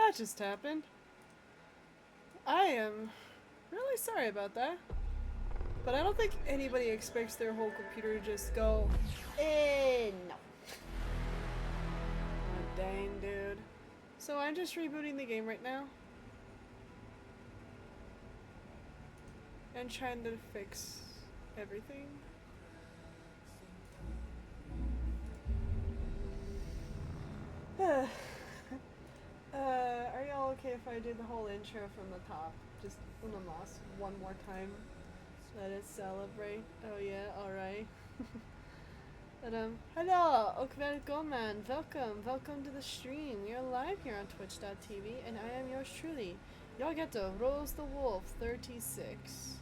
that just happened. I am really sorry about that. But I don't think anybody expects their whole computer to just go, No. oh, dang, dude. So I'm just rebooting the game right now. And trying to fix everything. Are y'all okay if I do the whole intro from the top? Just one more time. Let it celebrate. Oh yeah, alright. Hello, och välkommen, welcome to the stream. We are live here on twitch.tv and I am yours truly, Yageto Rose the Wolf 36.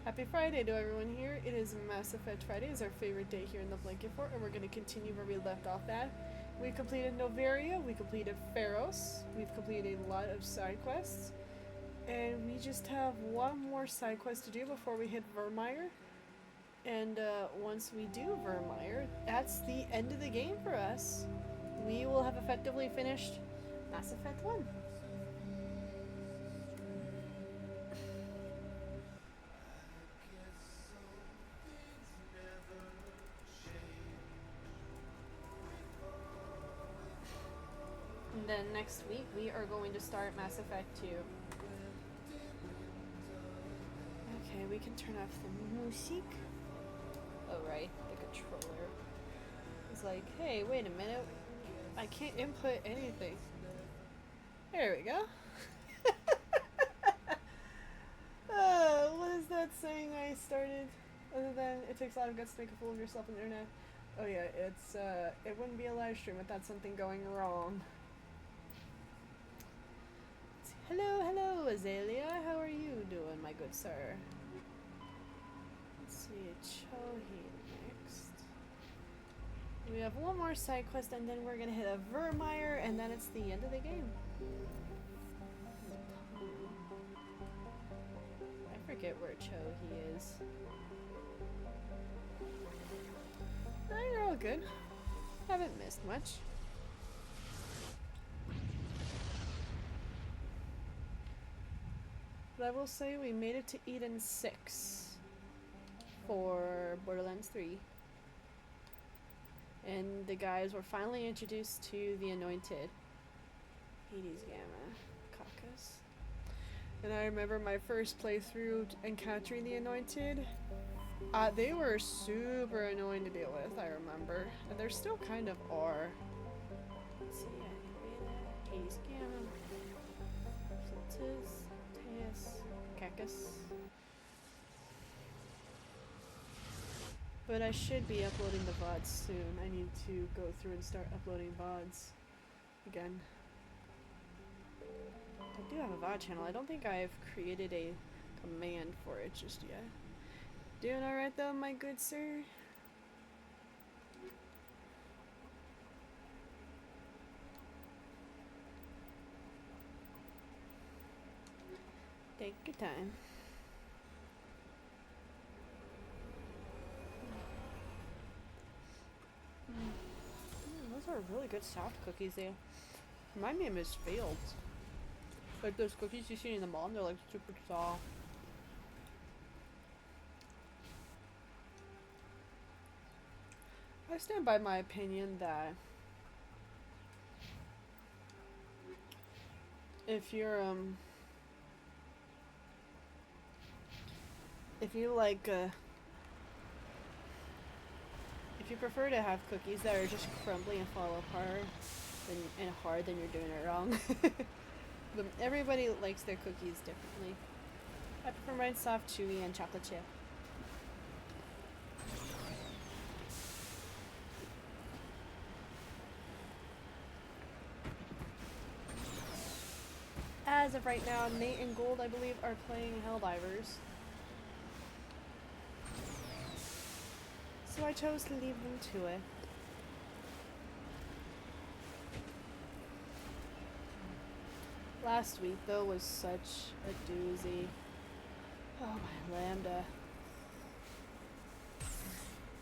Happy Friday to everyone here. It is Mass Effect Friday. It's our favorite day here in the Blanket Fort, and we're going to continue where we left off at. We completed Noveria, we completed Pharos, we've completed a lot of side quests, and we just have one more side quest to do before we hit Virmire. And once we do Virmire, that's the end of the game for us. We will have effectively finished Mass Effect 1. And then next week we are going to start Mass Effect 2. Okay, we can turn off the music. Oh right, the controller. It's like, hey, wait a minute. I can't input anything. There we go. What is that saying I started? Other than, it takes a lot of guts to make a fool of yourself on the internet. Oh yeah, it wouldn't be a live stream without something going wrong. Hello, Azalea. How are you doing, my good sir? Let's see, Chohi next. We have one more side quest, and then we're gonna hit a Virmire, and then it's the end of the game. I forget where Chohi is. Oh, you're all good. Haven't missed much. But I will say we made it to Eden 6 for Borderlands 3. And the guys were finally introduced to the Anointed. Hades Gamma. Caucus. And I remember my first playthrough encountering the Anointed. They were super annoying to deal with, I remember. And they still kind of are. Let's see, Hades Gamma. Tis. Cactus. But I should be uploading the VODs soon. I need to go through and start uploading VODs again. I do have a VOD channel. I don't think I've created a command for it just yet. Doing alright though, my good sir? Take your time. Those are really good soft cookies there. Remind me of Miss Fields. Like those cookies you see in the mall, they're like super soft. I stand by my opinion that if you're if you like if you prefer to have cookies that are just crumbly and fall apart and hard, then you're doing it wrong. But everybody likes their cookies differently. I prefer mine soft, chewy, and chocolate chip. As of right now, Nate and Gold, I believe, are playing Helldivers. So I chose to leave them to it. Last week, though, was such a doozy. Oh, my Lambda.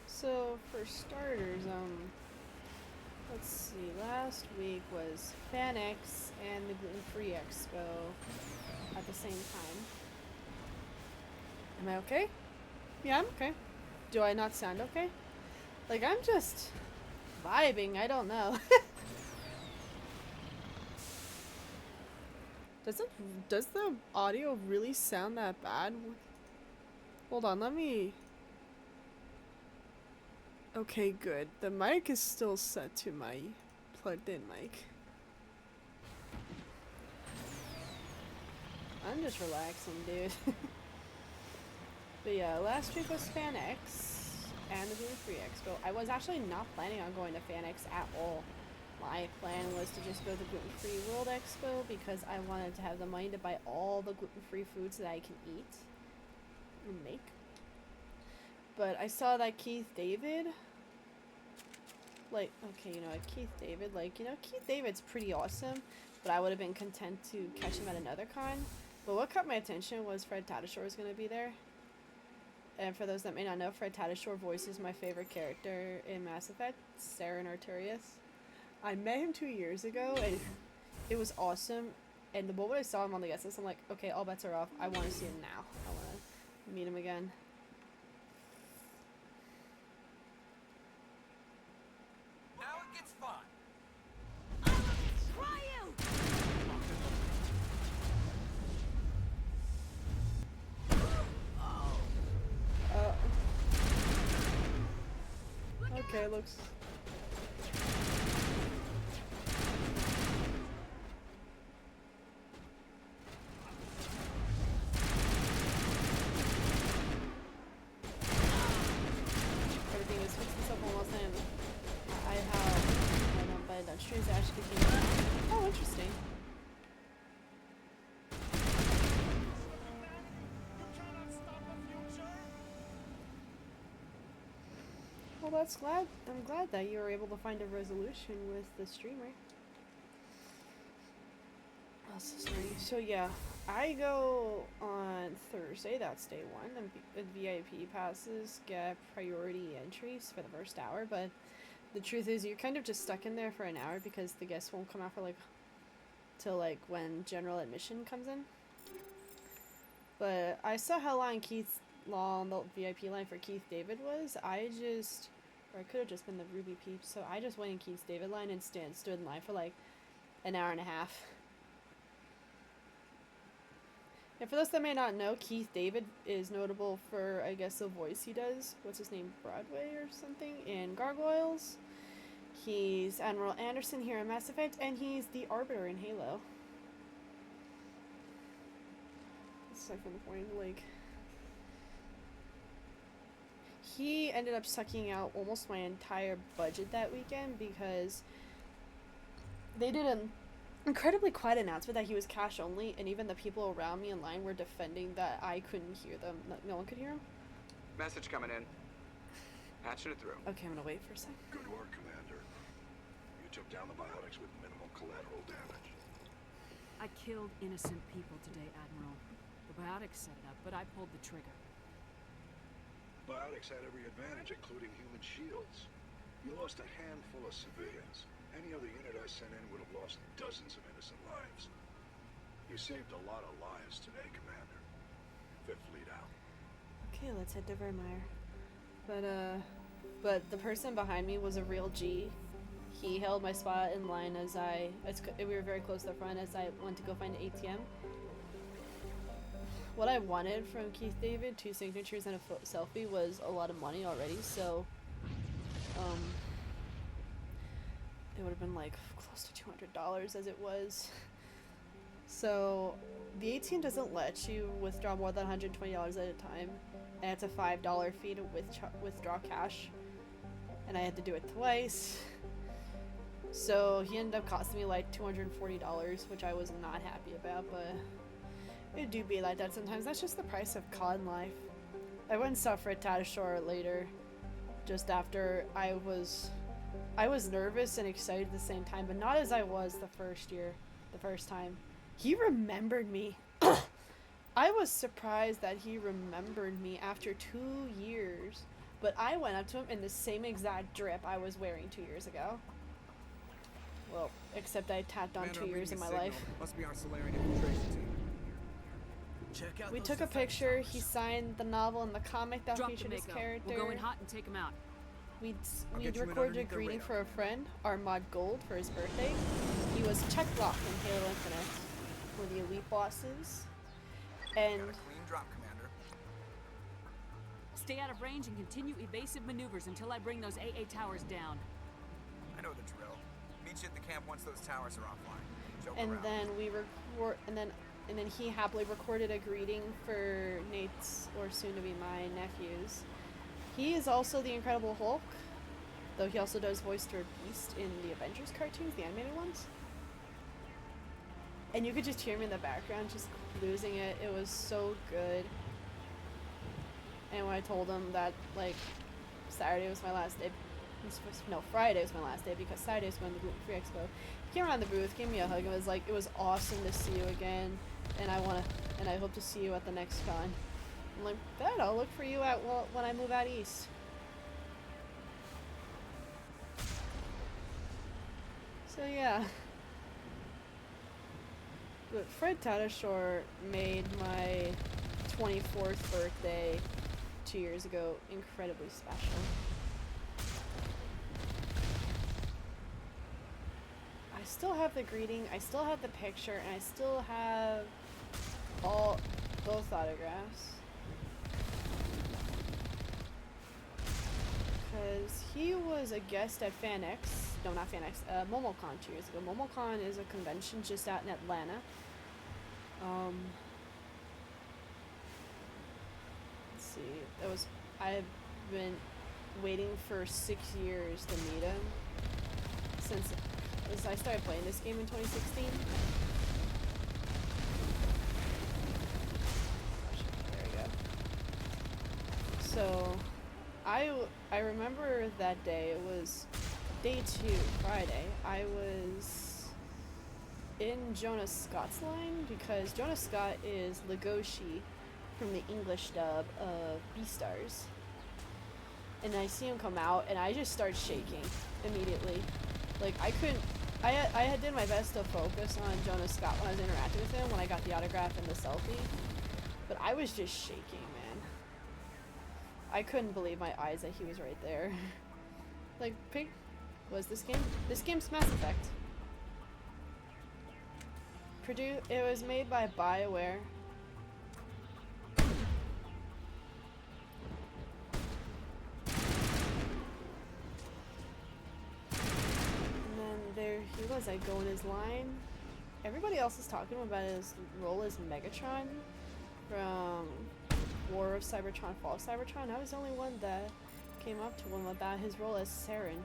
So, for starters, Let's see, last week was FanX and the Gluten Free Expo at the same time. Am I okay? Yeah, I'm okay. Do I not sound okay? Like, I'm just vibing, I don't know. Does the audio really sound that bad? Hold on, let me... Okay, good. The mic is still set to my plugged in mic. I'm just relaxing, dude. But yeah, last week was FanX and the Gluten Free Expo. I was actually not planning on going to FanX at all. My plan was to just go to the Gluten Free World Expo because I wanted to have the money to buy all the gluten-free foods that I can eat and make. But I saw that Keith David, like, okay, you know, like Keith David, like, you know, Keith David's pretty awesome, but I would have been content to catch him at another con. But what caught my attention was Fred Tatasciore was going to be there. And for those that may not know, Fred Tatasciore voices my favorite character in Mass Effect, Saren Artorias. I met him 2 years ago, and it was awesome. And the moment I saw him on the guest list, I'm like, okay, all bets are off. I want to see him now. I want to meet him again. Now it gets fun. I will try you. Okay, looks... Everything is fixing itself almost in. I have... but that stream's actually became... Oh, interesting. Well, that's glad. I'm glad that you were able to find a resolution with the streamer. Oh, so yeah, I go on Thursday. That's day one. And VIP passes get priority entries for the first hour. But the truth is, you're kind of just stuck in there for an hour because the guests won't come out for like till like when general admission comes in. But I saw how long the VIP line for Keith David was. Or it could have just been the Ruby Peeps. So I just went in Keith David line and stood in line for like an hour and a half. And for those that may not know, Keith David is notable for, I guess, the voice he does. What's his name? Broadway or something? In Gargoyles. He's Admiral Anderson here in Mass Effect, and he's the Arbiter in Halo. Aside from the point, like... He ended up sucking out almost my entire budget that weekend because they did an incredibly quiet announcement that he was cash only, and even the people around me in line were defending that I couldn't hear them. No one could hear him? Message coming in. Patching it through. Okay, I'm gonna wait for a second. Good work, Commander. You took down the biotics with minimal collateral damage. I killed innocent people today, Admiral. The biotics set it up, but I pulled the trigger. Biotics had every advantage, including human shields. You lost a handful of civilians. Any other unit I sent in would have lost dozens of innocent lives. You saved a lot of lives today, Commander. Fifth Fleet out. Okay, let's head to Vermeer. But the person behind me was a real G. He held my spot in line as we were very close to the front as I went to go find an ATM. What I wanted from Keith David, 2 signatures and a selfie, was a lot of money already, so it would have been like close to $200 as it was. So the ATM doesn't let you withdraw more than $120 at a time, and it's a $5 fee to withdraw cash, and I had to do it twice. So he ended up costing me like $240, which I was not happy about, but it do be like that sometimes. That's just the price of con life. I went and saw Fred Tatasciore later, just after I was nervous and excited at the same time, but not as I was the first time. He remembered me. I was surprised that he remembered me after 2 years, but I went up to him in the same exact drip I was wearing 2 years ago. Well, except I tapped on Commander, 2 I'm years of reading my a life. signal. Must be our Solarian infiltration team. Check out We those took a defense picture. towers. He signed the novel and the comic that Drop the featured his Mako. character. We'll go in hot and take him out. We'd I'll get you in recorded a underneath the greeting radar. for a friend, Armad Gold, for his birthday. He was Check Block in Halo Infinite, one of the elite bosses. And Got a clean drop, Commander. Stay out of range and continue evasive maneuvers until I bring those AA towers down. I know the drill. Meet you at the camp once those towers are offline. Joke and around. then we record, and then he happily recorded a greeting for Nate's, or soon to be my nephews. He is also the Incredible Hulk, though he also does voice for Beast in the Avengers cartoons, the animated ones. And you could just hear me in the background, just losing it. It was so good. And when I told him that, like, Saturday was my last day, no, Friday was my last day because Saturday was going to the Gluten Free Expo. He came around the booth, gave me a hug, and was like, it was awesome to see you again, and I hope to see you at the next con. I'm like, bet, I'll look for you when I move out east. So yeah. But Fred Tatasciore made my 24th birthday 2 years ago incredibly special. I still have the greeting, I still have the picture, and I still have both autographs. Because he was a guest at FanX, no, not FanX, MomoCon 2 years ago. MomoCon is a convention just out in Atlanta. Let's see, I've been waiting for 6 years to meet him since I started playing this game in 2016. There we go. So, I remember that day. It was day 2, Friday. I was in Jonas Scott's line because Jonas Scott is Legoshi from the English dub of Beastars. And I see him come out and I just start shaking immediately. Like, I had did my best to focus on Jonas Scott when I was interacting with him when I got the autograph and the selfie. But I was just shaking, man. I couldn't believe my eyes that he was right there. Like, was this game? This game's Mass Effect. It was made by BioWare. And then there he was. I go in his line. Everybody else is talking about his role as Megatron from War of Cybertron, Fall of Cybertron. I was the only one that came up to him about his role as Saren.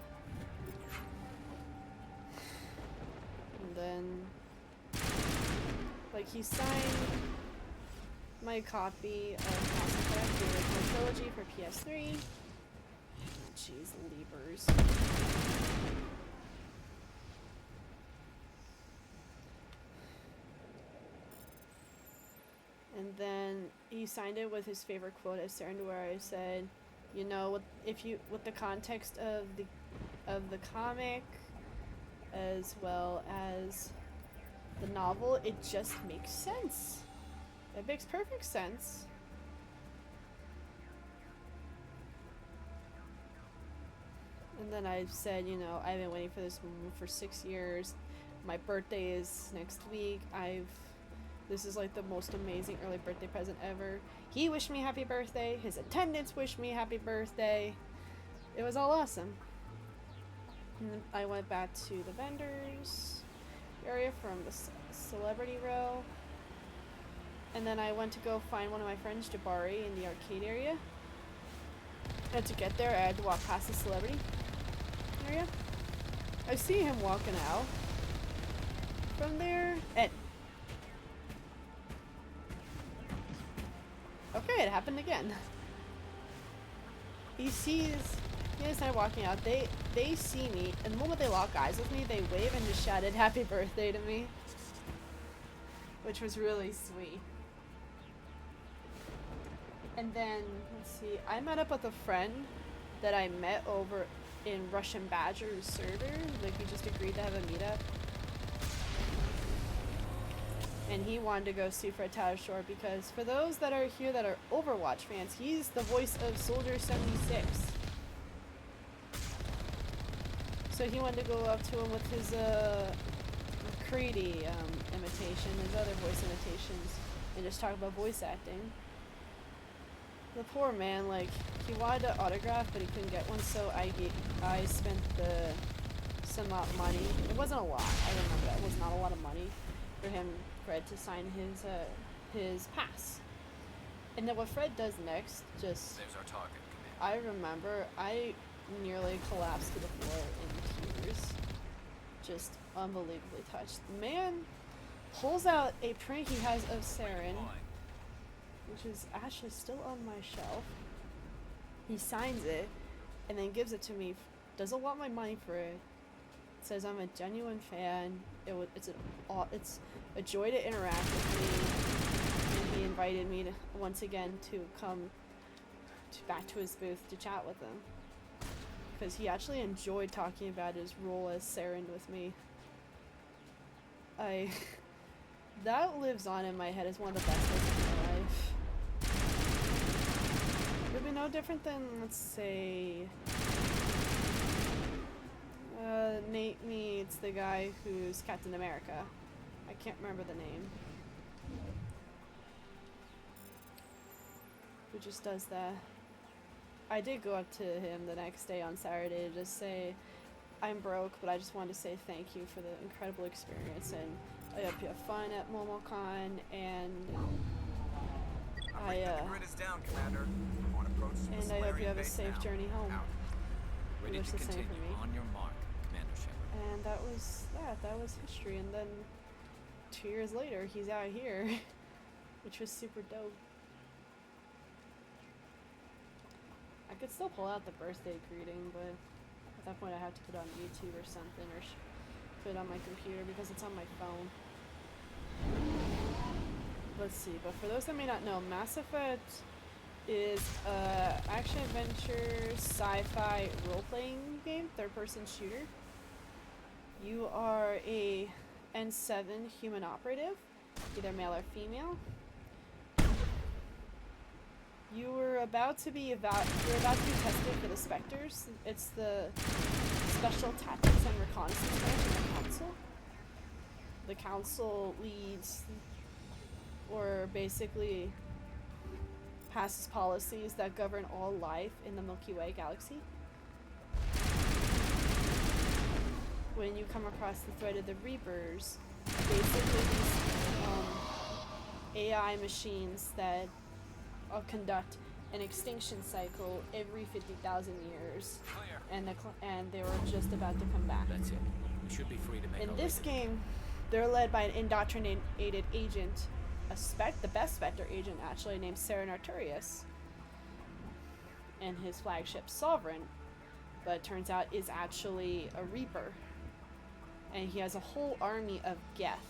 And then, like, he signed my copy of Mass Effect, the original trilogy for PS3. Jeez, leapers. And then he signed it with his favorite quote as Saren, where I said, you know, with the context of the comic as well as the novel, it just makes sense. It makes perfect sense. And then I said, you know, I've been waiting for this moment for 6 years. My birthday is next week. This is like the most amazing early birthday present ever. He wished me happy birthday. His attendants wished me happy birthday. It was all awesome. And then I went back to the vendors area from the celebrity row. And then I went to go find one of my friends, Jabari, in the arcade area. And to get there, I had to walk past the celebrity area. I see him walking out from there, and okay, it happened again. He and I walking out. They see me, and the moment they lock eyes with me, they wave and just shouted "Happy Birthday" to me, which was really sweet. And then let's see, I met up with a friend that I met over in Russian Badger's server. Like, we just agreed to have a meetup. And he wanted to go see Fred Tatasciore because for those that are here that are Overwatch fans, he's the voice of Soldier 76. So he wanted to go up to him with his McCready imitation, his other voice imitations, and just talk about voice acting. The poor man, like, he wanted an autograph, but he couldn't get one, so I spent some money. It wasn't a lot, I remember that. It was not a lot of money for him, Fred, to sign his pass. And then what Fred does next, just... There's our target, Commander. I remember I nearly collapsed to the floor in tears. Just unbelievably touched. The man pulls out a print he has of Saren, which is actually still on my shelf. He signs it and then gives it to me. Doesn't want my money for it. Says I'm a genuine fan. It's a joy to interact with me, and he invited me to once again to come back to his booth to chat with him because he actually enjoyed talking about his role as Saren with me. That lives on in my head as one of the best days of my life. It would be no different than, let's say, Nate meets the guy who's Captain America. I can't remember the name. Who just does that. I did go up to him the next day on Saturday to just say, I'm broke, but I just wanted to say thank you for the incredible experience, and I hope you have fun at MomoCon, and I hope you have a safe journey home. Ready Wish to the same continue. for me. On your mark, Commander Shepard. And that was that. That was history. And then 2 years later, he's out here, which was super dope. I could still pull out the birthday greeting, but at that point I have to put it on YouTube or something, or put it on my computer because it's on my phone. Let's see. But for those that may not know, Mass Effect is a action-adventure, sci-fi role-playing game, third-person shooter. You are a N7 human operative, either male or female. You're about to be tested for the Spectres. It's the Special Tactics and Reconnaissance branch of the Council. The Council leads, or basically passes policies that govern all life in the Milky Way galaxy. When you come across the threat of the Reapers, basically these AI machines that conduct an extinction cycle every 50,000 years, Clear. and they were just about to come back. That's it. We should be free to make In our this way to game, they're led by an indoctrinated agent, the best Spectre agent actually, named Saren Arturius, and his flagship Sovereign, but it turns out is actually a Reaper, and he has a whole army of Geth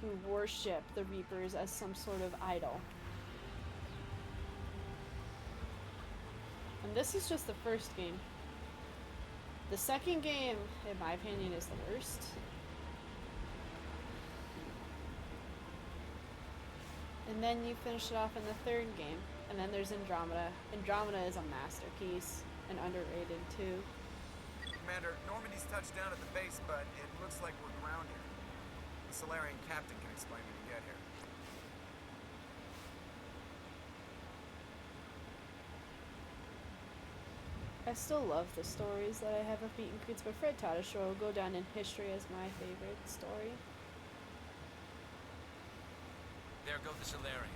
who worship the Reapers as some sort of idol. And this is just the first game. The second game, in my opinion, is the worst. And then you finish it off in the third game. And then there's Andromeda. Andromeda is a masterpiece and underrated too. Commander, Normandy's touched down at the base, but it looks like we're grounded. The Solarian captain can explain when you get here. I still love the stories that I have of Meet and Greets, but Fred Tatasciore will go down in history as my favorite story. There go the Solarians.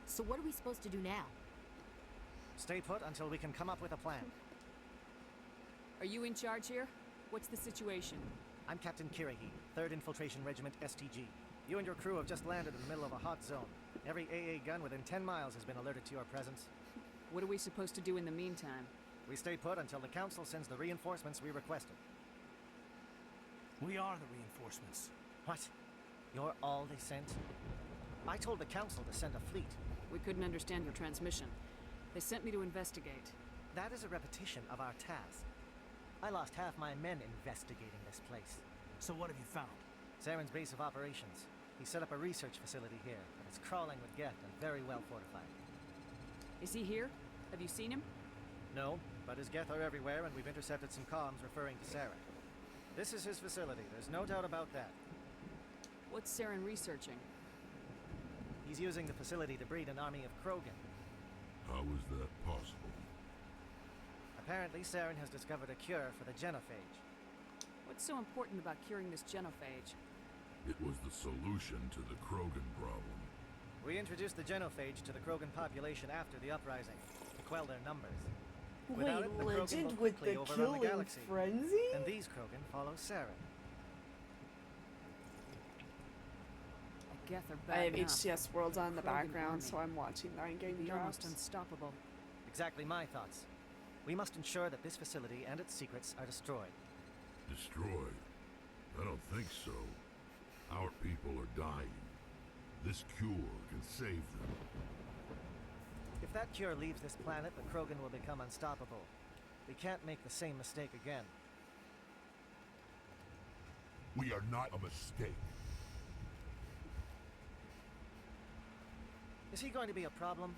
So what are we supposed to do now? Stay put until we can come up with a plan. Are you in charge here? What's the situation? I'm Captain Kirrahe, 3rd Infiltration Regiment STG. You and your crew have just landed in the middle of a hot zone. Every AA gun within 10 miles has been alerted to your presence. What are we supposed to do in the meantime? We stay put until the Council sends the reinforcements we requested. We are the reinforcements. What? You're all they sent? I told the council to send a fleet. We couldn't understand your transmission. They sent me to investigate. That is a repetition of our task. I lost half my men investigating this place. So what have you found? Saren's base of operations. He set up a research facility here, but it's crawling with Geth and very well fortified. Is he here? Have you seen him? No, but his Geth are everywhere, and we've intercepted some comms referring to Saren. This is his facility, there's no doubt about that. What's Saren researching? He's using the facility to breed an army of Krogan. How is that possible? Apparently, Saren has discovered a cure for the genophage. What's so important about curing this genophage? It was the solution to the Krogan problem. We introduced the genophage to the Krogan population after the uprising, to quell their numbers. Without it, the Krogan Legend will with quickly the overrun the killing galaxy. frenzy? And these Krogan follow Saren. The Geth are I bad have enough. HCS Worlds on in the Krogan background, army. so I'm watching that and getting Be almost dropped. unstoppable. Exactly my thoughts. We must ensure that this facility and its secrets are destroyed. Destroyed? I don't think so. Our people are dying. This cure can save them. If that cure leaves this planet, the Krogan will become unstoppable. We can't make the same mistake again. We are not a mistake. Is he going to be a problem?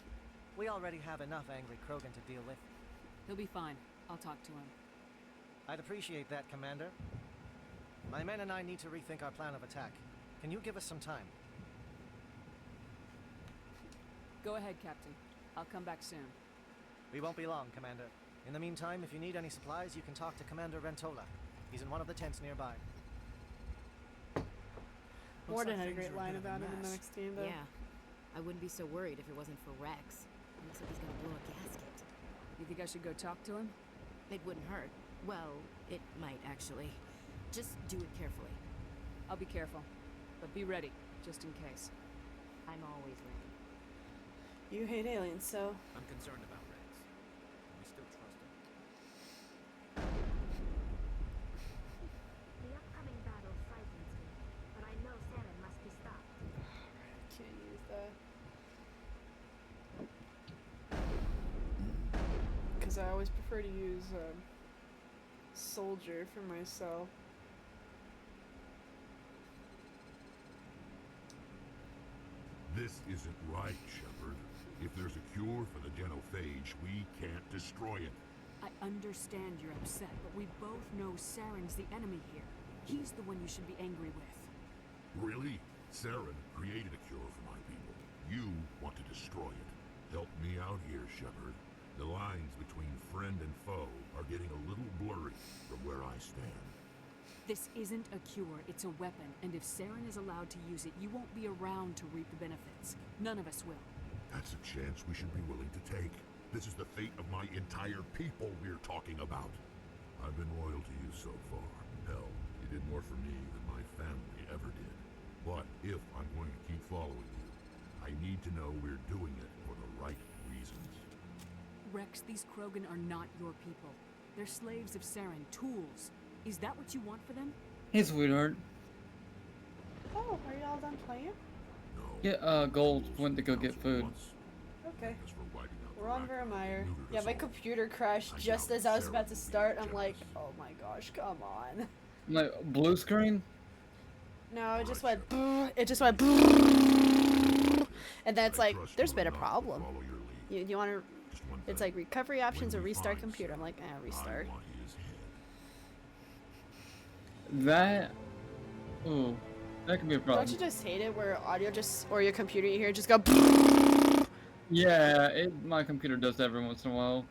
We already have enough angry Krogan to deal with. He'll be fine. I'll talk to him. I'd appreciate that, Commander. My men and I need to rethink our plan of attack. Can you give us some time? Go ahead, Captain. I'll come back soon. We won't be long, Commander. In the meantime, if you need any supplies, you can talk to Commander Rentola. He's in one of the tents nearby. Warden like had a things great are a line bit of a about him in the mess. next game, though. Yeah. I wouldn't be so worried if it wasn't for Rex. Looks like he's gonna blow a gasket. You think I should go talk to him? It wouldn't hurt. Well, it might actually. Just do it carefully. I'll be careful. But be ready, just in case. I'm always ready. You hate aliens, so I'm concerned about Rex. We still trust him. The upcoming battle frightens me, but I know Saren must be stopped. can't use that. Because I always prefer to use soldier for myself. This isn't right, Shepard. If there's a cure for the genophage, we can't destroy it. I understand you're upset, but we both know Saren's the enemy here. He's the one you should be angry with. Really? Saren created a cure for my people. You want to destroy it. Help me out here, Shepard. The lines between friend and foe are getting a little blurry from where I stand. This isn't a cure, it's a weapon, and if Saren is allowed to use it, you won't be around to reap the benefits. None of us will. That's a chance we should be willing to take. This is the fate of my entire people we're talking about. I've been loyal to you so far. Hell, you did more for me than my family ever did. But if I'm going to keep following you, I need to know we're doing it for the right reasons. Rex, these Krogan are not your people. They're slaves of Saren, tools. Is that what you want for them? Hey, sweetheart. Oh, are you all done playing? No. Yeah, Gold went to go get food. Okay. As for wiping out the We're on Rack, Vermeer. neutered Yeah, us my all. computer crashed I just doubt as I was Saren about to would be start. I'm like, generous. oh my gosh, come on. Like, blue screen? No, it just Alright, went. It just went. And then it's I like, trust there's you been a enough to problem. follow your lead. You want to? Just one It's thing. like recovery options or When we restart find computer. I'm like, Saren, restart. I want his head. That... Ooh. That could be a problem. Don't you just hate it where audio just or your computer you hear just go? Yeah, my computer does that every once in a while.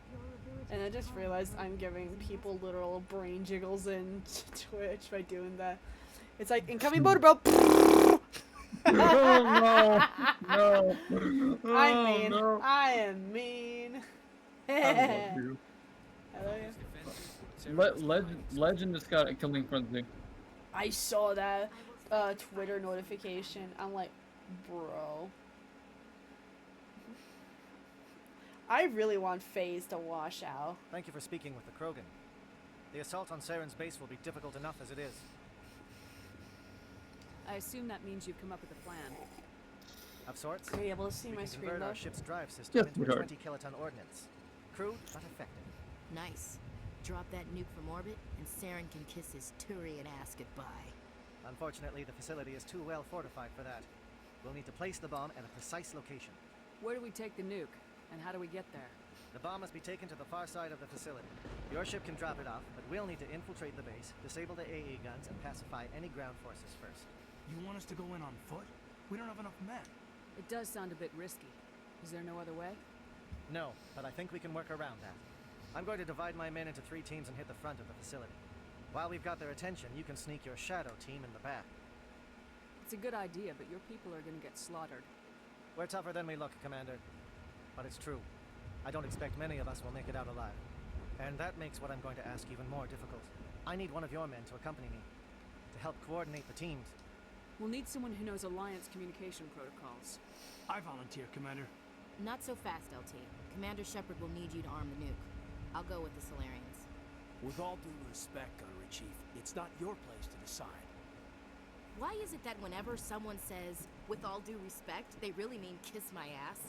And I just realized I'm giving people literal brain jiggles in Twitch by doing that. It's like incoming motor bro. Oh, no. No. I'm Oh, mean. no. I am mean. I love you. I love you. Legend just got a killing frenzy. I saw that Twitter notification. I'm like, bro. I really want FaZe to wash out. Thank you for speaking with the Krogan. The assault on Saren's base will be difficult enough as it is. I assume that means you've come up with a plan. Of sorts, Are you able to see we my can screen convert though? our ship's drive system Yes, into a sweetheart. 20-kiloton ordnance. Crude, but effective. Nice. Drop that nuke from orbit, and Saren can kiss his Turian ass goodbye. Unfortunately, the facility is too well fortified for that. We'll need to place the bomb at a precise location. Where do we take the nuke? And how do we get there? The bomb must be taken to the far side of the facility. Your ship can drop it off, but we'll need to infiltrate the base, disable the AA guns, and pacify any ground forces first. You want us to go in on foot? We don't have enough men. It does sound a bit risky. Is there no other way? No, but I think we can work around that. I'm going to divide my men into 3 teams and hit the front of the facility. While we've got their attention, you can sneak your shadow team in the back. It's a good idea, but your people are gonna get slaughtered. We're tougher than we look, Commander. But it's true. I don't expect many of us will make it out alive. And that makes what I'm going to ask even more difficult. I need one of your men to accompany me, to help coordinate the teams. We'll need someone who knows Alliance communication protocols. I volunteer, Commander. Not so fast, LT. Commander Shepard will need you to arm the nuke. I'll go with the Solarians. With all due respect, Gunnery Chief, it's not your place to decide. Why is it that whenever someone says, with all due respect, they really mean kiss my ass?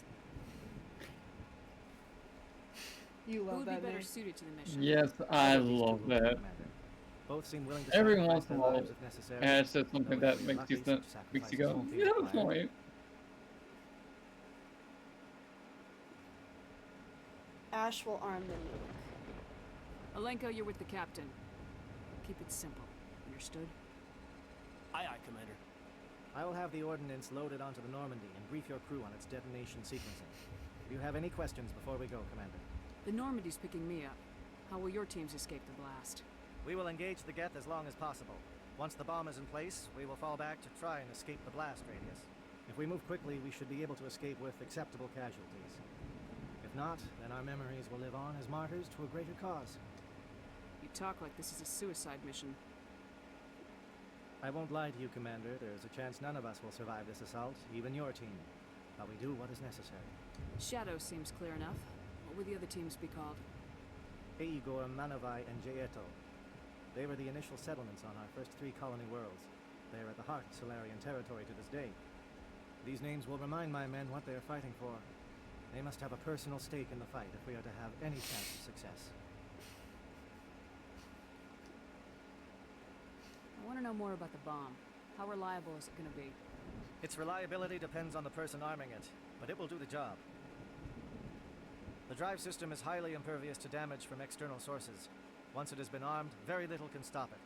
You Who love would be that better name. suited to the mission? Yes, I love that. Both seem willing to Every sacrifice once in their a while, lives if necessary. it has said something Though if that we're makes you lucky, such makes you sacrifices go, won't be yeah, that's required. right. Ash will arm the nuke. Alenko, you're with the captain. Keep it simple. Understood? Aye, aye, Commander. I will have the ordnance loaded onto the Normandy and brief your crew on its detonation sequencing. Do you have any questions before we go, Commander? The Normandy's picking me up. How will your teams escape the blast? We will engage the Geth as long as possible. Once the bomb is in place, we will fall back to try and escape the blast radius. If we move quickly, we should be able to escape with acceptable casualties. If not, then our memories will live on as martyrs to a greater cause. You talk like this is a suicide mission. I won't lie to you, Commander. There's a chance none of us will survive this assault, even your team. But we do what is necessary. Shadow seems clear enough. What will the other teams be called? Aegor, Manavai, and Jaeto. They were the initial settlements on our first 3 colony worlds. They are at the heart of Solarian territory to this day. These names will remind my men what they are fighting for. They must have a personal stake in the fight if we are to have any chance of success. I want to know more about the bomb. How reliable is it going to be? Its reliability depends on the person arming it, but it will do the job. The drive system is highly impervious to damage from external sources. Once it has been armed, very little can stop it.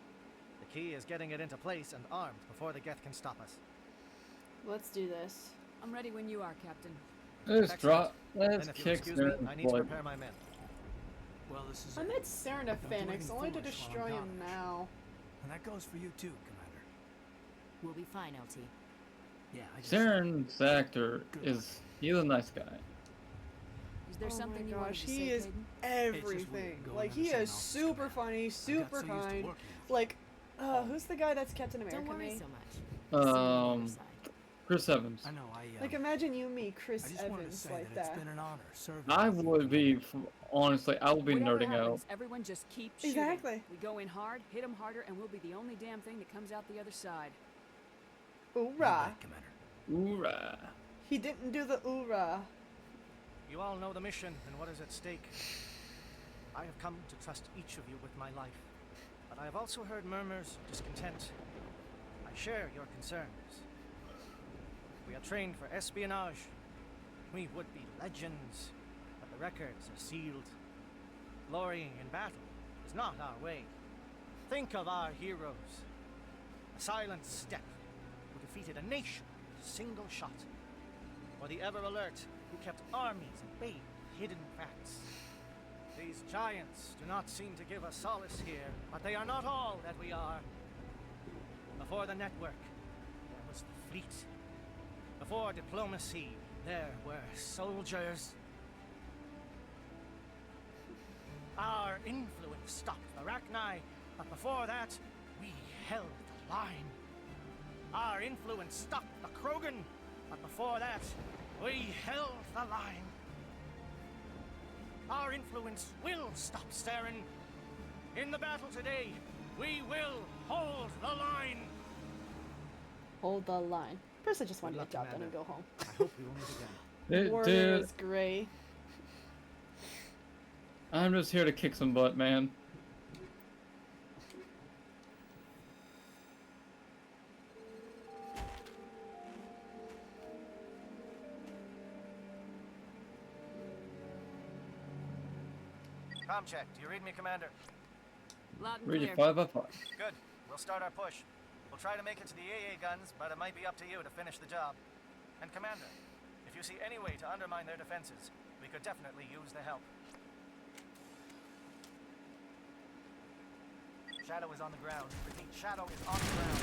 The key is getting it into place and armed before the Geth can stop us. Let's do this. I'm ready when you are, Captain. Let's Excellent. let's Then if you'll kick excuse me, Saren's I need to butt. prepare my men. Well, this is I it. met Saren of Don't do Phoenix, anything only to foolish while destroy I'm him gone. now. And that goes for you too, Commander. We'll be fine, LT. Yeah, I just... Saren's actor is he's a nice guy. Is there Oh something my you wanted gosh, to he say, is Caden? everything. going Like, on the he same is office super command. funny, I got super so used to kind. working with Like, who's the guy that's Captain America? Don't worry me? so much. See you on the other side. Chris Evans. I know, Like, imagine you meet Chris I just wanted to Evans say like that it's that. been an honor serving I with you, would be Commander. honestly, I would be Whatever nerding happens, out. everyone just keep shooting. Exactly. We go in hard, hit them harder, and we'll be the only damn thing that comes out the other side. You Oorah. bet, Commander. Hoorah. He didn't do the oorah. You all know the mission and what is at stake. I have come to trust each of you with my life, but I have also heard murmurs of discontent. I share your concerns. We are trained for espionage. We would be legends, but the records are sealed. Glorying in battle is not our way. Think of our heroes. A silent step who defeated a nation with a single shot. Or the ever-alert who kept armies at bay with hidden facts. These giants do not seem to give us solace here, but they are not all that we are. Before the network, there was the fleet. Before diplomacy, there were soldiers. Our influence stopped the Rachni, but before that, we held the line. Our influence stopped the Krogan, but before that, we held the line. Our influence will stop Saren. In the battle today, we will hold the line. Hold the line. First, I just want to Good get luck, job done and Commander. go home. I hope we will meet again. Warrior Dude, is gray. I'm just here to kick some butt, man. Com check. Do you read me, Commander? Loud and Read clear. it 5 by 5. Good. We'll start our push. We'll try to make it to the AA guns, but it might be up to you to finish the job. And Commander, if you see any way to undermine their defenses, we could definitely use the help. Shadow is on the ground. Repeat, Shadow is on the ground.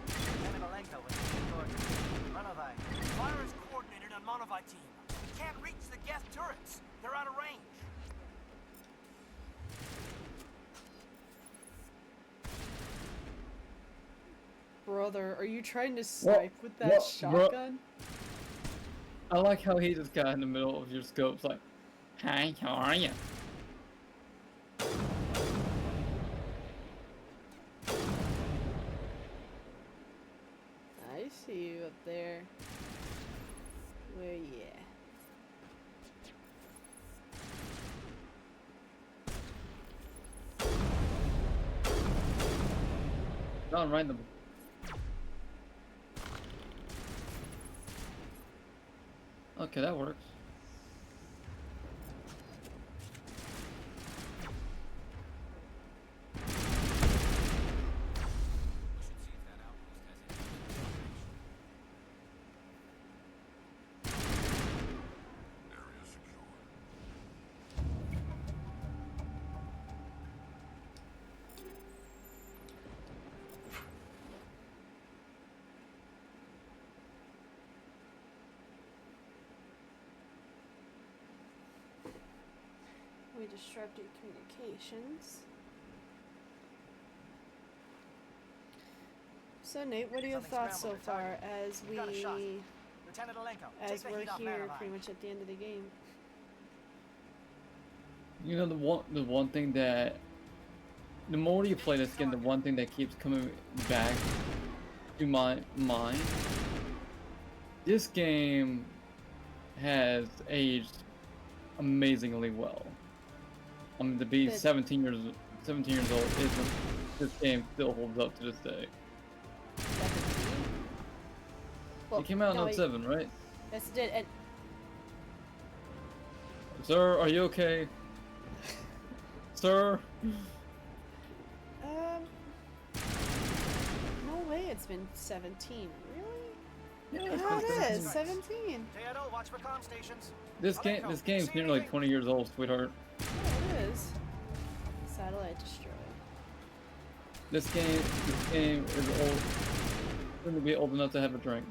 Lieutenant Alenko with the orders. Manovai. Fire is coordinated on Monovite team. We can't reach the Geth turrets. They're out of range. Brother, are you trying to snipe with that What? shotgun? I like how he just got in the middle of your scopes like, hi, how are you? I see you up there. Where you at? Not right in the... Okay, that works. Area secure. We disrupted communications. So Nate, what are your Something's thoughts so scrambled their far target. as We got a shot. we Lieutenant Alenko, as take the we're heat off here Manovai. pretty much at the end of the game? You know, the one thing that... The more you play this game, the one thing that keeps coming back to my mind... This game has aged amazingly well. I mean, to be Good. 17 years old, this game still holds up to this day. 17? Well, It came out no, in 07, right? Yes, it did. And Sir, are you okay? Sir? no way, it's been 17. Really? Yeah, it's Yeah, been it is 17. 17. Teodo, watch for comm stations. This game's nearly like 20 years old, sweetheart. Yeah, it is. Satellite destroyed. This game is old. Going to be old enough to have a drink.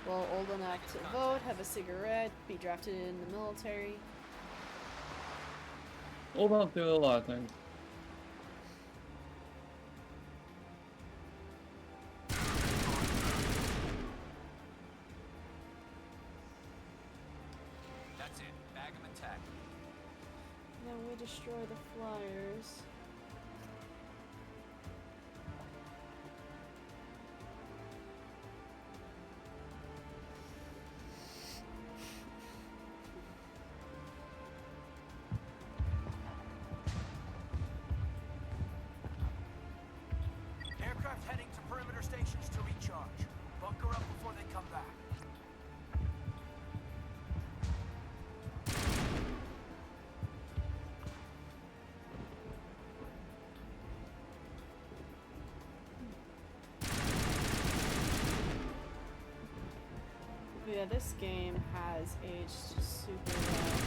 Well, old enough to vote, have a cigarette, be drafted in the military. Old enough to do a lot of things. That's it. Bag 'em and tag 'em. Then we destroy the flyers. Aircraft heading to perimeter stations to recharge. Bunker up before they come back. But yeah, this game has aged super well.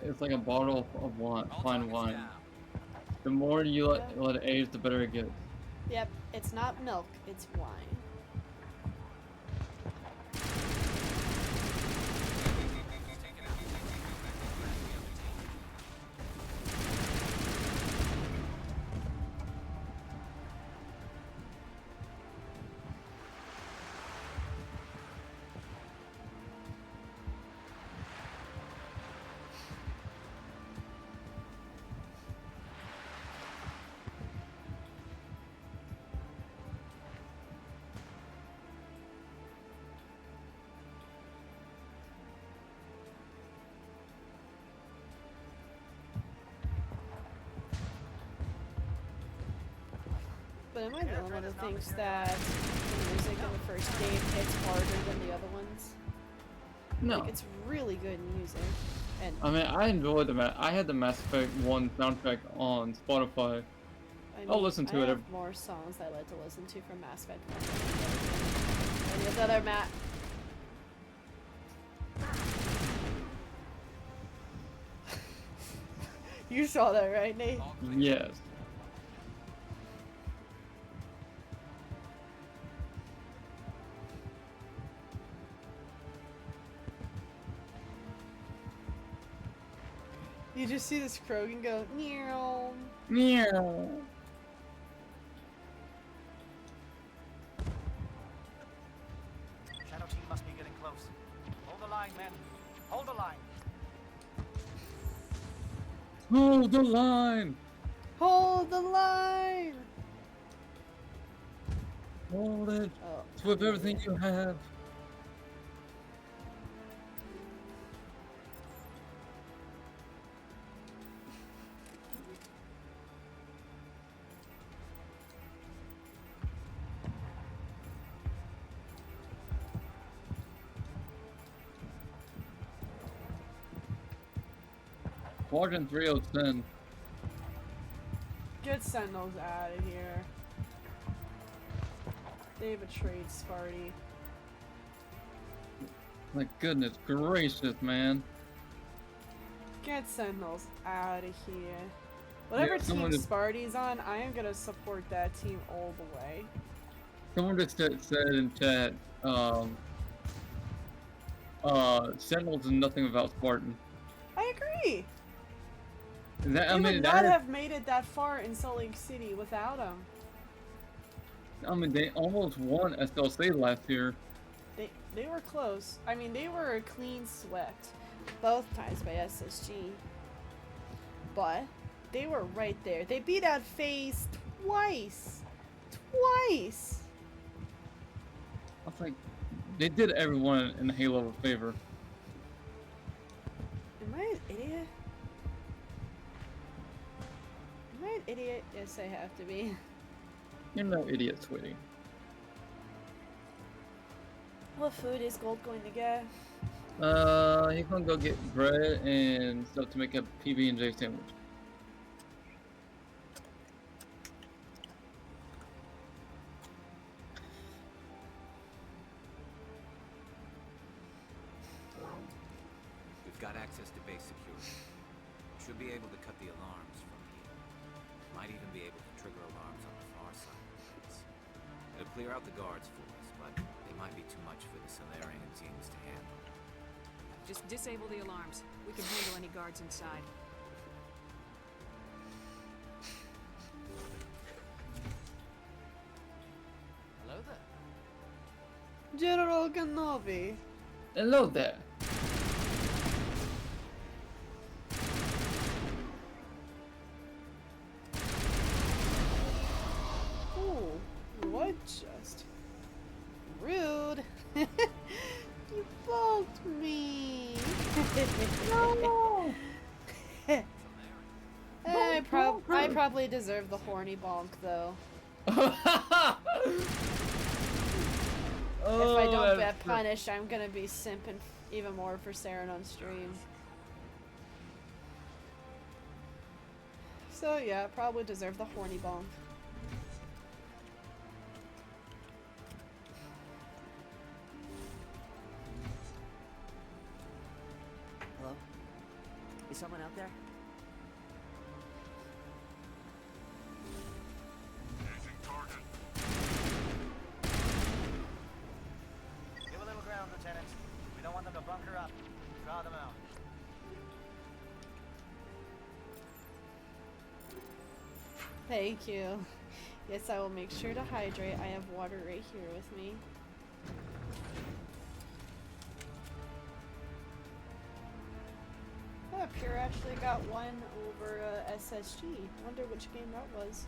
It's like a bottle of wine, All fine targets wine. down. The more you let it age, the better it gets. Yep, it's not milk, it's wine. Actually, am I the only one that thinks that the music in the first game hits harder than the other ones? No. Like, it's really good music. And I mean, I enjoyed I had the Mass Effect 1 soundtrack on Spotify. I'll listen to I it. have more songs I like to listen to from Mass Effect 1 than the other Matt. You saw that, right, Nate? Yes. You just see this Krogan go, meow. Meow. Shadow team must be getting close. Hold the line, men. Hold the line. Hold the line. Hold the line. Hold it. Oh. It's with everything you have. Quadrant 310. Get Sentinels out of here. They betrayed Sparty. My goodness gracious, man. Get Sentinels out of here. Whatever team Sparty's on, I am gonna support that team all the way. Someone just said in chat, Sentinels is nothing without Spartan. I agree. That, They I mean, would not have made it that far in Salt Lake City without them. I mean, they almost won SLC last year. They were close. I mean, they were clean swept both times by SSG. But they were right there. They beat out FaZe twice. Twice! I was like, they did everyone in Halo a favor. Am I an idiot? Am I an idiot? Yes, I have to be. You're no idiot, sweetie. What food is Gold going to get? He's gonna go get bread and stuff to make a PB&J sandwich. We've got access to base security. Should be able to cut the alarms from here. Might even be able to trigger alarms on the far side of the base. It'll clear out the guards for us, but they might be too much for the Solarian teams to handle. Just disable the alarms. We can handle any guards inside. Hello there. General Kenobi. Hello there. Ooh, what just? Rude. You bonked me. No. I probably deserve the horny bonk though. If I don't get punished, I'm gonna be simping even more for Saren on stream. So yeah, probably deserve the horny bonk. Hello? Is someone out there? Give a little ground, Lieutenant. We don't want them to bunker up. Draw them out. Thank you. Yes, I will make sure to hydrate. I have water right here with me. Oh, Pure actually got one over SSG. Wonder which game that was.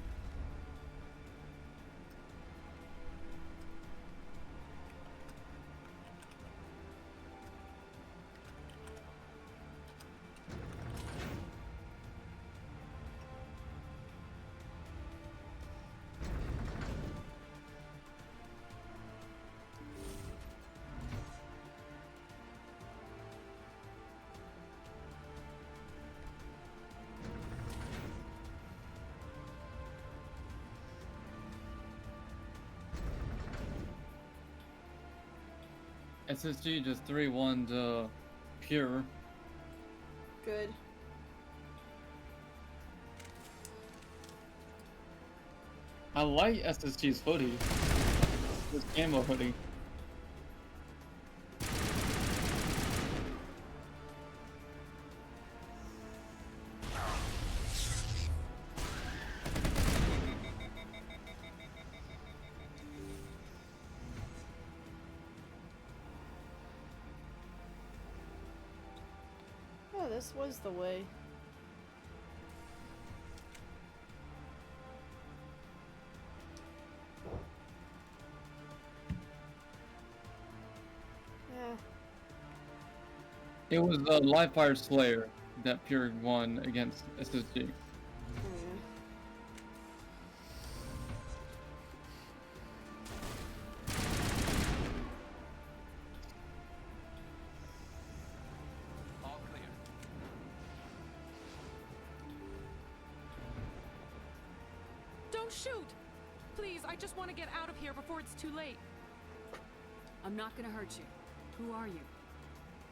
SSG just 3-1 to Pure. Good. I like SSG's hoodie. This camo hoodie. Oh, this was the way. Yeah. It was the Live Fire Slayer that Pure won against SSG. All clear. Don't shoot! Please, I just want to get out of here before it's too late. I'm not gonna hurt you. Who are you?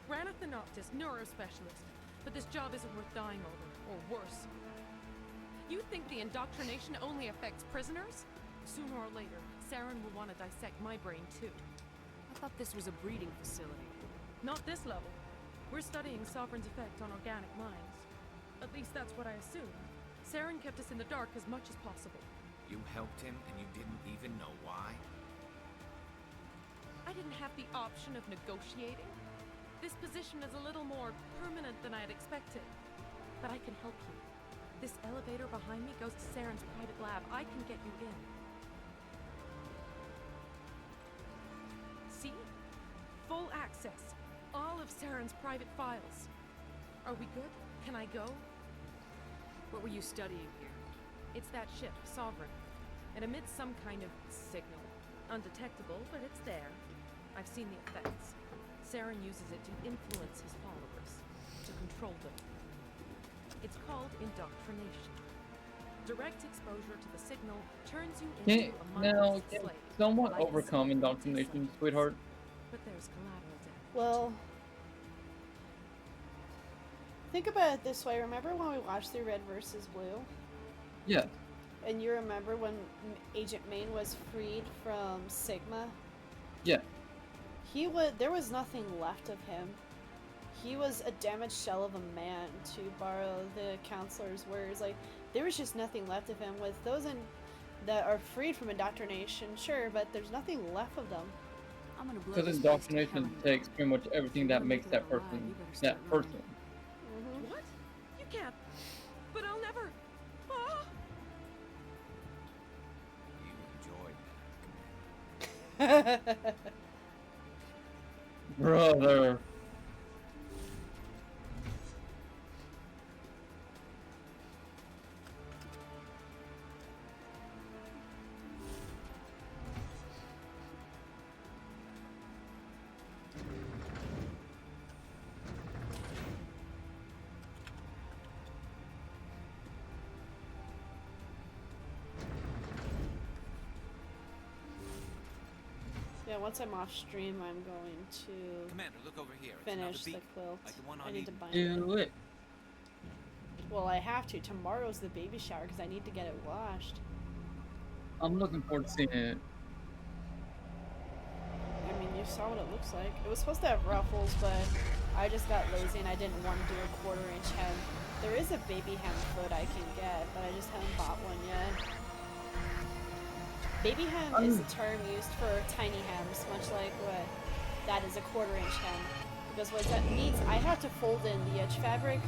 Ranith the Noctis, neurospecialist. But this job isn't worth dying over, or worse. You think the indoctrination only affects prisoners? Sooner or later, Saren will want to dissect my brain too. I thought this was a breeding facility. Not this level. We're studying Sovereign's effect on organic minds. At least that's what I assumed. Saren kept us in the dark as much as possible. You helped him and you didn't even know why? I didn't have the option of negotiating. This position is a little more permanent than I had expected. But I can help you. This elevator behind me goes to Saren's private lab. I can get you in. See? Full access. All of Saren's private files. Are we good? Can I go? What were you studying here? It's that ship, Sovereign. It emits some kind of signal. Undetectable, but it's there. I've seen the effects. Saren uses it to influence his followers, to control them. It's called indoctrination. Direct exposure to the signal turns you into a mindless slave. Someone like overcome indoctrination, sweetheart? But there's collateral damage. Well, think about it this way. Remember when we watched through Red versus Blue? Yeah. And you remember when Agent Main was freed from Sigma? Yeah. There was nothing left of him. He was a damaged shell of a man, to borrow the counselor's words. Like, there was just nothing left of him. With those that are freed from indoctrination, sure, but there's nothing left of them. I'm gonna blow Because this indoctrination takes pretty much everything that makes that person that person. What? You can't. But I'll never. Ah! You enjoyed that. Brother. Yeah, once I'm off stream, I'm going to Commander, look over here. It's another finish the beacon, quilt. like the one I on need to Eden. bind it. Do it. Well, I have to. Tomorrow's the baby shower because I need to get it washed. I'm looking forward to seeing it. I mean, you saw what it looks like. It was supposed to have ruffles, but I just got lazy and I didn't want to do a 1/4-inch hem. There is a baby hem foot I can get, but I just haven't bought one yet. Baby hem is a term used for tiny hems, much like what that is a 1/4-inch hem. Because what that means, I have to fold in the edge fabric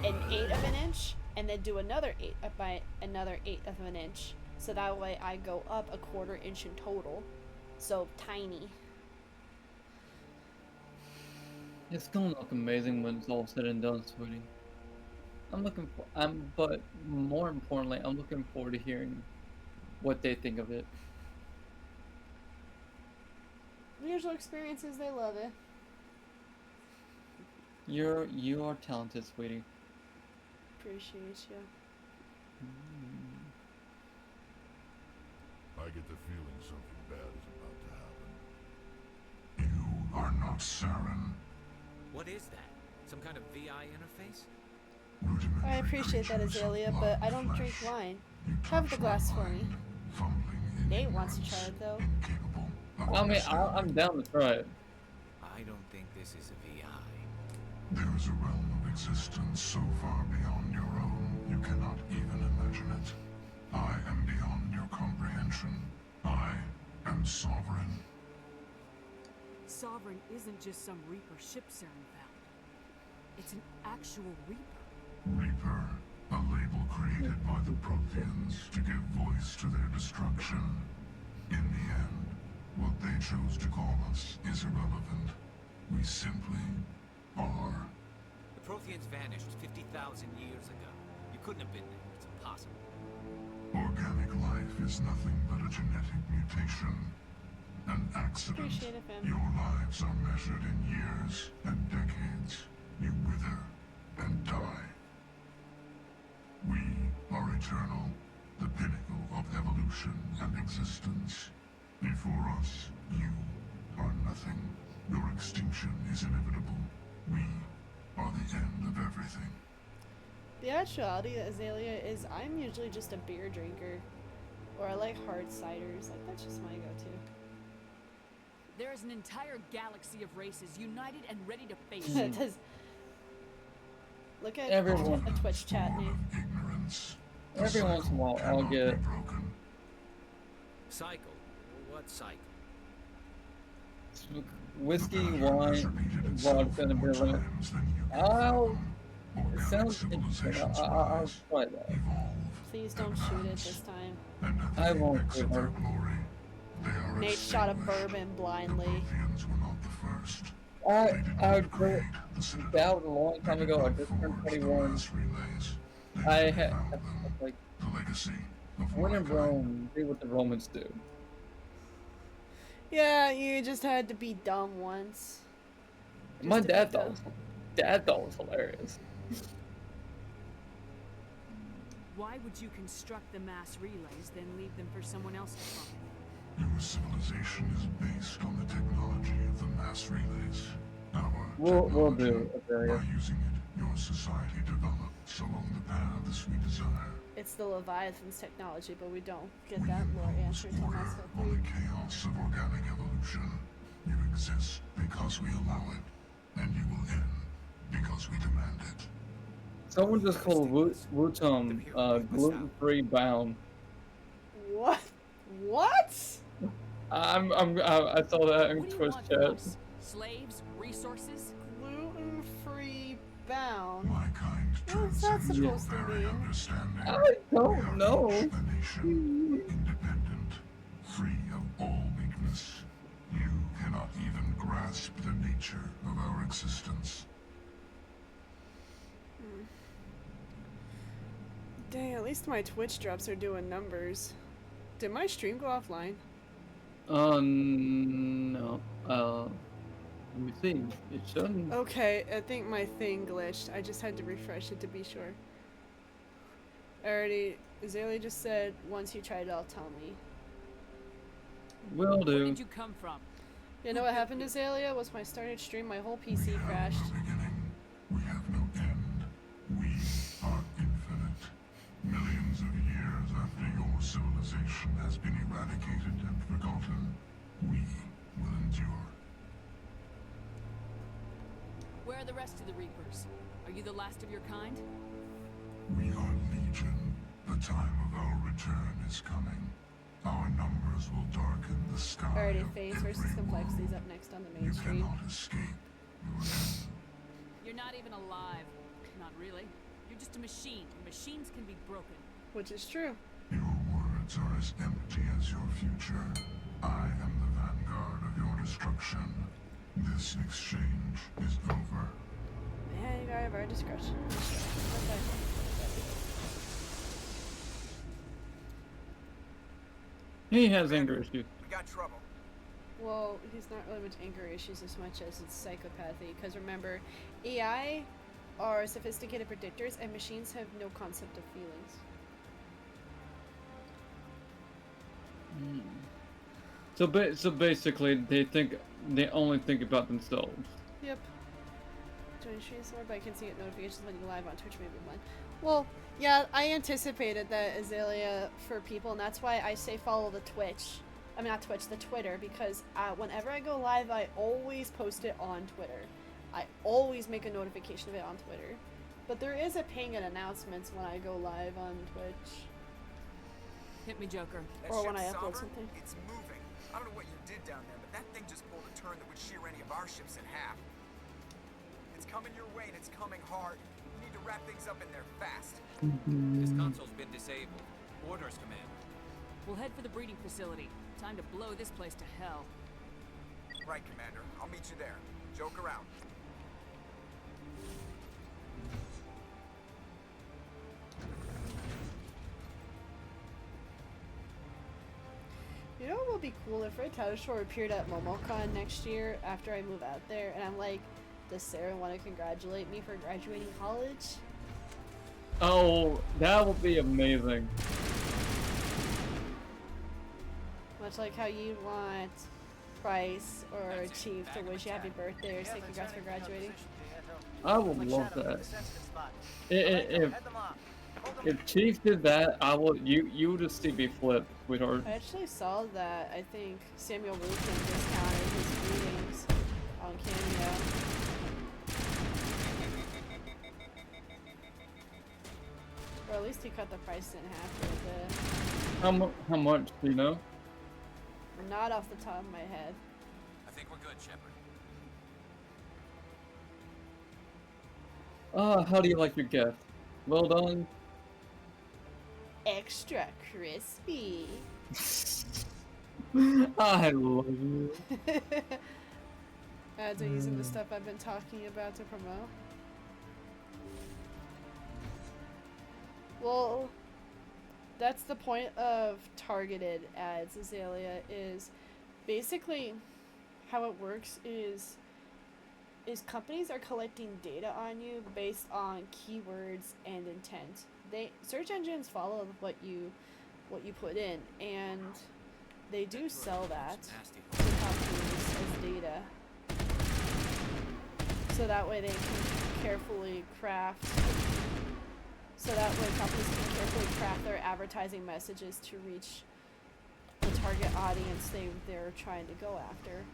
an 1/8 of an inch, and then do another 1/8 of an inch. So that way I go up a 1/4 inch in total. So tiny. It's gonna look amazing when it's all said and done, sweetie. But more importantly, I'm looking forward to hearing what they think of it. Usual experiences, they love it. You are talented, sweetie. Appreciate you. I get the feeling something bad is about to happen. You are not Saren. What is that? Some kind of VI interface? I appreciate that, Azalea, but I don't drink wine. Have the glass for me. Nate wants to try it, though. I mean, I'm down to try it. I don't think this is a VI. There is a realm of existence so far beyond your own, you cannot even imagine it. I am beyond your comprehension. I am Sovereign. Sovereign isn't just some Reaper ship Saren found. It's an actual Reaper. Reaper, a label created by the Protheans to give voice to their destruction. In the end, what they chose to call us is irrelevant. We simply are. The Protheans vanished 50,000 years ago. You couldn't have been there. It's impossible. Organic life is nothing but a genetic mutation. An accident. Appreciate it, fam. Your lives are measured in years and decades. You wither and die. We are eternal, the pinnacle of evolution and existence. Before us, you are nothing. Your extinction is inevitable. We are the end of everything. The actuality, Azalea, is I'm usually just a beer drinker. Or I like hard ciders. Like, that's just my go-to. There is an entire galaxy of races united and ready to face It you. does. Look at Everyone. a Twitch chat, Nate. Every once in a while, I'll get. Cycle? What cycle? Whiskey, wine, vodka, and a beer limit. It sounds interesting. I'll try that. Please don't shoot it this time. I won't shoot her. Nate shot a bourbon blindly. I that was a long time ago. I just turned 21. I had like when in Rome, do what the Romans do. Yeah, you just had to be dumb once. My Just to dad be thought it was hilarious. Why would you construct the mass relays, then leave them for someone else to follow? Your civilization is based on the technology of the mass relays. We'll do it, By using it, your society develops along the paths we desire. It's the Leviathan's technology, but we don't get that lore answer until Mass Effect On 3. the chaos of organic evolution, you exist because we allow it, and you will end because we demand it. Someone just called Wutum gluten-free bound. What? What? I saw that in What do you Twitch want from chat. us? Slaves? Resources? Gluten-free bound? My kind What's that supposed to mean? I don't know. Independent, free of all weakness. You cannot even grasp the nature of our existence. Dang, at least my Twitch drops are doing numbers. Did my stream go offline? No. Let me see. It shouldn't. Okay, I think my thing glitched. I just had to refresh it to be sure. Azalea just said, once you try it, I'll tell me. Will Where do. did you come from? You know what happened, Azalea? Was when I started stream, my whole PC crashed. We have no end. We are infinite. Millions of years after your civilization has been eradicated and forgotten, we will endure. Where are the rest of the Reapers? Are you the last of your kind? We are legion. The time of our return is coming. Our numbers will darken the sky. Alrighty, of Phase every versus Complex. world. These up next on the main You stream. cannot escape your end. You're not even alive. Not really. You're just a machine. Machines can be broken. Which is true. Your words are as empty as your future. I am the vanguard of your destruction. This exchange is over. Man, you have our discretion. Okay. He has anger issues. We got trouble. Well, he's not really much anger issues as much as it's psychopathy. Because remember, AI are sophisticated predictors, and machines have no concept of feelings. So basically, they think they only think about themselves. Yep. Join stream somewhere, but I can see it notifications when you live on Twitch, maybe mine. Well, yeah, I anticipated that, Azalea, for people, and that's why I say follow the Twitch. I mean, not Twitch, the Twitter, because whenever I go live, I always post it on Twitter. I always make a notification of it on Twitter. But there is a ping and announcements when I go live on Twitch. Hit me, Joker. Or when I upload something. It's moving. I don't know what you did down there, but that thing just pulled a turn that would shear any of our ships in half. It's coming your way, and it's coming hard. We need to wrap things up in there fast. This console's been disabled. Orders, Commander. We'll head for the breeding facility. Time to blow this place to hell. Right, Commander. I'll meet you there. Joke around. You know what would be cool if Red Shore appeared at MomoCon next year after I move out there, and I'm like, does Sarah want to congratulate me for graduating college? Oh, that would be amazing. Much like how you want Price or Chief to wish you happy birthday or say congrats for graduating. I would love that. If Chief did that, I would. You would just see me flip, sweetheart. I actually saw that. I think Samuel Wilson discounted his greetings on Cameo. Or at least he cut the price in half a bit. How much, do you know? Not off the top of my head. I think we're good, Shepard. How do you like your gift? Well done. Extra crispy. I love you. Ads are using the stuff I've been talking about to promote. Well, that's the point of targeted ads, Azalea, is basically how it works is companies are collecting data on you based on keywords and intent. Search engines follow what you put in, and they do sell that to companies as data. So that way they can carefully craft. So that way companies can carefully craft their advertising messages to reach the target audience they're trying to go after.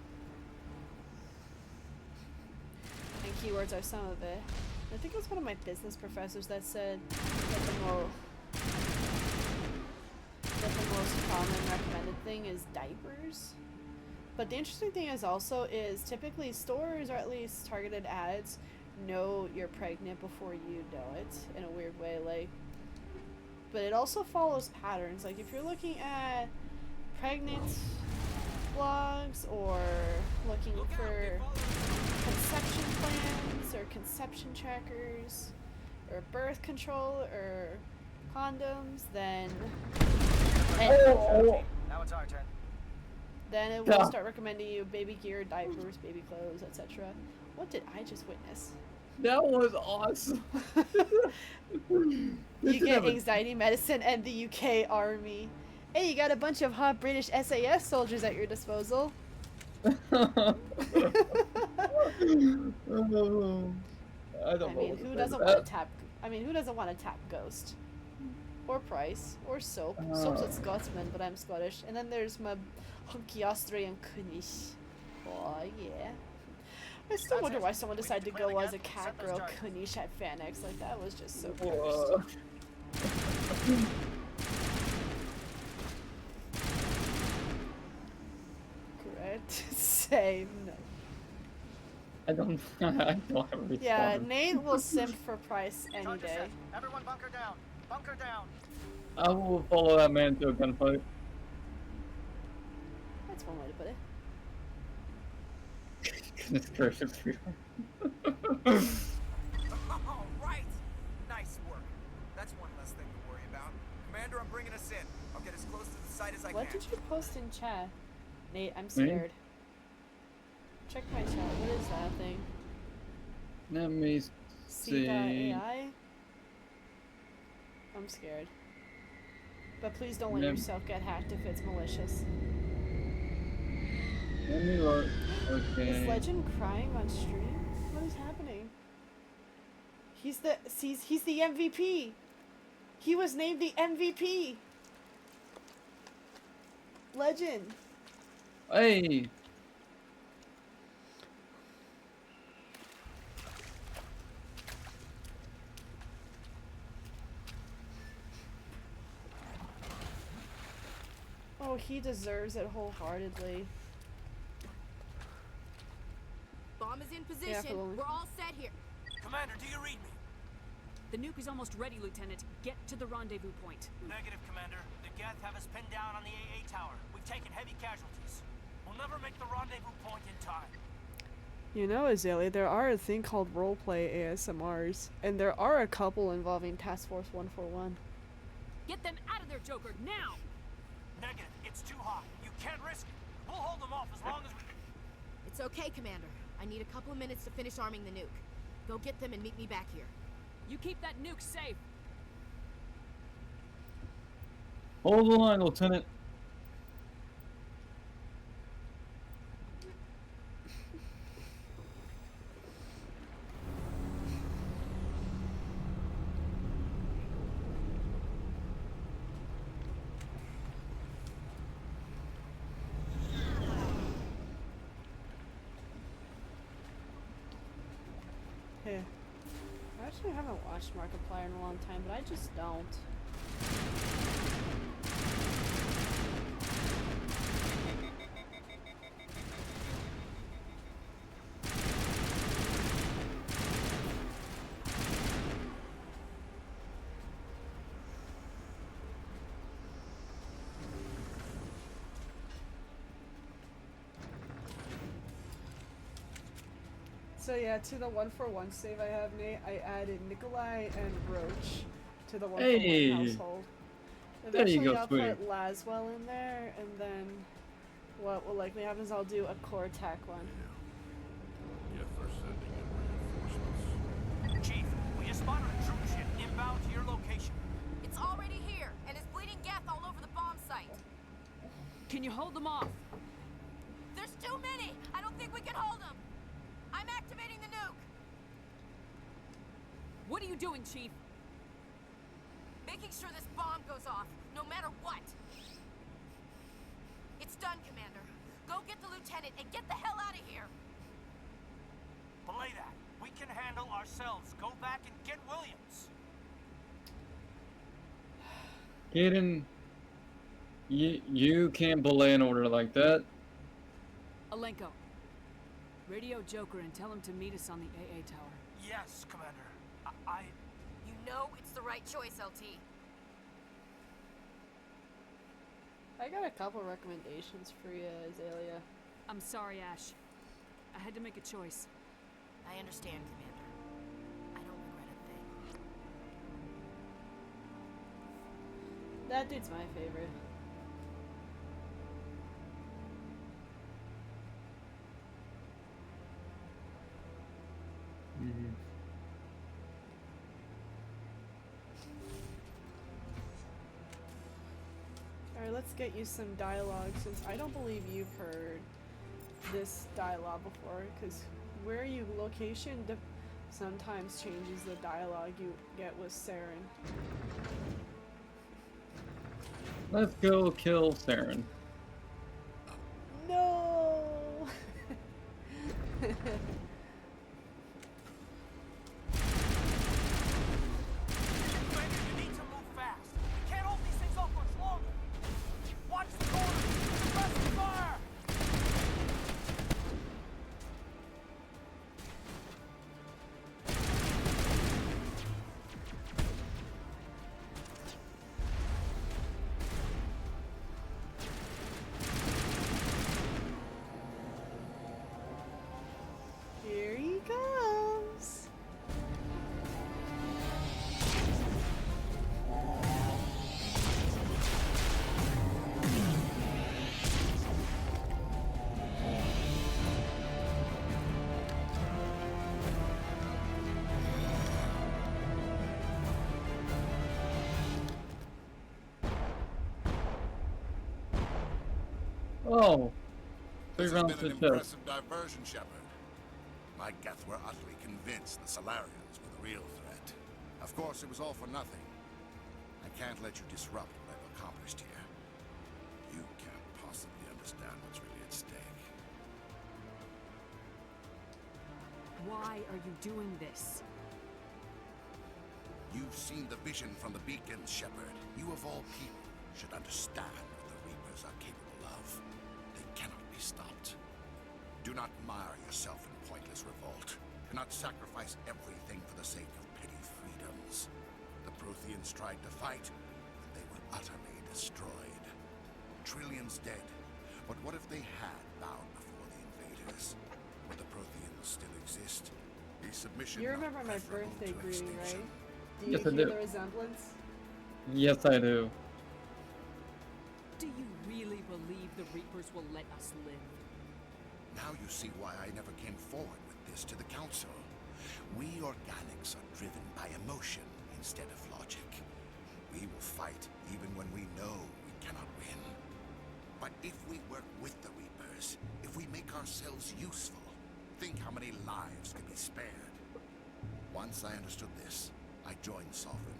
And keywords are some of it. I think it was one of my business professors that said that the most common recommended thing is diapers. But the interesting thing is typically stores, or at least targeted ads, know you're pregnant before you know it in a weird way, but it also follows patterns. Like if you're looking at pregnant blogs or looking for conception plans or conception trackers or birth control or condoms, then now it's our turn. Then it will start recommending you baby gear, diapers, baby clothes, etc. What did I just witness? That was awesome. You get anxiety medicine and the UK Army. Hey, you got a bunch of hot British SAS soldiers at your disposal. I mean, who doesn't want to tap? I mean, who doesn't want to tap Ghost, or Price, or Soap? Soap's a Scotsman, but I'm Scottish. And then there's my hunky Austrian Kunish. Oh yeah. I still wonder why someone decided to go as a cat girl Kunish at FanX. Like that was just so cursed. Correct. Same. No. I don't have a response. Yeah, Nate will simp for Price any day. Everyone bunker down. Bunker down. I will follow that man to a gunfight. That's one way to put it. Goodness gracious. All right. Nice work. That's one less thing to worry about. Commander, I'm bringing us in. I'll get as close to the site as I What can. did you post in chat? Nate, I'm scared. Check my chat. What is that thing? Let me see. AI? I'm scared. But please don't let yourself get hacked if it's malicious. Let me look. Okay. Is Legend crying on stream? What is happening? He's the MVP. He was named the MVP. Legend. Hey. Oh, he deserves it wholeheartedly. Bomb is in Yeah, position. We're all set here. Commander, do you read me? The nuke is almost ready, Lieutenant. Get to the rendezvous point. Negative, Commander. The Geth have us pinned down on the AA tower. We've taken heavy casualties. We'll never make the rendezvous point in time. You know, Azalea, there are a thing called roleplay ASMRs, and there are a couple involving Task Force 141. Get them out of there, Joker, now! Negative. It's too hot. You can't risk it. We'll hold them off as long as we... It's okay, Commander. I need a couple of minutes to finish arming the nuke. Go get them and meet me back here. You keep that nuke safe. Hold the line, Lieutenant. Hey. I actually haven't watched Markiplier in a long time, but I just don't. So yeah, to the 141 save I have, Nate, I added Nikolai and Roach to the 141 household. There you Eventually go, I'll sweetie. put Laswell in there, and then what will likely happen is I'll do a core attack one. Yes, they're sending in reinforcements. Chief, we just spotted a troop ship inbound to your location. It's already here, and it's bleeding Geth all over the bomb site. Can you hold them off? There's too many! I don't think we can hold them! I'm activating the nuke! What are you doing, Chief? Making sure this bomb goes off, no matter what! It's done, Commander. Go get the lieutenant and get the hell out of here! Belay that. We can handle ourselves. Go back and get Williams. Kaden, you can't belay an order like that. Alenko. Radio Joker and tell him to meet us on the AA tower. Yes, Commander. You know it's the right choice, LT. I got a couple recommendations for you, Azalea. I'm sorry, Ash. I had to make a choice. I understand, Commander. I don't regret a thing. That dude's my favorite. Alright, let's get you some dialogue, since I don't believe you've heard this dialogue before, because where you location sometimes changes the dialogue you get with Saren. Let's go kill Saren. No! Commander, you need to move fast. We can't hold these things off much longer. Watch the corner. Suppress the fire. Here he comes! Oh, 3 This has rounds been an to chest. impressive diversion, Shepard. My Geth were utterly convinced the Solarians were the real threat. Of course, it was all for nothing. I can't let you disrupt what I've accomplished here. You can't possibly understand what's really at stake. Why are you doing this? You've seen the vision from the beacons, Shepard. You of all people should understand what the Reapers are capable of. They cannot be stopped. Do not mire yourself in pointless revolt. Do not sacrifice everything for the sake of petty freedoms. The Protheans tried to fight, and they were utterly destroyed. Trillions dead. But what if they had bowed before the invaders? Would the Protheans still exist? A submission You not remember my preferable birthday to greeting, extinction. right? Do you Yes, I hear do. the resemblance? Yes, I do. Do you really believe the Reapers will let us live? Now you see why I never came forward with this to the Council. We organics are driven by emotion instead of logic. We will fight even when we know we cannot win. But if we work with the Reapers, if we make ourselves useful, think how many lives could be spared. Once I understood this, I joined Sovereign.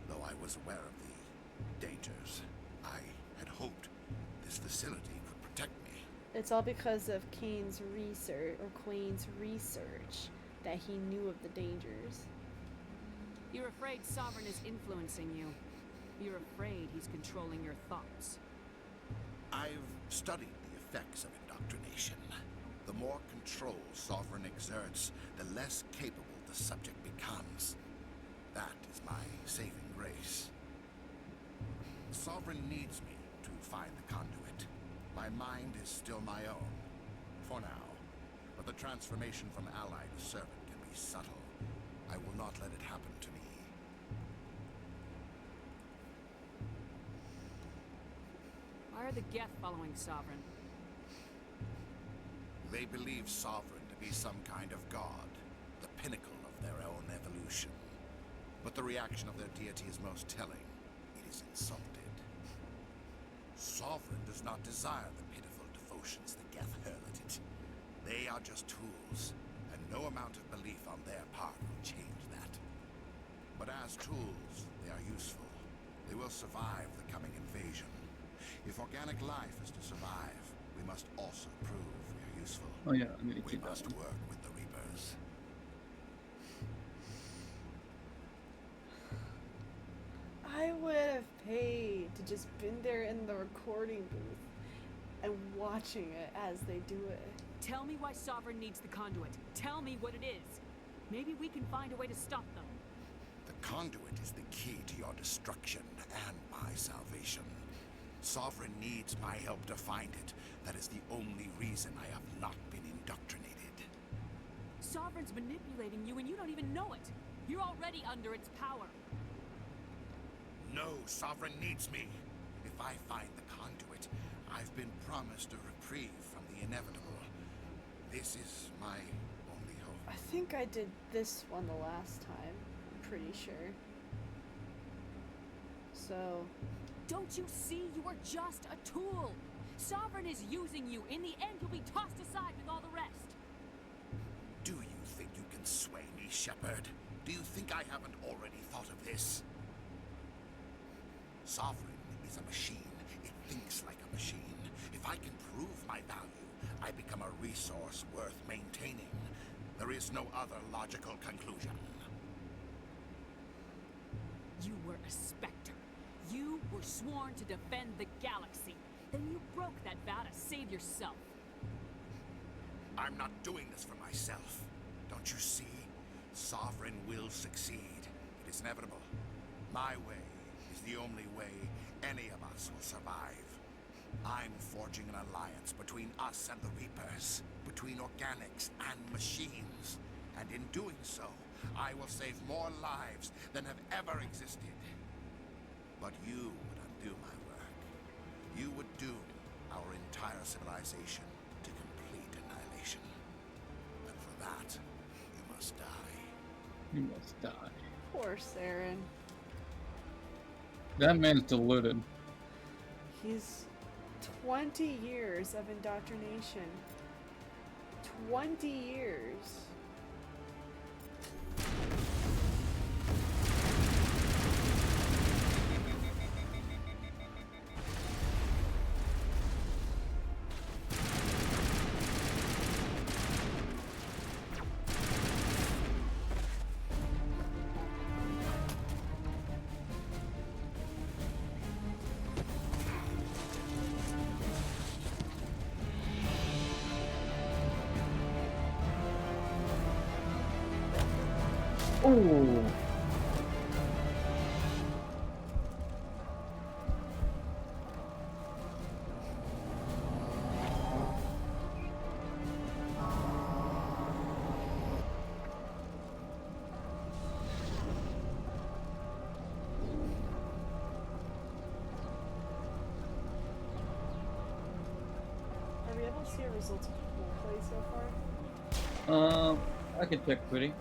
Though I was aware of the dangers, I had hoped this facility could protect me. It's all because of Kane's research, or Quain's research, that he knew of the dangers. You're afraid Sovereign is influencing you. You're afraid he's controlling your thoughts. I've studied the effects of indoctrination. The more control Sovereign exerts, the less capable the subject becomes. That is my saving grace. Sovereign needs me to find the conduit. My mind is still my own, for now. But the transformation from ally to servant can be subtle. I will not let it happen to me. Why are the Geth following Sovereign? They believe Sovereign to be some kind of god, the pinnacle of their own evolution. But the reaction of their deity is most telling. It is insulted. Sovereign does not desire the pitiful devotions the Geth hurl at it. They are just tools, and no amount of belief on their part will change that. But as tools, they are useful. They will survive the coming invasion. If organic life is to survive, we must also prove we are useful. Oh yeah, I need to We keep must that. work with the Reapers. I would have paid to just been there in the recording booth and watching it as they do it. Tell me why Sovereign needs the conduit. Tell me what it is. Maybe we can find a way to stop them. The conduit is the key to your destruction and my salvation. Sovereign needs my help to find it. That is the only reason I have not been indoctrinated. Sovereign's manipulating you and you don't even know it. You're already under its power. No, Sovereign needs me. If I find the conduit, I've been promised a reprieve from the inevitable. This is my only hope. I think I did this one the last time. I'm pretty sure. So, Don't you see? You are just a tool. Sovereign is using you. In the end, you'll be tossed aside with all the rest. Do you think you can sway me, Shepard? Do you think I haven't already thought of this? Sovereign is a machine. It thinks like a machine. If I can prove my value, I become a resource worth maintaining. There is no other logical conclusion. You were a Spectre. You were sworn to defend the galaxy. Then you broke that vow to save yourself. I'm not doing this for myself. Don't you see? Sovereign will succeed. It is inevitable. My way is the only way any of us will survive. I'm forging an alliance between us and the Reapers, between organics and machines. And in doing so, I will save more lives than have ever existed. But you would undo my work. You would doom our entire civilization to complete annihilation. And for that, you must die. You must die. poor Saren. That man's deluded. He's 20 years of indoctrination. 20 years. Oh. Are we able to see a result of roleplay so far? I can check pretty.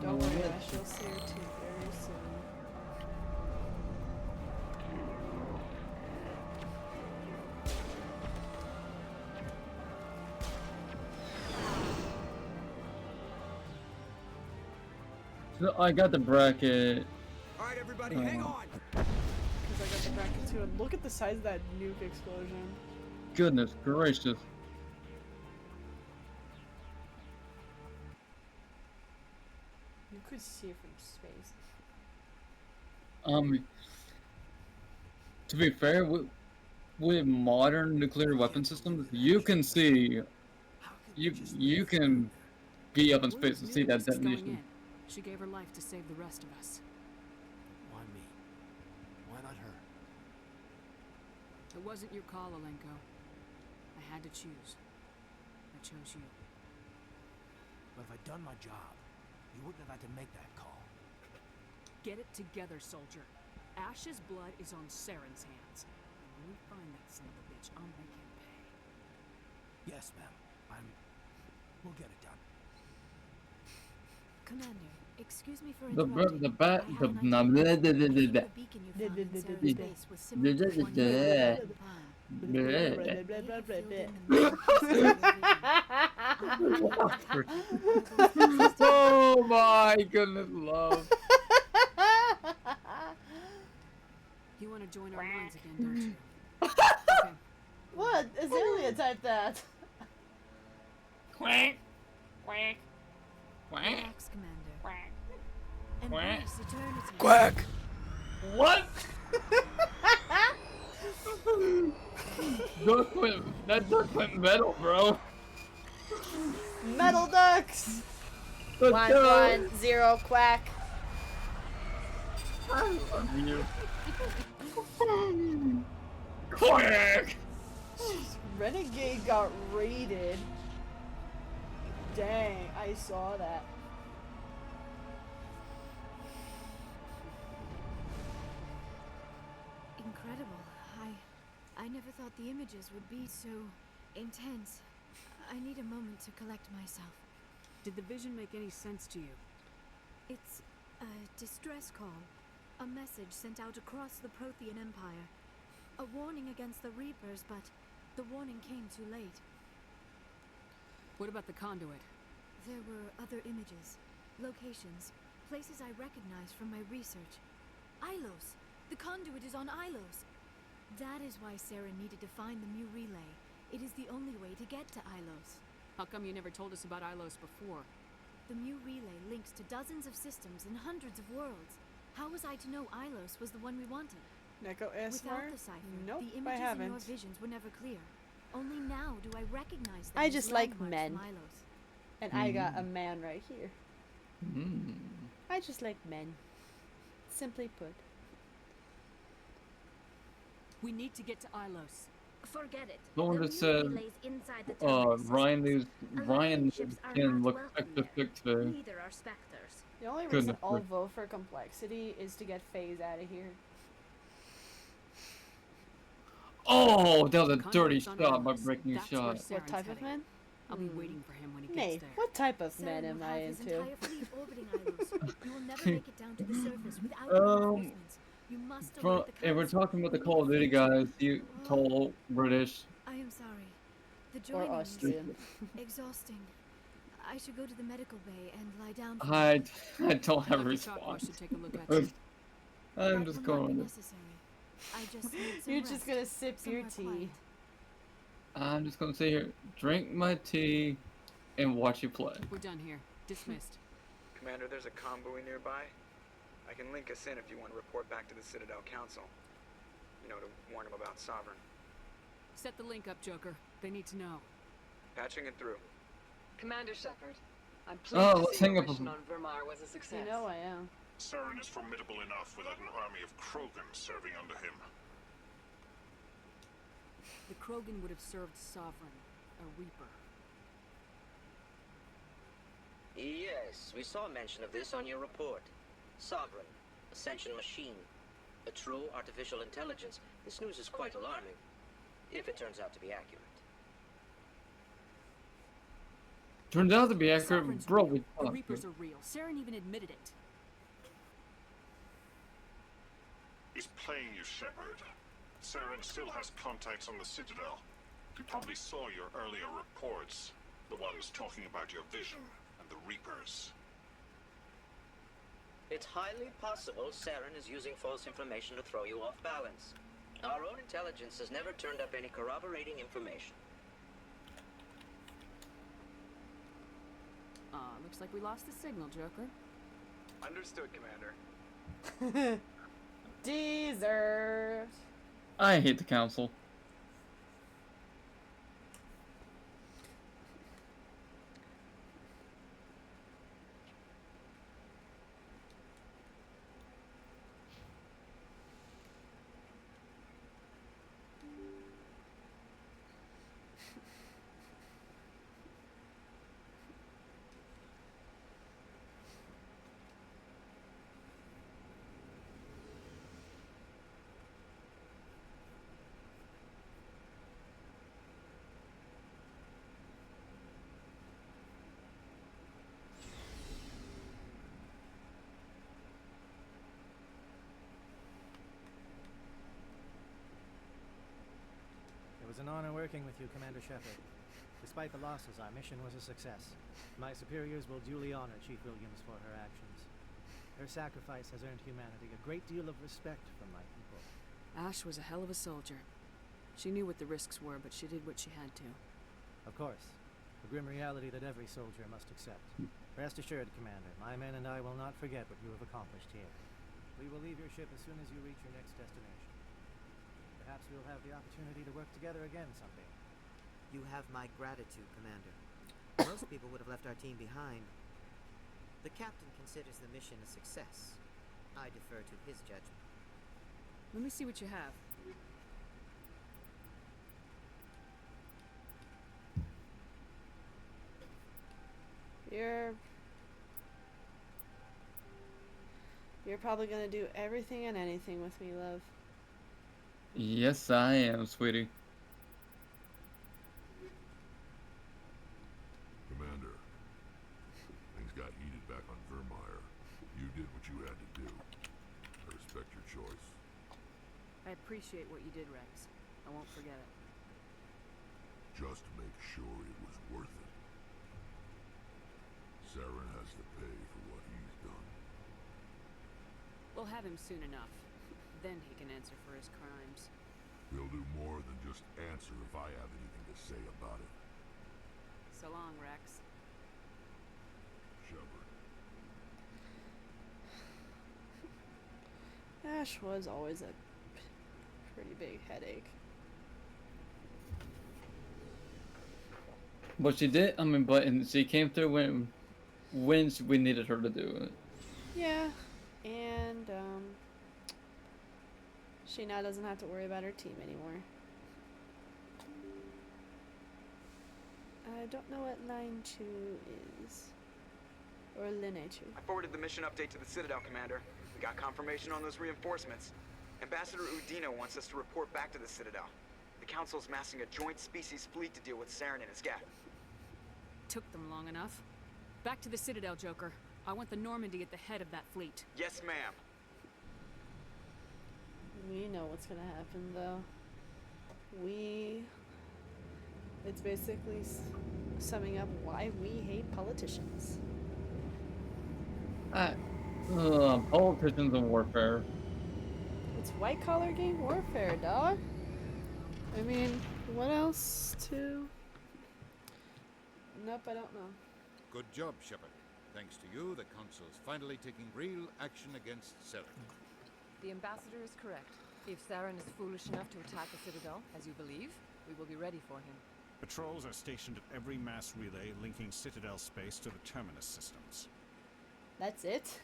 Don't worry, I shall see her too very soon. So I got the bracket. Alright, everybody, hang on! Because I got the bracket too, and look at the size of that nuke explosion. Goodness gracious. You could see it from space. To be fair, with modern nuclear weapon systems, you can see, you can be up in space and see that detonation. She gave her life to save the rest of us. Why me? Why not her? It wasn't your call, Alenko. I had to choose. I chose you. But if I'd done my job, you wouldn't have had to make that call. Get it together, soldier. Ash's blood is on Saren's hands. And when we find that son of a bitch, I'll make him pay. Yes, ma'am. We'll get it done. Commander, excuse me for The interrupting. Oh my goodness, love. You want to join our lines again, don't you? Okay. What? Azalea type that. Quack. Quack. Quack. Relax, Commander. Quack. Embrace eternity. Quack! What? That duck went metal, bro. Metal ducks! Let's 1, go. 1, 0, quack. I love you. Quack! Renegade got raided. Dang, I saw that. Incredible. I never thought the images would be so intense. I need a moment to collect myself. Did the vision make any sense to you? It's a distress call. A message sent out across the Prothean Empire. A warning against the Reapers, but the warning came too late. What about the conduit? There were other images, locations, places I recognized from my research. Ilos! The conduit is on Ilos! That is why Saren needed to find the Mu Relay. It is the only way to get to Ilos. How come you never told us about Ilos before? The Mu Relay links to dozens of systems and hundreds of worlds. How was I to know Ilos was the one we wanted? Neko ASMR? Without the cipher, Nope, the I images in haven't. your visions were never clear. Only now do I recognize them I as just like landmarks men. from Ilos. And I got a man right here. I just like men. Simply put. We need to get to Ilos. Forget it. Someone The just Mu said, Relay's inside the terminus Ryan's ships are skin not looks welcome extra here. thick today. Neither are Spectres. The only Goodness reason I'll gracious. vote for complexity is to get FaZe out of here. Oh, that was a Conduit's dirty on shot by Ilos. breaking That's shot. where What Saren's type of heading. man? I'll be waiting for him when he gets Nay, there. what type of man Saren am will I have his into? entire fleet orbiting Ilos. You will never make it down to the surface without reinforcements. You must From, alert the if we're council. talking about the We Call of need Duty to fix guys, it. you told British. I am sorry. The Or journey Austrian. was exhausting. I should go to the medical bay and lie down for I don't have a Dr. Chakwa response. should take a look at you. I'm That just will not be going. necessary. I just need some You're rest. just gonna sip your Somewhere tea. quiet. I'm just gonna sit here, drink my tea, and watch you play. We're done here. Dismissed. Commander, there's a convoy nearby. I can link us in if you want to report back to the Citadel Council. You know, to warn them about Sovereign. Set the link up, Joker. They need to know. Patching it through. Commander Shepard, I'm Oh, pleased to let's see hang your up mission a- on Vermar was a success. You know I am. Saren is formidable enough without an army of Krogan serving under him. The Krogan would have served Sovereign, a Reaper. Yes, we saw mention of this on your report. Sovereign, Ascension machine, a true artificial intelligence. This news is quite alarming, if it turns out to be accurate. Turns out to be accurate, Sovereign's bro. real. We The talked. Reapers are real. Saren even admitted it. He's playing you, Shepard. Saren still has contacts on the Citadel. You probably saw your earlier reports. The ones talking about your vision and the Reapers. It's highly possible Saren is using false information to throw you off balance. Our own intelligence has never turned up any corroborating information. Looks like we lost the signal, Joker. Understood, Commander. Deserved. I hate the council. It was an honor working with you, Commander Shepard. Despite the losses, our mission was a success. My superiors will duly honor Chief Williams for her actions. Her sacrifice has earned humanity a great deal of respect from my people. Ash was a hell of a soldier. She knew what the risks were, but she did what she had to. Of course, the grim reality that every soldier must accept. Rest assured, Commander, my men and I will not forget what you have accomplished here. We will leave your ship as soon as you reach your next destination. Perhaps we'll have the opportunity to work together again someday. You have my gratitude, Commander. Most people would have left our team behind. The captain considers the mission a success. I defer to his judgment. Let me see what you have. You're probably gonna do everything and anything with me, love. Yes, I am, sweetie. Commander, things got heated back on Vermeer. You did what you had to do. I respect your choice. I appreciate what you did, Rex. I won't forget it. Just make sure it was worth it. Saren has to pay for what he's done. We'll have him soon enough. Then he can answer for his crimes. He'll do more than just answer if I have anything to say about it. So long, Rex. Shepard. Ash was always a pretty big headache. But she did. I mean, but she came through when we needed her to do it. Yeah, and she now doesn't have to worry about her team anymore. I don't know what line 2 is. Or Lineage 2. I forwarded the mission update to the Citadel, Commander. We got confirmation on those reinforcements. Ambassador Udina wants us to report back to the Citadel. The Council's massing a joint species fleet to deal with Saren and his gap. Took them long enough. Back to the Citadel, Joker. I want the Normandy at the head of that fleet. Yes, ma'am. We know what's gonna happen, though. It's basically summing up why we hate politicians. Politicians and warfare. It's white collar gang warfare, dog. I mean, what else to... Nope, I don't know. Good job, Shepard. Thanks to you, the Council's finally taking real action against Saren. The Ambassador is correct. If Saren is foolish enough to attack the Citadel, as you believe, we will be ready for him. Patrols are stationed at every mass relay linking Citadel space to the Terminus systems. That's it?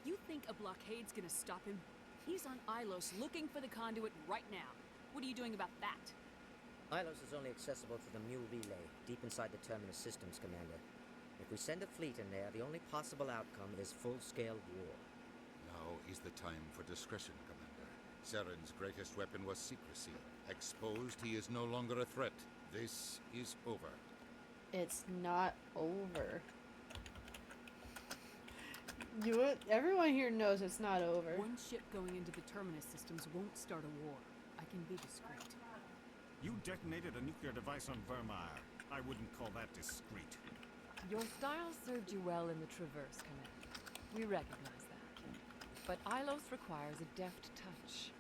You think a blockade's gonna stop him? He's on Ilos looking for the conduit right now. What are you doing about that? Ilos is only accessible to the Mu relay, deep inside the Terminus systems, Commander. If we send a fleet in there, the only possible outcome is full-scale war. Now is the time for discretion, Commander. Saren's greatest weapon was secrecy. Exposed, he is no longer a threat. This is over. It's not over. Everyone here knows it's not over. One ship going into the Terminus systems won't start a war. I can be discreet. You detonated a nuclear device on Vermeer. I wouldn't call that discreet. Your style served you well in the Traverse, Commander. We recognize that. But Ilos requires a deft touch.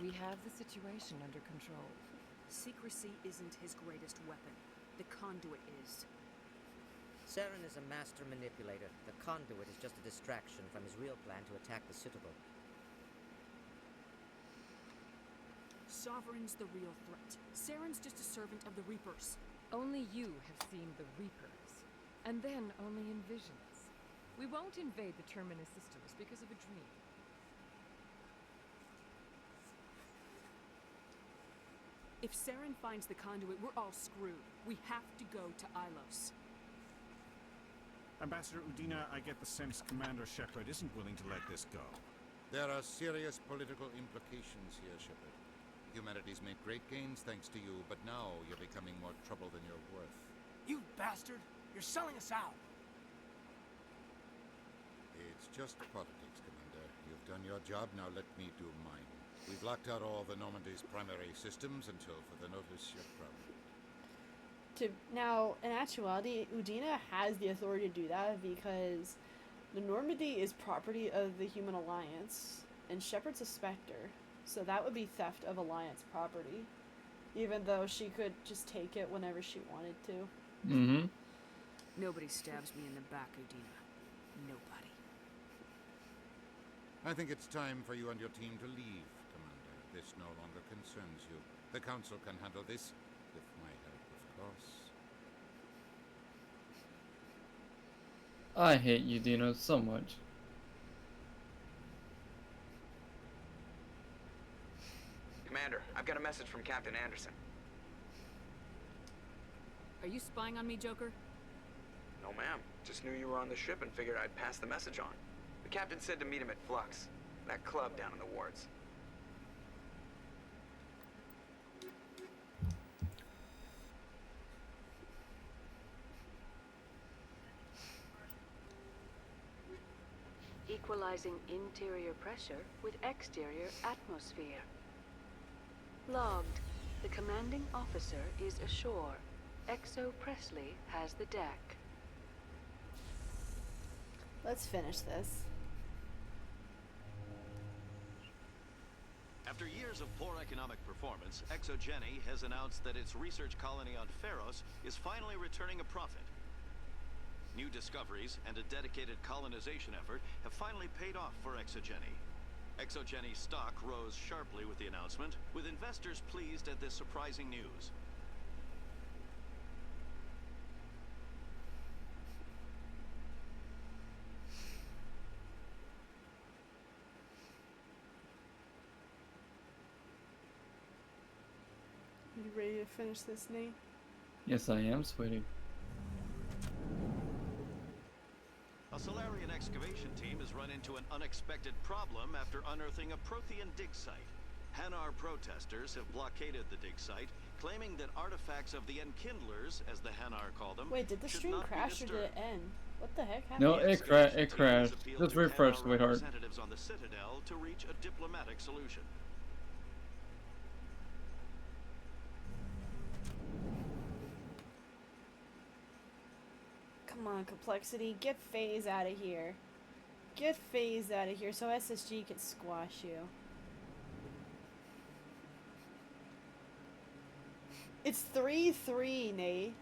We have the situation under control. Secrecy isn't his greatest weapon. The conduit is. Saren is a master manipulator. The conduit is just a distraction from his real plan to attack the Citadel. Sovereign's the real threat. Saren's just a servant of the Reapers. Only you have seen the Reapers. And then only in visions. We won't invade the Terminus systems because of a dream. If Saren finds the conduit, we're all screwed. We have to go to Ilos. Ambassador Udina, I get the sense Commander Shepard isn't willing to let this go. There are serious political implications here, Shepard. Humanity's made great gains thanks to you, but now you're becoming more trouble than you're worth. You bastard! You're selling us out! It's just politics, Commander. You've done your job, now let me do mine. We've locked out all the Normandy's primary systems until further notice you're proud. Now, in actuality, Udina has the authority to do that because the Normandy is property of the Human Alliance, and Shepard's a Spectre, so that would be theft of Alliance property, even though she could just take it whenever she wanted to. Mm-hmm. Nobody stabs me in the back, Udina. Nobody. I think it's time for you and your team to leave, Commander. This no longer concerns you. The Council can handle this, with my help, of course. I hate you, Dino, so much. Commander, I've got a message from Captain Anderson. Are you spying on me, Joker? No, ma'am. Just knew you were on the ship and figured I'd pass the message on. The captain said to meet him at Flux, that club down in the wards. Equalizing interior pressure with exterior atmosphere. Logged. The commanding officer is ashore. Exo Presley has the deck. Let's finish this. After years of poor economic performance, ExoGeni has announced that its research colony on Pharos is finally returning a profit. New discoveries and a dedicated colonization effort have finally paid off for ExoGeni. ExoGeni's stock rose sharply with the announcement, with investors pleased at this surprising news. You ready to finish this, Nate? Yes, I am, sweetie. A Solarian excavation team has run into an unexpected problem after unearthing a Prothean dig site. Hanar protesters have blockaded the dig site, claiming that artifacts of the Enkindlers, as the Hanar call them, Wait, did the should stream not be crash or did disturbed. it end? What the heck happened? No, it crashed. Appeal Just to refresh, our sweetheart. representatives on the Citadel to reach a diplomatic solution. Come on, Complexity. Get FaZe out of here. Get FaZe out of here so SSG can squash you. It's 3-3, Nate.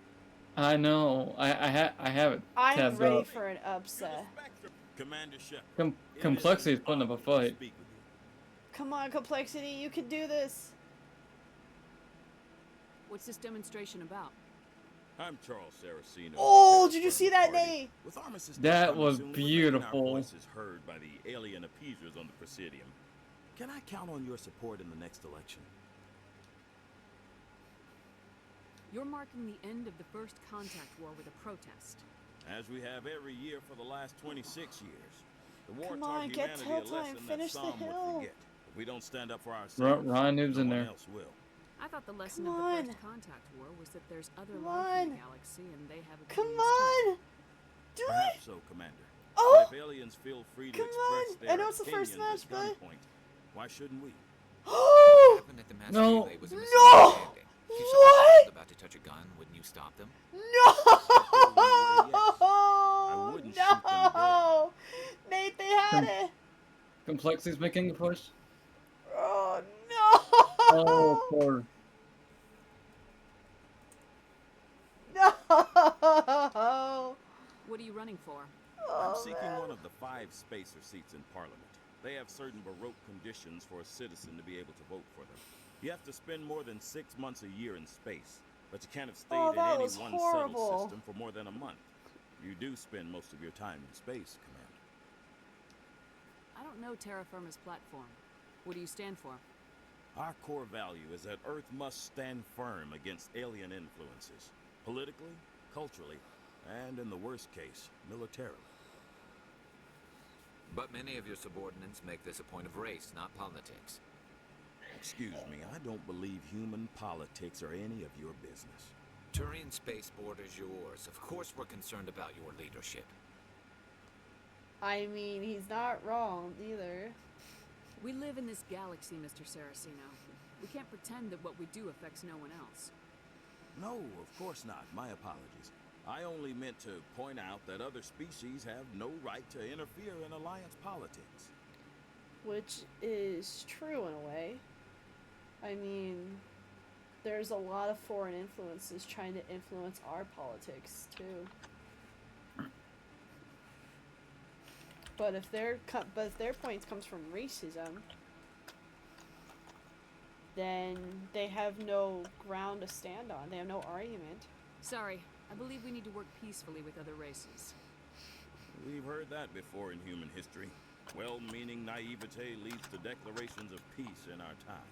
I know. I have it I'm tabbed ready up. for an upset. Commander Shepard. Complexity is putting up a fight. Come on, Complexity. You can do this. What's this demonstration about? I'm Charles Saraceno. Oh, did you see that, Nate? With armistice That coming was soon, we're making beautiful. Our voices heard by the alien appeasers on the Presidium. Can I count on your support in the next election? You're marking the end of the first contact war with a protest. As we have every year for the last 26 years. The war Come taught on, get humanity a Telltime, lesson that finish the some would hill. forget. If we don't stand up for ourselves, Ryan Noob's no in one there. else will. I thought the lesson Come of the on. first contact war was that there's other Come life in the on. galaxy and they have Come opinions on! Do Perhaps it! so, Commander. Oh! But if aliens feel free to Come express on! their I know it's the first opinions match, at but... gunpoint, why shouldn't we? Oh! What happened at the mass No. relay was a No! misunderstanding. If you saw someone about to touch a gun, wouldn't you stop them? No! I wouldn't shoot them dead. No! Nate, they had it! Complexity's making a push. Oh, no! Oh, poor. No! What are you running for? I'm Oh, seeking man. one of the 5 spacer seats in Parliament. They have certain baroque conditions for a citizen to be able to vote for them. You have to spend more than 6 months a year in space, but you can't have stayed Oh, in that any was one horrible. settled system for more than a month. You do spend most of your time in space, Commander. I don't know Terra Firma's platform. What do you stand for? Our core value is that Earth must stand firm against alien influences, politically, culturally, and in the worst case, militarily. But many of your subordinates make this a point of race, not politics. Excuse me, I don't believe human politics are any of your business. Turian spaceport is yours. Of course we're concerned about your leadership. I mean, he's not wrong either. We live in this galaxy, Mr. Saraceno. We can't pretend that what we do affects no one else. No, of course not. My apologies. I only meant to point out that other species have no right to interfere in alliance politics. Which is true in a way. I mean, there's a lot of foreign influences trying to influence our politics too. But if their points comes from racism, then they have no ground to stand on. They have no argument. Sorry, I believe we need to work peacefully with other races. We've heard that before in human history. Well-meaning naivete leads to declarations of peace in our time.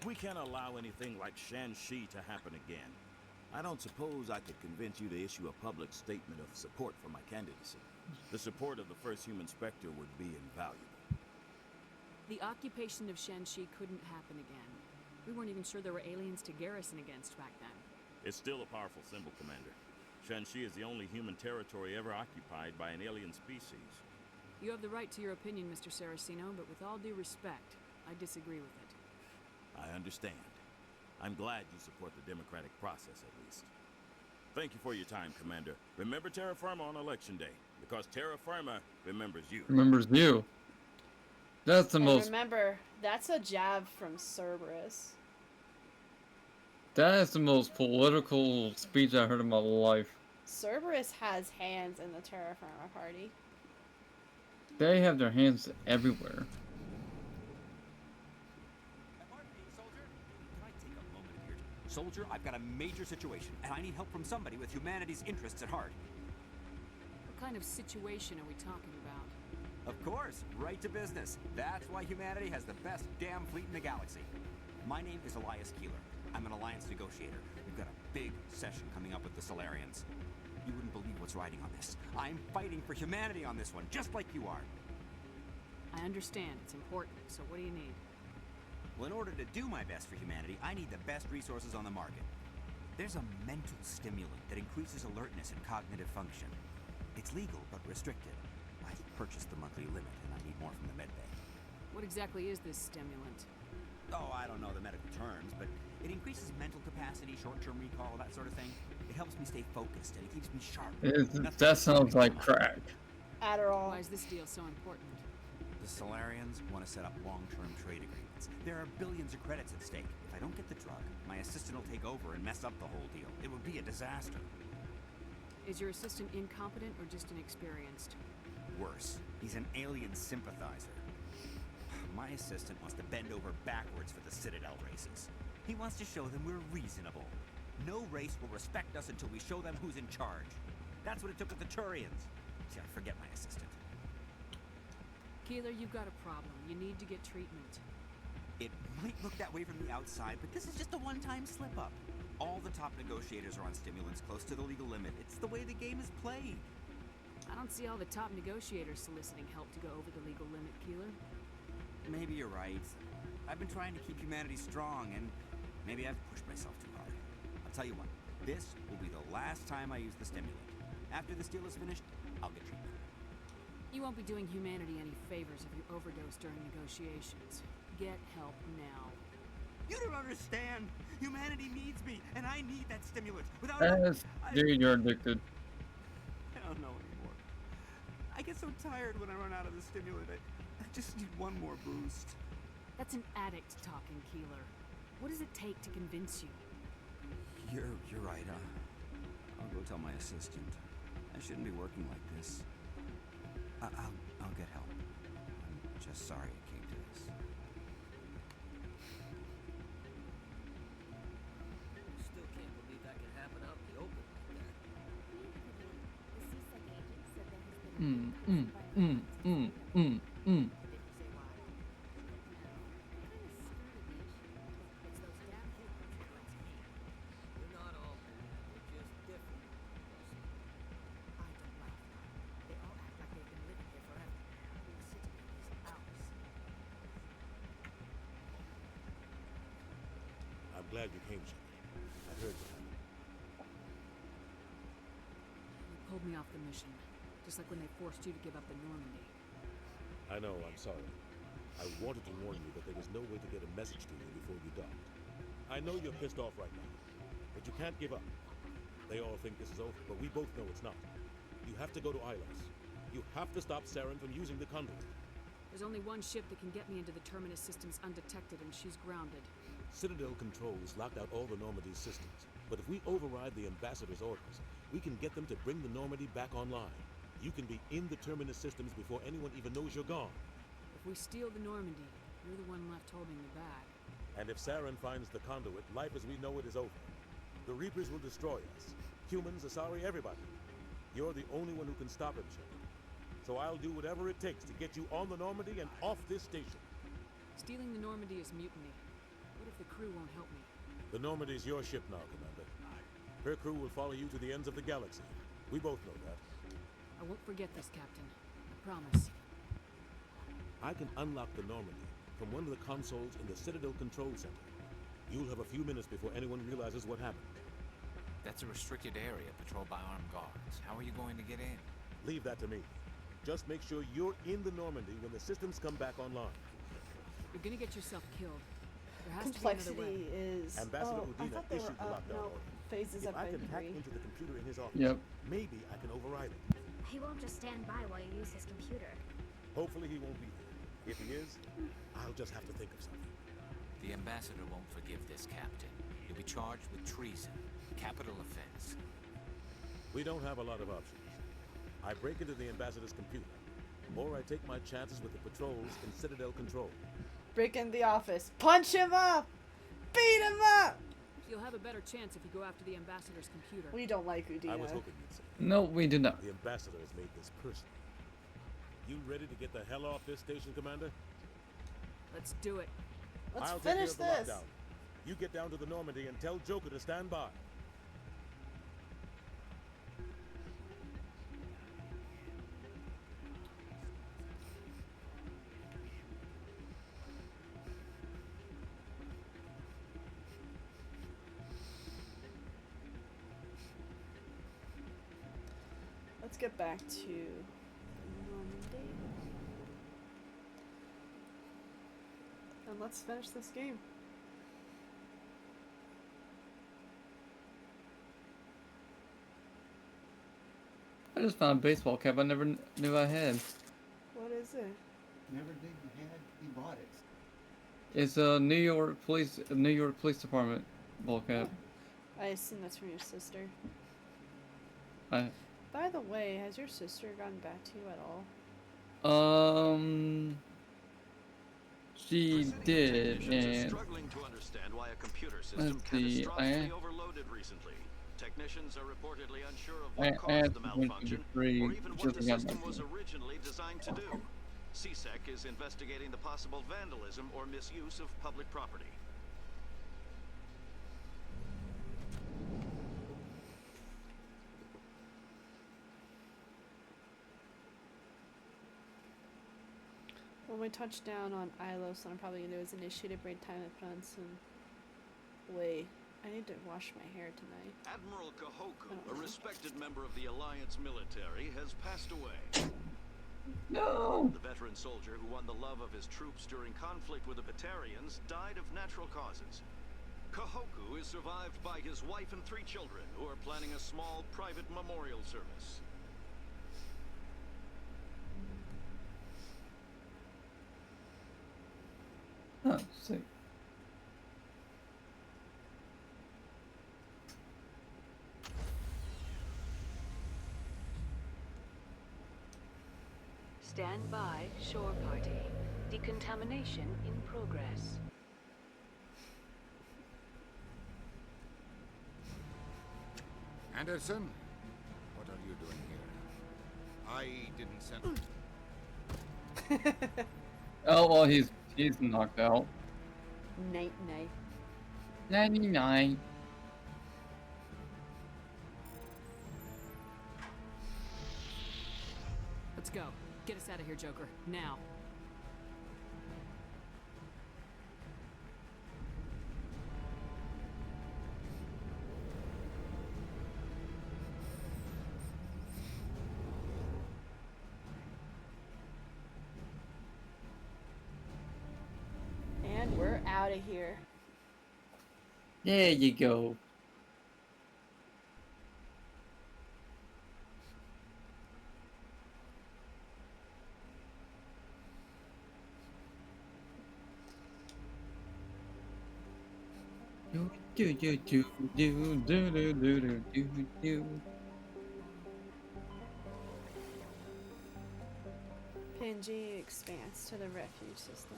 We can't allow anything like Shan-Shi to happen again. I don't suppose I could convince you to issue a public statement of support for my candidacy. The support of the first human Spectre would be invaluable. The occupation of Shan-Shi couldn't happen again. We weren't even sure there were aliens to garrison against back then. It's still a powerful symbol, Commander. Shan-Shi is the only human territory ever occupied by an alien species. You have the right to your opinion, Mr. Saraceno, but with all due respect, I disagree with it. I understand. I'm glad you support the democratic process, at least. Thank you for your time, Commander. Remember Terra Firma on Election Day, because Terra Firma remembers you. Remembers you. That's the And most. remember, that's a jab from Cerberus. That is the most political speech I heard in my life. Cerberus has hands in the Terra Firma party. They have their hands everywhere. Soldier, I've got a major situation, and I need help from somebody with humanity's interests at heart. What kind of situation are we talking about? Of course, right to business. That's why humanity has the best damn fleet in the galaxy. My name is Elias Keeler. I'm an alliance negotiator. We've got a big session coming up with the Solarians. You wouldn't believe what's riding on this. I'm fighting for humanity on this one, just like you are. I understand, it's important, so what do you need? Well, in order to do my best for humanity, I need the best resources on the market. There's a mental stimulant that increases alertness and cognitive function. It's legal, but restricted. I've purchased the monthly limit, and I need more from the medbay. What exactly is this stimulant? Oh, I don't know the medical terms, but it increases mental capacity, short-term recall, that sort of thing. It helps me stay focused, and it keeps me sharp. That sounds like crack. Adderall. Why is this deal so important? The Solarians want to set up long-term trade agreements. There are billions of credits at stake. If I don't get the drug, my assistant will take over and mess up the whole deal. It would be a disaster. Is your assistant incompetent or just inexperienced? Worse, he's an alien sympathizer. My assistant wants to bend over backwards for the Citadel races. He wants to show them we're reasonable. No race will respect us until we show them who's in charge. That's what it took with the Turians. Yeah, forget my assistant. Keeler, you've got a problem. You need to get treatment. It might look that way from the outside, but this is just a one-time slip-up. All the top negotiators are on stimulants close to the legal limit. It's the way the game is played. I don't see all the top negotiators soliciting help to go over the legal limit, Keeler. Maybe you're right. I've been trying to keep humanity strong, and maybe I've pushed myself too hard. I'll tell you what, this will be the last time I use the stimulant. After this deal is finished, I'll get treatment. You won't be doing humanity any favors if you overdose during negotiations. Get help now. You don't understand. Humanity needs me, and I need that stimulant. Without Yes, dude, you're addicted. I don't know anymore. I get so tired when I run out of the stimulant. I just need one more boost. That's an addict talking, Keeler. What does it take to convince you? You're right. I'll go tell my assistant. I shouldn't be working like this. I'll get help. I'm just sorry it came to this. Still can't believe that could happen out in the open like that. We're not all bad. We're just different. I don't like them. They all act like they've been living here forever. The city is ours. I'm glad you came, Shepard. I heard what happened. You pulled me off the mission, just like when they forced you to give up the Normandy. I know, I'm sorry. I wanted to warn you that there was no way to get a message to you before you docked. I know you're pissed off right now, but you can't give up. They all think this is over, but we both know it's not. You have to go to Ilos. You have to stop Saren from using the conduit. There's only one ship that can get me into the Terminus systems undetected, and she's grounded. Citadel controls locked out all the Normandy's systems, but if we override the Ambassador's orders, we can get them to bring the Normandy back online. You can be in the Terminus systems before anyone even knows you're gone. If we steal the Normandy, you're the one left holding the bag. And if Saren finds the conduit, life as we know it is over. The Reapers will destroy us. Humans, Asari, everybody. You're the only one who can stop him, Shepard. So I'll do whatever it takes to get you on the Normandy and off this station. Stealing the Normandy is mutiny. What if the crew won't help me? The Normandy's your ship now, Commander. Her crew will follow you to the ends of the galaxy. We both know that. I won't forget this, Captain. I promise. I can unlock the Normandy from one of the consoles in the Citadel Control Center. You'll have a few minutes before anyone realizes what happened. That's a restricted area patrolled by armed guards. How are you going to get in? Leave that to me. Just make sure you're in the Normandy when the systems come back online. You're gonna get yourself killed. There has to be another way. Complexity is. Ambassador I Udina thought they issued were the up. lockdown No, order. phases If up I by can hack 3. into the computer in his office, Yep. maybe I can override it. He won't just stand by while you use his computer. Hopefully he won't be here. If he is, I'll just have to think of something. The ambassador won't forgive this, Captain. You'll be charged with treason, capital offense. We don't have a lot of options. I break into the ambassador's computer, or I take my chances with the patrols in Citadel Control. Break in the office. Punch him up! Beat him up! You'll have a better chance if you go after the ambassador's computer. We don't like Udina. I was hoping you'd say. No, we did not. The ambassador has made this personal. You ready to get the hell off this station, Commander? Let's do it. Let's I'll take care finish of the this. lockdown. You get down to the Normandy and tell Joker to stand by. let's get back to Normandy. And let's finish this game. I just found a baseball cap I never knew I had. What is it? Never did you had, he bought it. It's a New York Police Department ball cap. I assume that's from your sister. I By the way, has your sister gotten back to you at all? She did, Technicians are and struggling to understand why a computer system let's see, catastrophically overloaded recently. Technicians are reportedly unsure of I what caused the asked malfunction, free or even what the shipping on system my was originally designed to do. CSEC is investigating the possible vandalism or misuse of public property. When we touch down on Ilos, what I'm probably gonna do is initiate a braid time defense and wait. I need to wash my hair tonight. Admiral Kahoku, a respected member of the Alliance military, has passed away. No! The veteran soldier who won the love of his troops during conflict with the Batarians died of natural causes. Kahoku is survived by his wife and 3 children, who are planning a small private memorial service. oh, sick. Stand by, shore party. Decontamination in progress. Anderson, what are you doing here? I didn't send. Oh well, he's knocked out. Night night. 99. Let's go. Get us out of here, Joker. Now. And we're out of here. There you go. Do do do do do do do do do do. PNG expands to the refuge system.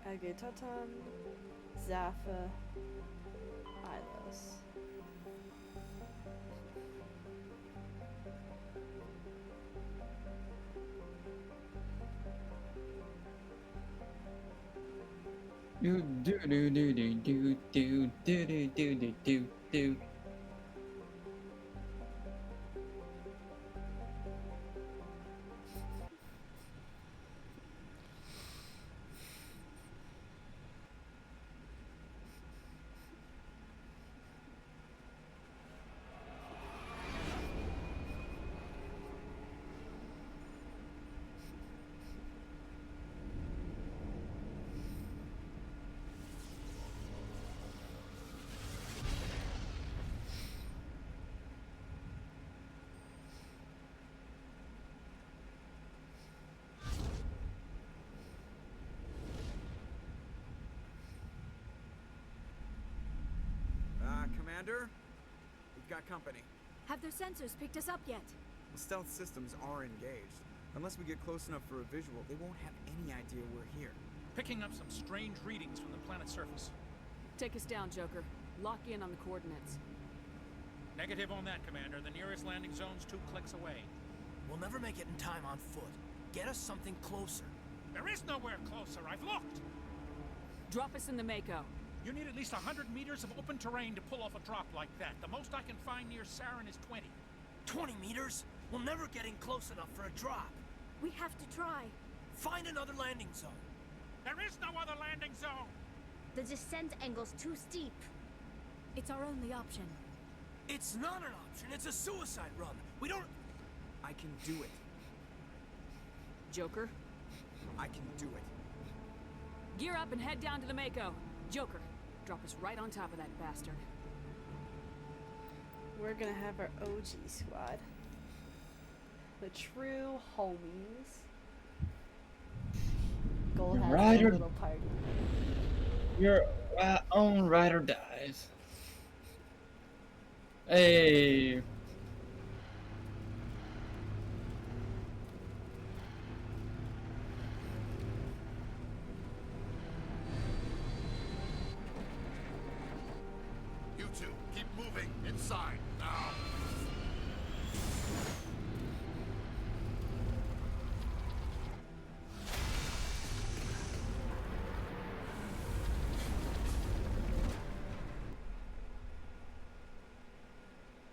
Agatoton, Zaffa, Ilos. Do do do do do do do do do do do do. Commander, we've got company. Have their sensors picked us up yet? The stealth systems are engaged. Unless we get close enough for a visual, they won't have any idea we're here. Picking up some strange readings from the planet's surface. Take us down, Joker. Lock in on the coordinates. Negative on that, Commander. The nearest landing zone's 2 clicks away. We'll never make it in time on foot. Get us something closer. There is nowhere closer. I've looked. Drop us in the Mako. You need at least 100 meters of open terrain to pull off a drop like that. The most I can find near Saren is 20. 20 meters? We'll never get in close enough for a drop. We have to try. Find another landing zone. There is no other landing zone. The descent angle's too steep. It's our only option. It's not an option. It's a suicide run. We don't... I can do it. Joker, I can do it. gear up and head down to the Mako. Joker, drop us right on top of that bastard. We're gonna have our OG squad. The true homies. Gold has Ryder- a little party. Your own rider dies. Hey. You two, keep moving inside now.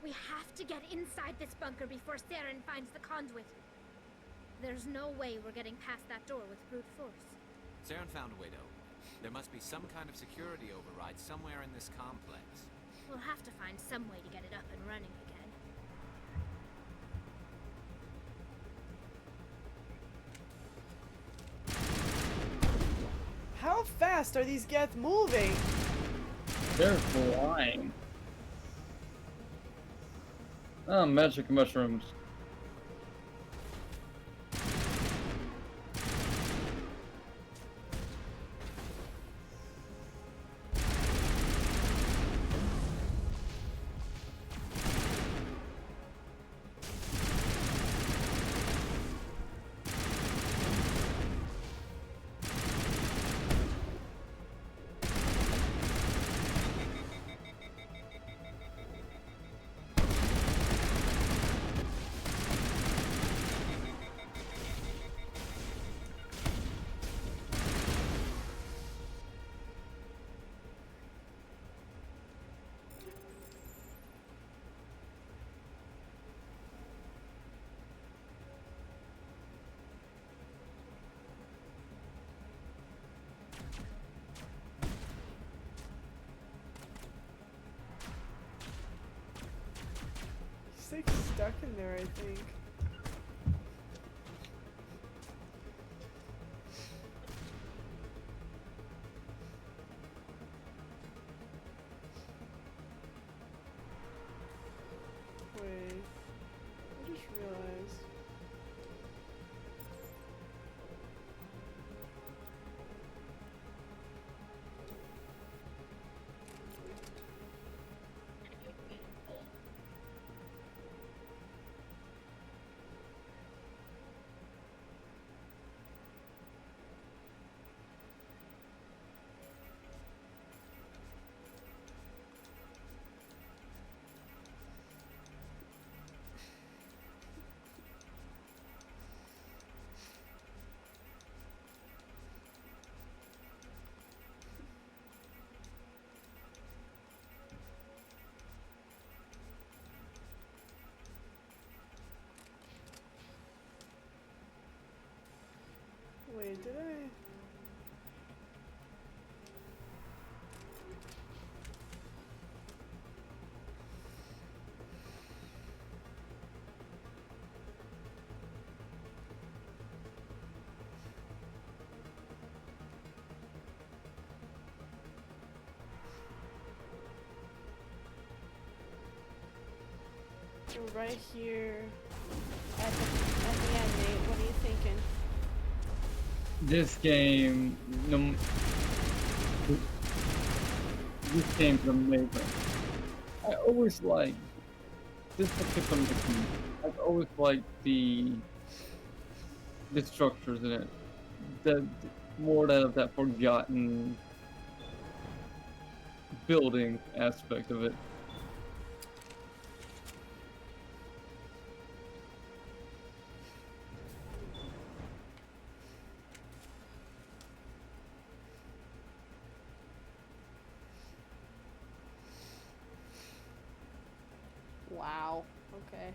We have to get inside this bunker before Saren finds the conduit. There's no way we're getting past that door with brute force. Saren found a way to open it. There must be some kind of security override somewhere in this complex. We'll have to find some way to get it up and running again. How fast are these Geth moving? They're flying. Oh, magic mushrooms. He's like stuck in there, I think. Wait, I just realized. Wait, did I? We're right here at the end, Nate. What are you thinking? This game, this game's amazing. I always like this particular mission. I've always liked the structures in it. The more out of that forgotten building aspect of it. Wow. Okay.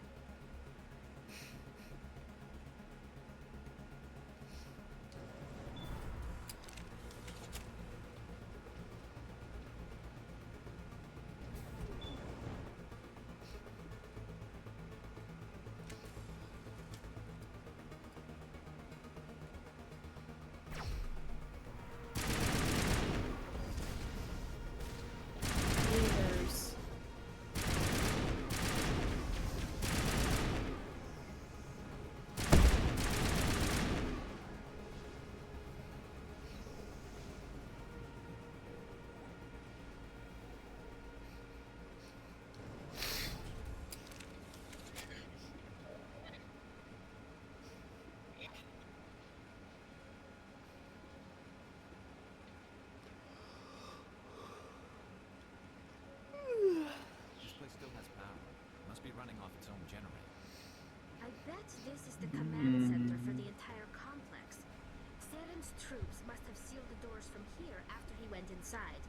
doors from here after he went inside.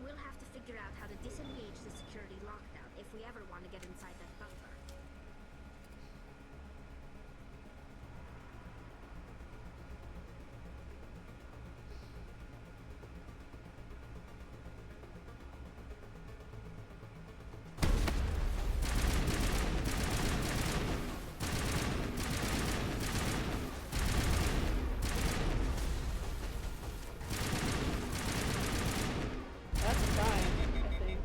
We'll have to figure out how to disengage the security lockdown if we ever want to get inside that bunker. That's fine, I think.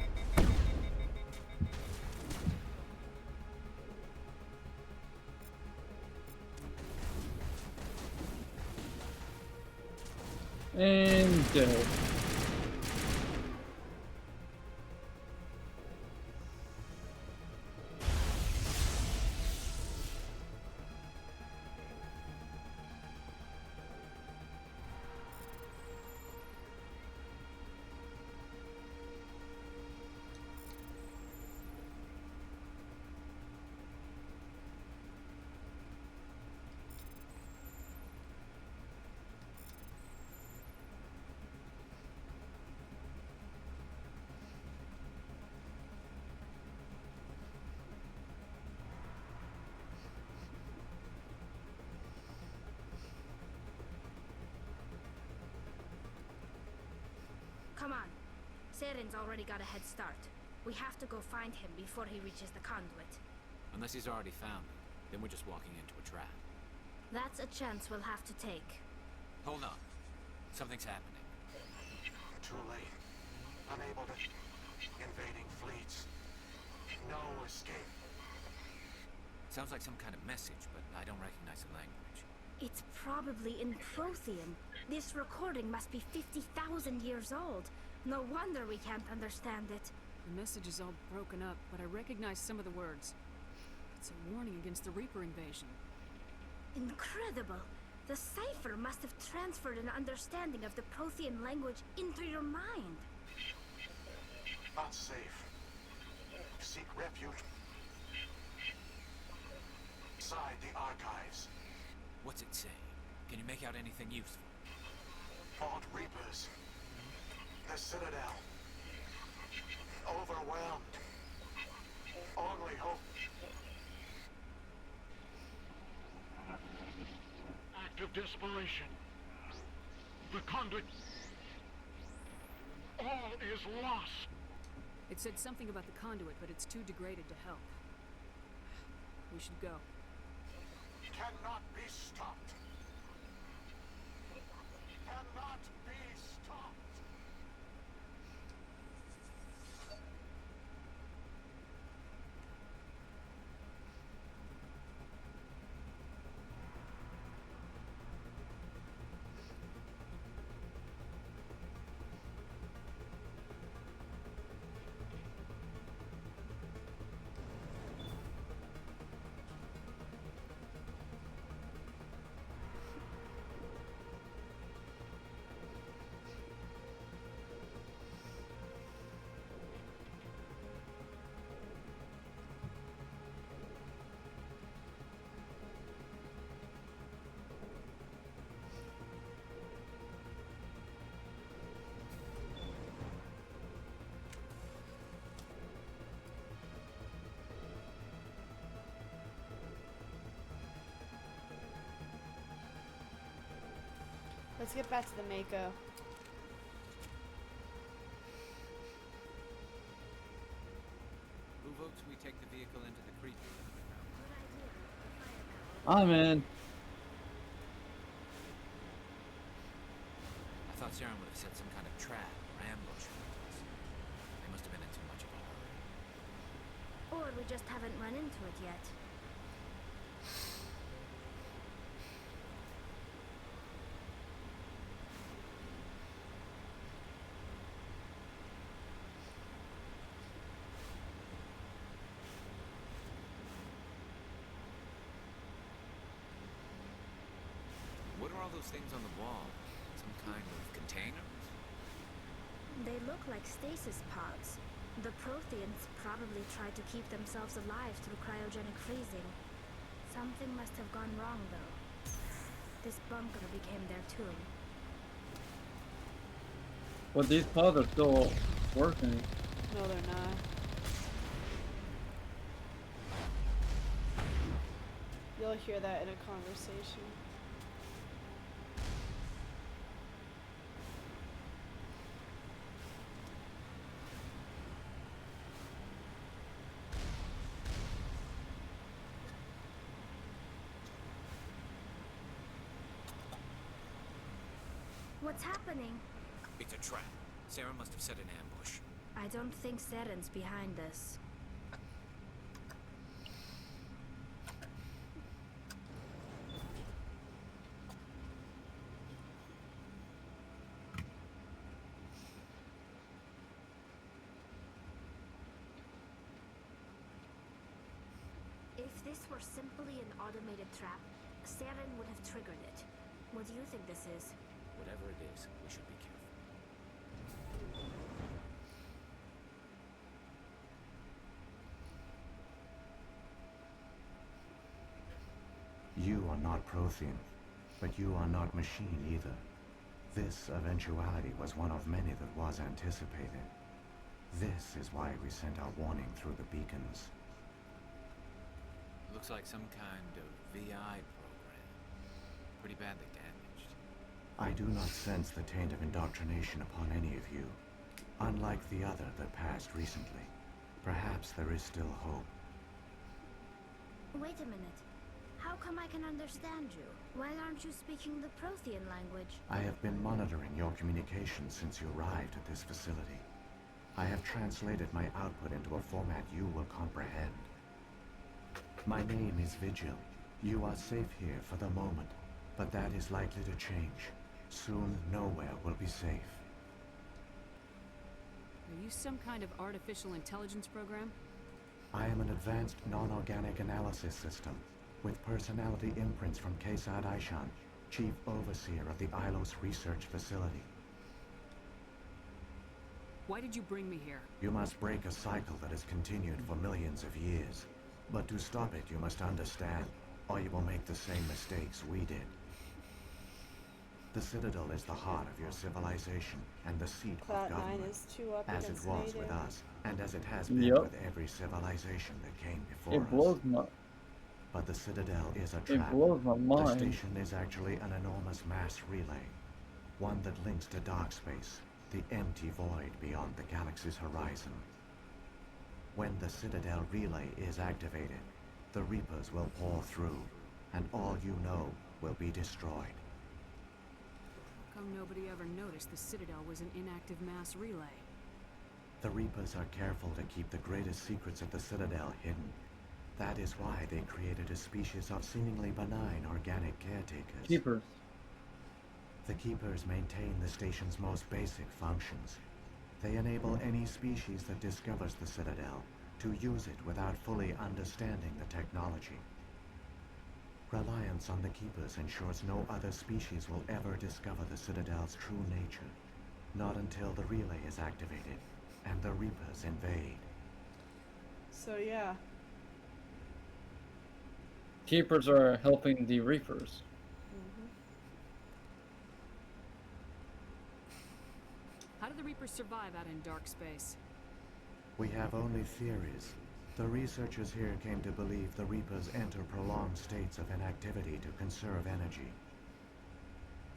And dead. Come on. Seren's already got a head start. We have to go find him before he reaches the conduit. Unless he's already found it, then we're just walking into a trap. That's a chance we'll have to take. Hold on. Something's happening. Too late. Unable to... Invading fleets. No escape. Sounds like some kind of message, but I don't recognize the language. It's probably in Prothean. This recording must be 50,000 years old. No wonder we can't understand it. The message is all broken up, but I recognize some of the words. It's a warning against the Reaper invasion. Incredible! The cipher must have transferred an understanding of the Prothean language into your mind. Not safe. Seek refuge. Inside the archives. What's it say? Can you make out anything useful? Fought Reapers. The Citadel. Overwhelmed. Only hope. Act of desperation. The conduit. All is lost. It said something about the conduit, but it's too degraded to help. We should go. Cannot be stopped. Cannot be stopped. Let's get back to the Mako. Who votes we take the vehicle into the creek? I'm in. I thought Saren would have set some kind of trap or ambush for us. They must have been in too much of a hurry. Or we just haven't run into it yet. What are all those things on the wall? Some kind of containers? They look like stasis pods. The Protheans probably tried to keep themselves alive through cryogenic freezing. Something must have gone wrong, though. This bunker became their tomb. But these pods are still working. No, they're not. You'll hear that in a conversation. What's happening? It's a trap. Sarah must have set an ambush. I don't think Saren's behind this. If this were simply an automated trap, Saren would have triggered it. What do you think this is? Whatever it is, we should be careful. You are not Prothean, but you are not machine either. This eventuality was one of many that was anticipated. This is why we sent our warning through the beacons. Looks like some kind of VI program. Pretty badly damaged. I do not sense the taint of indoctrination upon any of you. Unlike the other that passed recently, perhaps there is still hope. Wait a minute. How come I can understand you? Why aren't you speaking the Prothean language? I have been monitoring your communications since you arrived at this facility. I have translated my output into a format you will comprehend. My name is Vigil. You are safe here for the moment, but that is likely to change. Soon, nowhere will be safe. Are you some kind of artificial intelligence program? I am an advanced non-organic analysis system, with personality imprints from Kesad Aishan, Chief Overseer of the Ilos Research Facility. Why did you bring me here? You must break a cycle that has continued for millions of years. But to stop it, you must understand, or you will make the same mistakes we did. The Citadel is the heart of your civilization and the seat of Cloud9 government, is 2 up as it against was Native. with us, and as it has been Yup. with every civilization that came before It us. blows my But the Citadel is a It trap. blows my The mind. station is actually an enormous mass relay, one that links to dark space, the empty void beyond the galaxy's horizon. When the Citadel relay is activated, the Reapers will pour through, and all you know will be destroyed. How come nobody ever noticed the Citadel was an inactive mass relay? The Reapers are careful to keep the greatest secrets of the Citadel hidden. That is why they created a species of seemingly benign organic caretakers. Keepers. The Keepers maintain the station's most basic functions. They enable any species that discovers the Citadel to use it without fully understanding the technology. Reliance on the Keepers ensures no other species will ever discover the Citadel's true nature. Not until the relay is activated and the Reapers invade. So yeah. Keepers are helping the Reapers. How do the Reapers survive out in dark space? We have only theories. The researchers here came to believe the Reapers enter prolonged states of inactivity to conserve energy.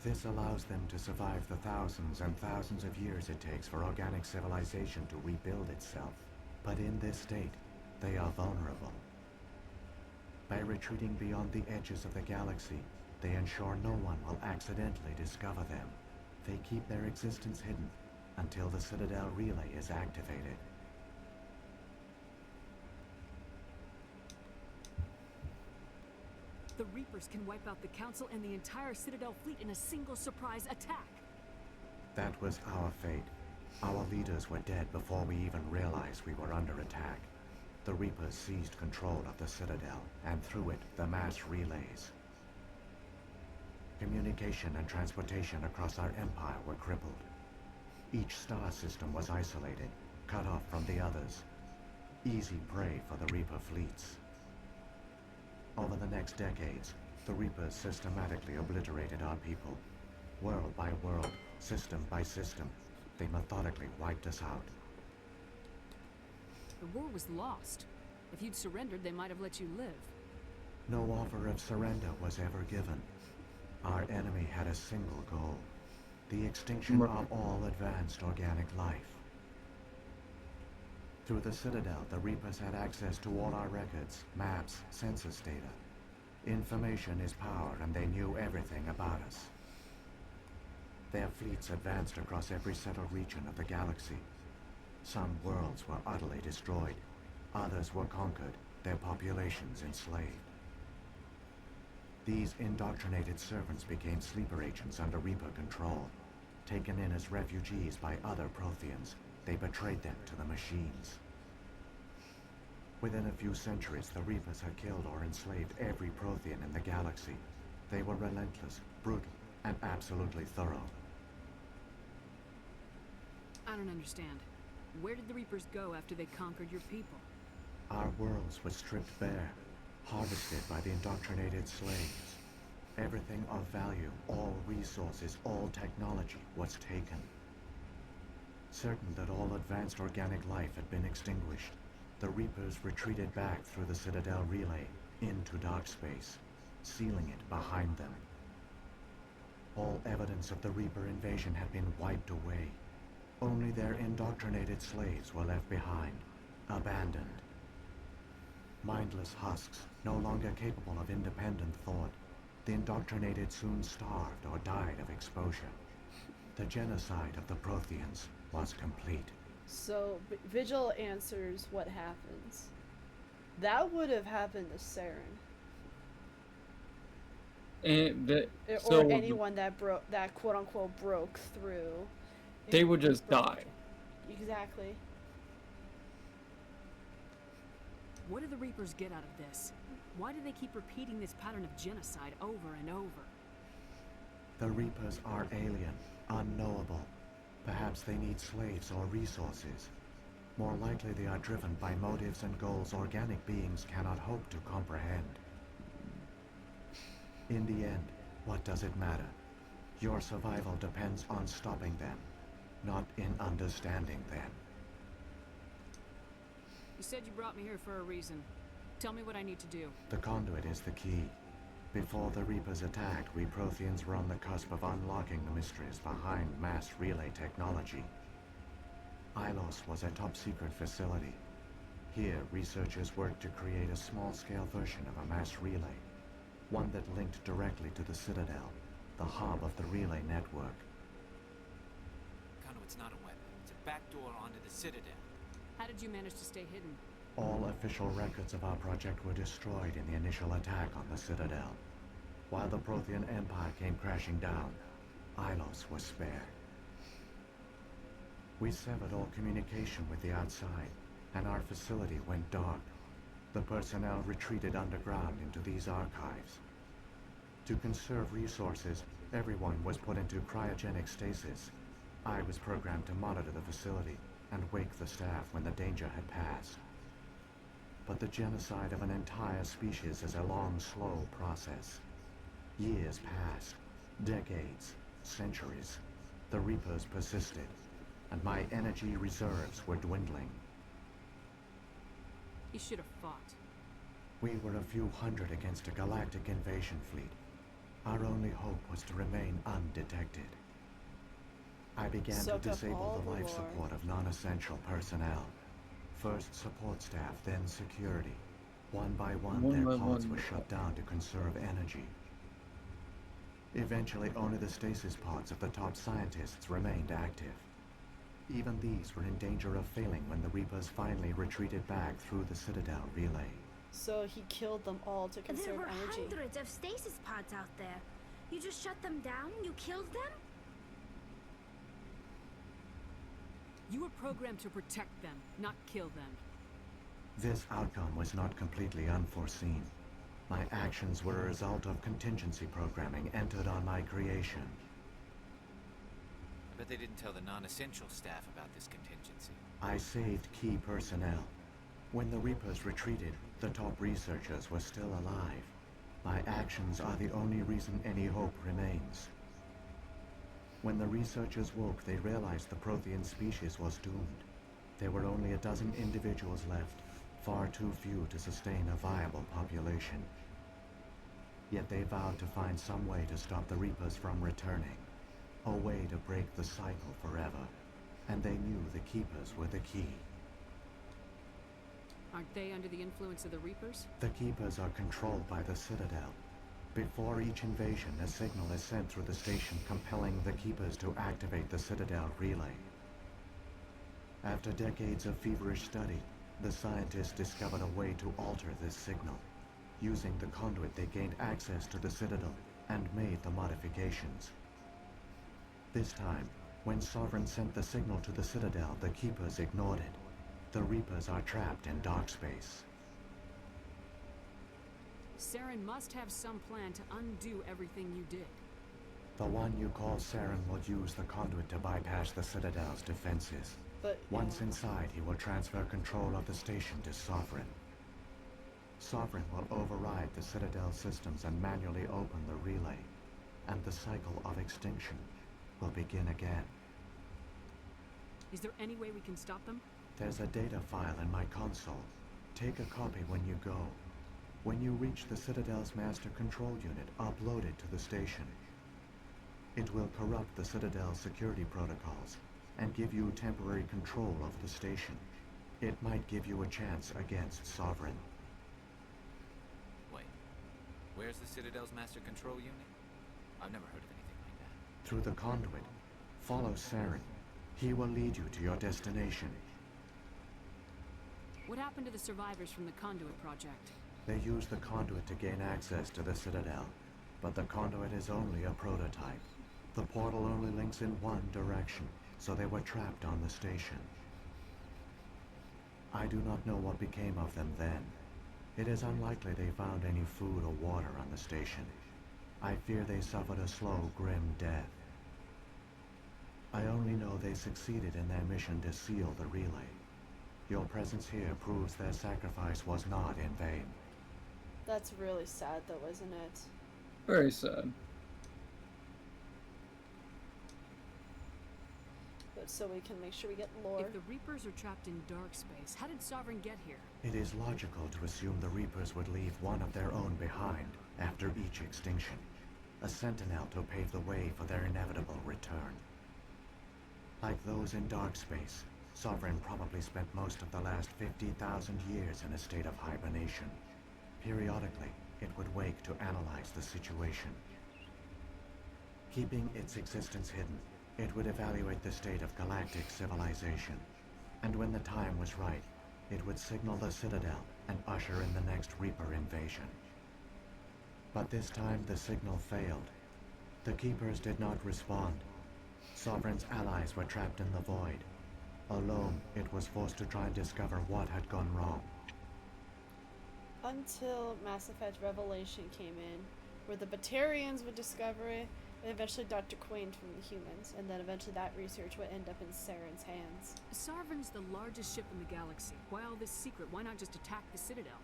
This allows them to survive the thousands and thousands of years it takes for organic civilization to rebuild itself. But in this state, they are vulnerable. By retreating beyond the edges of the galaxy, they ensure no one will accidentally discover them. They keep their existence hidden until the Citadel relay is activated. The Reapers can wipe out the Council and the entire Citadel fleet in a single surprise attack. That was our fate. Our leaders were dead before we even realized we were under attack. The Reapers seized control of the Citadel, and through it, the mass relays. Communication and transportation across our empire were crippled. Each star system was isolated, cut off from the others. Easy prey for the Reaper fleets. Over the next decades, the Reapers systematically obliterated our people. World by world, system by system, they methodically wiped us out. The war was lost. If you'd surrendered, they might have let you live. No offer of surrender was ever given. Our enemy had a single goal: the extinction of all advanced organic life. Through the Citadel, the Reapers had access to all our records, maps, census data. Information is power, and they knew everything about us. Their fleets advanced across every settled region of the galaxy. Some worlds were utterly destroyed. Others were conquered, their populations enslaved. These indoctrinated servants became sleeper agents under Reaper control. Taken in as refugees by other Protheans, they betrayed them to the machines. Within a few centuries, the Reapers had killed or enslaved every Prothean in the galaxy. They were relentless, brutal, and absolutely thorough. I don't understand. Where did the Reapers go after they conquered your people? Our worlds were stripped bare, harvested by the indoctrinated slaves. Everything of value, all resources, all technology was taken. Certain that all advanced organic life had been extinguished, the Reapers retreated back through the Citadel relay into dark space, sealing it behind them. All evidence of the Reaper invasion had been wiped away. Only their indoctrinated slaves were left behind, abandoned. Mindless husks, no longer capable of independent thought, the indoctrinated soon starved or died of exposure. The genocide of the Protheans was complete. So, Vigil answers what happens. That would have happened to Saren. And Or anyone that broke, that quote-unquote broke through. They would just die. Exactly. What do the Reapers get out of this? Why do they keep repeating this pattern of genocide over and over? The Reapers are alien, unknowable. Perhaps they need slaves or resources. More likely they are driven by motives and goals organic beings cannot hope to comprehend. In the end, what does it matter? Your survival depends on stopping them, not in understanding them. You said you brought me here for a reason. Tell me what I need to do. The conduit is the key. Before the Reapers attacked, we Protheans were on the cusp of unlocking the mysteries behind mass relay technology. Ilos was a top-secret facility. Here, researchers worked to create a small-scale version of a mass relay, one that linked directly to the Citadel, the hub of the relay network. Conduit's not a weapon. It's a backdoor onto the Citadel. How did you manage to stay hidden? All official records of our project were destroyed in the initial attack on the Citadel. While the Prothean Empire came crashing down, Ilos was spared. We severed all communication with the outside, and our facility went dark. The personnel retreated underground into these archives. To conserve resources, everyone was put into cryogenic stasis. I was programmed to monitor the facility and wake the staff when the danger had passed. But the genocide of an entire species is a long, slow process. Years passed, decades, centuries. The Reapers persisted, and my energy reserves were dwindling. You should have fought. We were a few hundred against a galactic invasion fleet. Our only hope was to remain undetected. I began to disable the life support of non-essential personnel. First support staff, then security. One by one, their pods were shut down to conserve energy. Eventually, only the stasis pods of the top scientists remained active. Even these were in danger of failing when the Reapers finally retreated back through the Citadel relay. So he killed them all to conserve There were energy. hundreds of stasis pods out there. You just shut them down? You killed them? You were programmed to protect them, not kill them. This outcome was not completely unforeseen. My actions were a result of contingency programming entered on my creation. But they didn't tell the non-essential staff about this contingency. I saved key personnel. When the Reapers retreated, the top researchers were still alive. My actions are the only reason any hope remains. When the researchers woke, they realized the Prothean species was doomed. There were only a dozen individuals left, far too few to sustain a viable population. Yet they vowed to find some way to stop the Reapers from returning, a way to break the cycle forever. And they knew the Keepers were the key. Aren't they under the influence of the Reapers? The Keepers are controlled by the Citadel. Before each invasion, a signal is sent through the station compelling the Keepers to activate the Citadel relay. After decades of feverish study, the scientists discovered a way to alter this signal. Using the conduit, they gained access to the Citadel and made the modifications. This time, when Sovereign sent the signal to the Citadel, the Keepers ignored it. The Reapers are trapped in dark space. Saren must have some plan to undo everything you did. The one you call Saren will use the conduit to bypass the Citadel's defenses. But once inside, he will transfer control of the station to Sovereign. Sovereign will override the Citadel systems and manually open the relay, and the cycle of extinction will begin again. Is there any way we can stop them? There's a data file in my console. Take a copy when you go. When you reach the Citadel's master control unit, upload it to the station. It will corrupt the Citadel's security protocols and give you temporary control of the station. It might give you a chance against Sovereign. Wait, where's the Citadel's master control unit? I've never heard of anything like that. Through the conduit, follow Saren. He will lead you to your destination. What happened to the survivors from the Conduit project? They used the conduit to gain access to the Citadel, but the conduit is only a prototype. The portal only links in one direction, so they were trapped on the station. I do not know what became of them then. It is unlikely they found any food or water on the station. I fear they suffered a slow, grim death. I only know they succeeded in their mission to seal the relay. Your presence here proves their sacrifice was not in vain. That's really sad though, isn't it? Very sad. But so we can make sure we get lore. If the Reapers are trapped in dark space, how did Sovereign get here? It is logical to assume the Reapers would leave one of their own behind after each extinction. A sentinel to pave the way for their inevitable return. Like those in dark space, Sovereign probably spent most of the last 50,000 years in a state of hibernation. Periodically, it would wake to analyze the situation. Keeping its existence hidden, it would evaluate the state of galactic civilization. And when the time was right, it would signal the Citadel and usher in the next Reaper invasion. But this time the signal failed. The Keepers did not respond. Sovereign's allies were trapped in the void. Alone, it was forced to try and discover what had gone wrong. Until Mass Effect Revelation came in, where the Batarians would discover it, and eventually Dr. Quain from the humans, and then eventually that research would end up in Saren's hands. Sovereign's the largest ship in the galaxy. Why all this secret? Why not just attack the Citadel?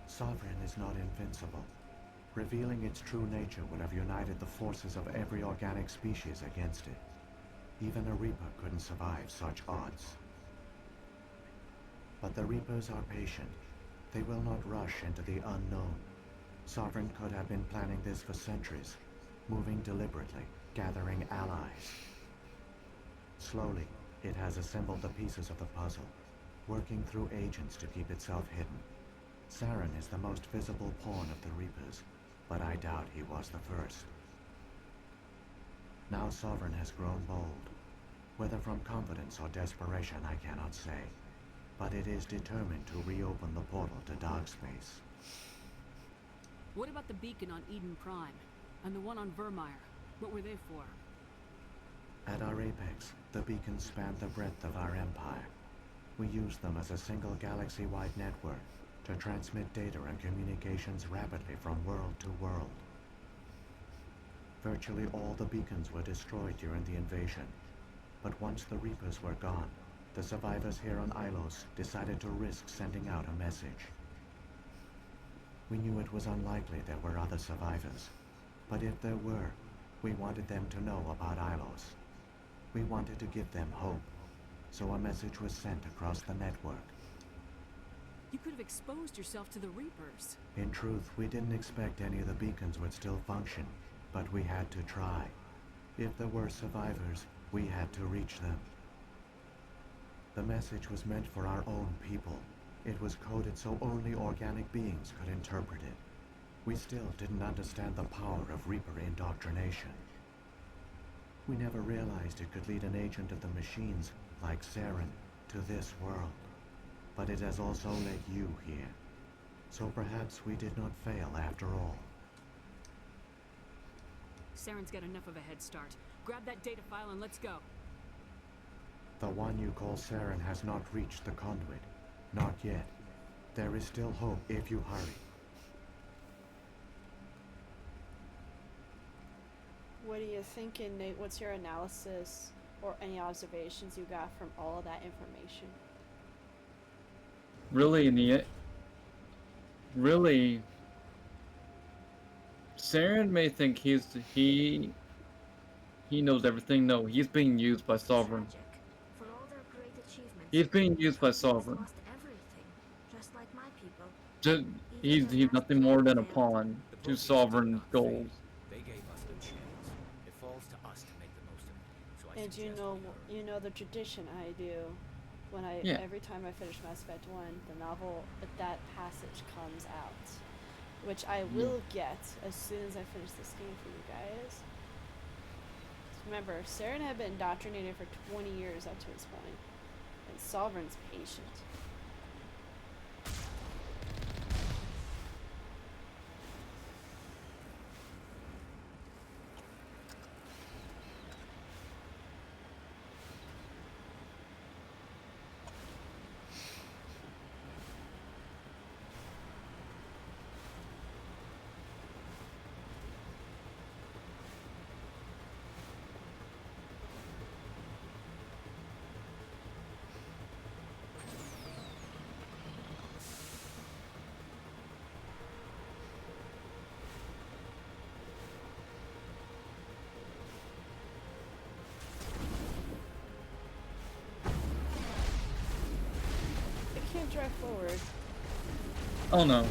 Sovereign is not invincible. Revealing its true nature would have united the forces of every organic species against it. Even a Reaper couldn't survive such odds. But the Reapers are patient. They will not rush into the unknown. Sovereign could have been planning this for centuries, moving deliberately, gathering allies. Slowly, it has assembled the pieces of the puzzle, working through agents to keep itself hidden. Saren is the most visible pawn of the Reapers, but I doubt he was the first. Now Sovereign has grown bold. Whether from confidence or desperation, I cannot say. But it is determined to reopen the portal to dark space. What about the beacon on Eden Prime? And the one on Vermeer? What were they for? At our apex, the beacons spanned the breadth of our empire. We used them as a single galaxy-wide network to transmit data and communications rapidly from world to world. Virtually all the beacons were destroyed during the invasion, but once the Reapers were gone, the survivors here on Ilos decided to risk sending out a message. We knew it was unlikely there were other survivors, but if there were, We wanted them to know about Ilos. We wanted to give them hope, so a message was sent across the network. You could have exposed yourself to the Reapers. In truth, we didn't expect any of the beacons would still function, but we had to try. If there were survivors, we had to reach them. The message was meant for our own people. It was coded so only organic beings could interpret it. We still didn't understand the power of Reaper indoctrination. We never realized it could lead an agent of the machines, like Saren, to this world. But it has also led you here. So perhaps we did not fail after all. Saren's got enough of a head start. Grab that data file and let's go. The one you call Saren has not reached the conduit. Not yet. There is still hope if you hurry. What are you thinking, Nate? What's your analysis or any observations you got from all of that information? Really, Saren may think he knows everything. No, he's being used by Sovereign. For all their great achievements, He's being used by Sovereign. lost everything, just like my people. He's nothing more than a pawn to Sovereign's goals. They gave us the chance. It falls to us to make the most of it. So I And you know the tradition I do. When every time I finish Mass Effect 1, the novel, that passage comes out. Which I will get as soon as I finish this game for you guys. Remember, Saren had been indoctrinated for 20 years up to this point. And Sovereign's patient. Can't drive forward. Oh no.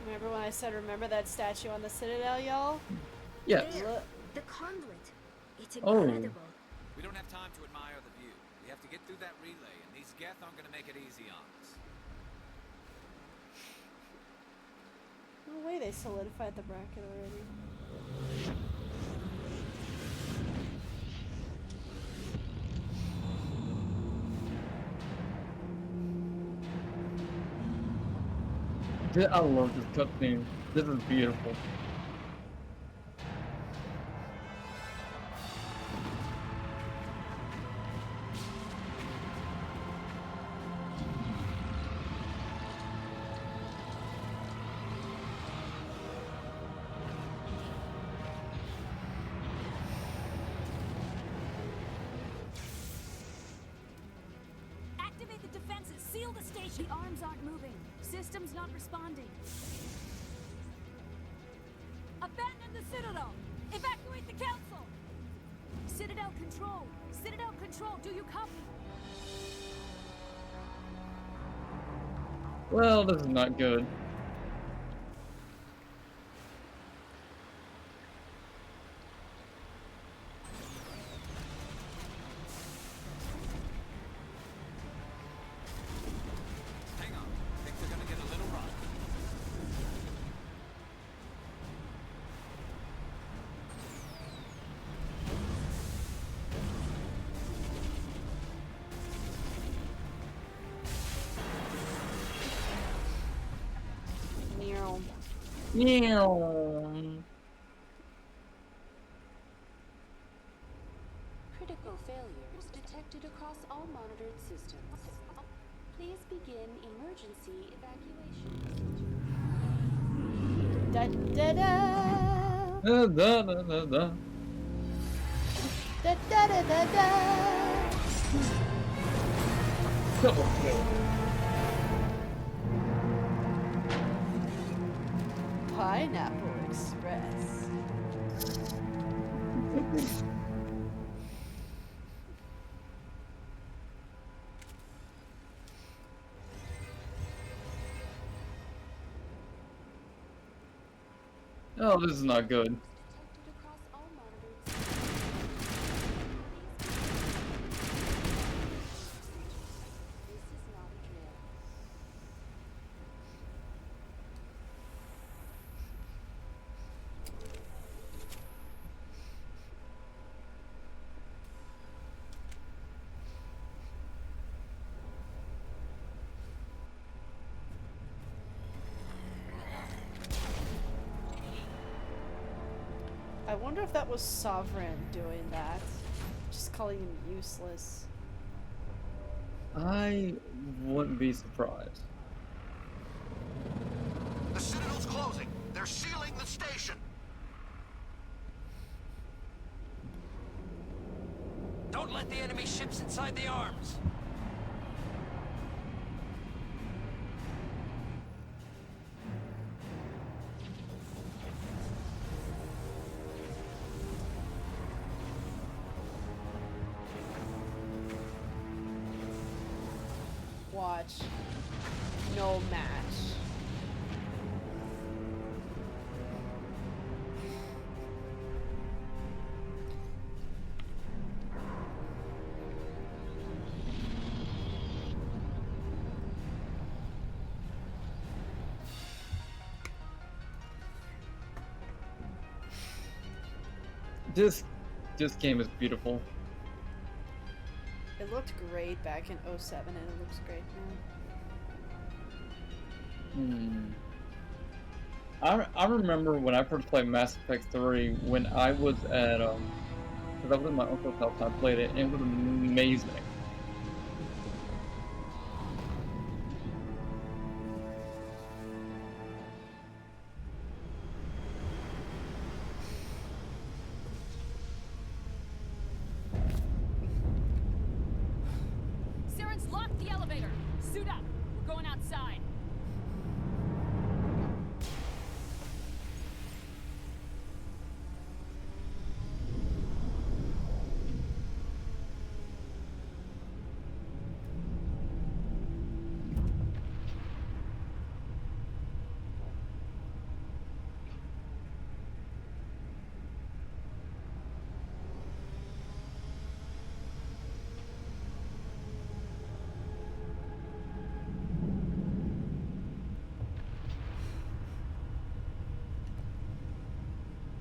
Remember when I said, remember that statue on the Citadel, y'all? Yes. Look. The conduit. It's Oh. incredible. We don't have time to admire the view. We have to get through that relay, and these Geth aren't going to make it easy on us. No way they solidified the bracket already. I love this cutscene. This is beautiful. Activate the defenses. Seal the station. The arms aren't moving. Systems not responding. Abandon the Citadel. Evacuate the Council. Citadel Control. Citadel Control. Do you copy? Well, this is not good. Critical failures detected across all monitored systems. Please begin emergency evacuation. Da da da. Da da da da da. Da da da da da. Pineapple Express. Oh, this is not good. I wonder if that was Sovereign doing that. Just calling him useless. I wouldn't be surprised. The Citadel's closing. They're sealing the station. Don't let the enemy ships inside the arms. Watch. No match. This game is beautiful. It looked great back in 07 and it looks great now. I remember when I first played Mass Effect 3 when I was at because I was at my uncle's house and I played it and it was amazing. Siren's locked the elevator. Suit up. We're going outside.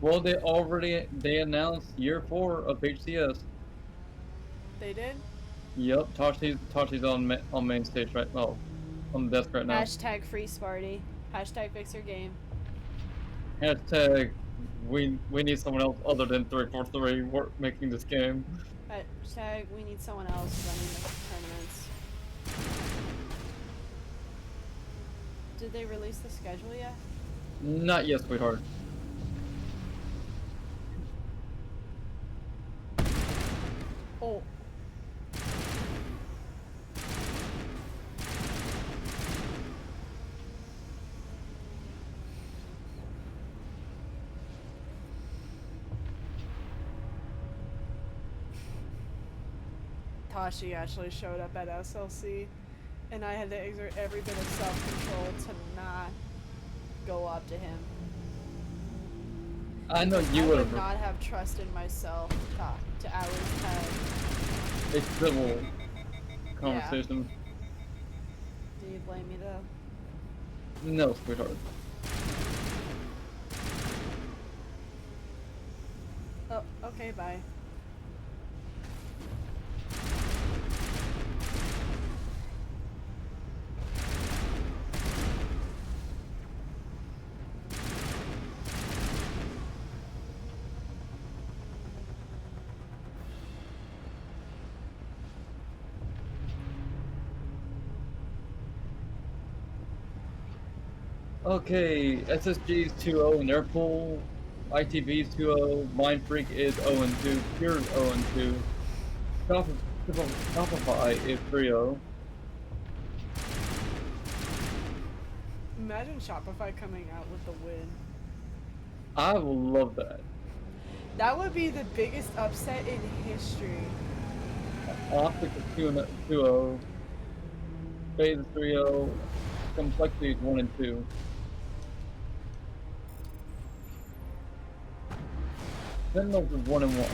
Well, they announced year 4 of HCS. They did? Yep, Tashi's on main stage right now, on the desk right now. Hashtag free Sparty. Hashtag fix your game. Hashtag we need someone else other than 343 making this game. Hashtag we need someone else running the tournaments. Did they release the schedule yet? Not yet, sweetheart. Oh. Tashi actually showed up at SLC, and I had to exert every bit of self-control to not go up to him. I know you I would would not have trusted myself to Ali's head. A civil conversation. Do you blame me though? No, sweetheart. Oh, okay, bye. Okay, SSG is 2-0 in their pool. ITV is 2-0. Mind Freak is 0-2. Pure is 0-2. Shopify is 3-0. Imagine Shopify coming out with the win. I will love that. That would be the biggest upset in history. Optic is 2-0. Phase is 3-0. Complexity is 1-2. Sentinels is 1-1.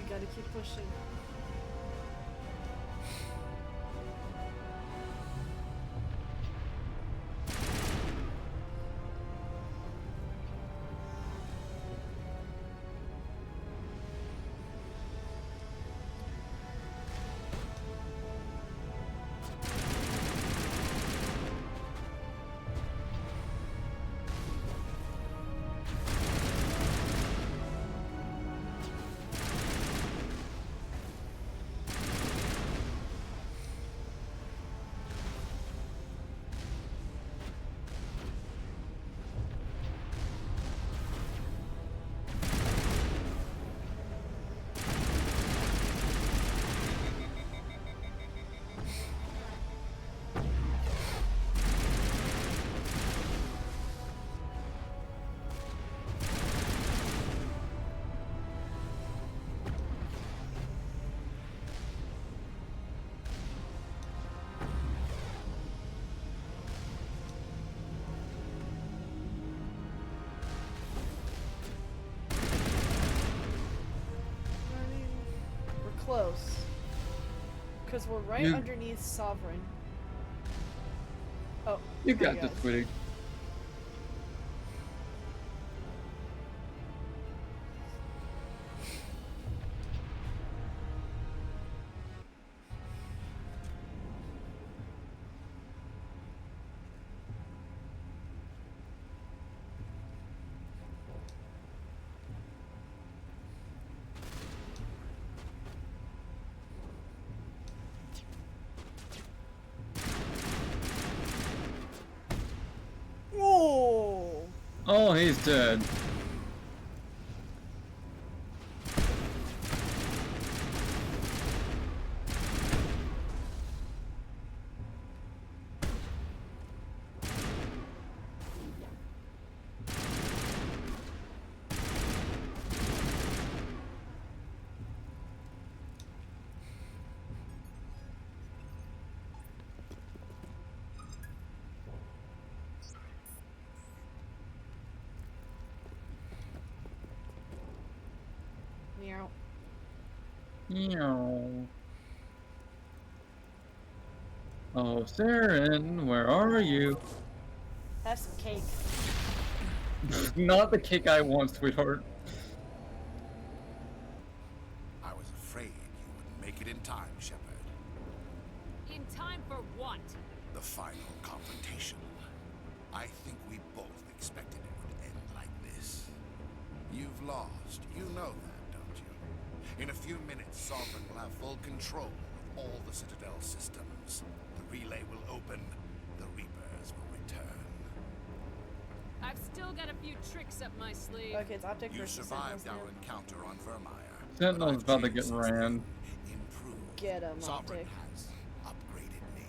Gotta keep pushing. Close. Because we're right underneath Sovereign. Oh. You got this, Twitty. Oh, he's dead. Meow. Oh, Saren, where are you? Have some cake. Not the cake I want, sweetheart. I was afraid you wouldn't make it in time, Shepard. In time for what? The final confrontation. I think we both expected it would end like this. You've lost. You know that, don't you? In a few minutes, Sovereign will have full control of all the Citadel systems. The relay will open. The Reapers will return. I've still got a few tricks up my sleeve. Okay, it's optic You versus survived Sentinels our now. encounter on Vermeer. Sentinel's about to get ran. Get him, Sovereign optic. has upgraded me.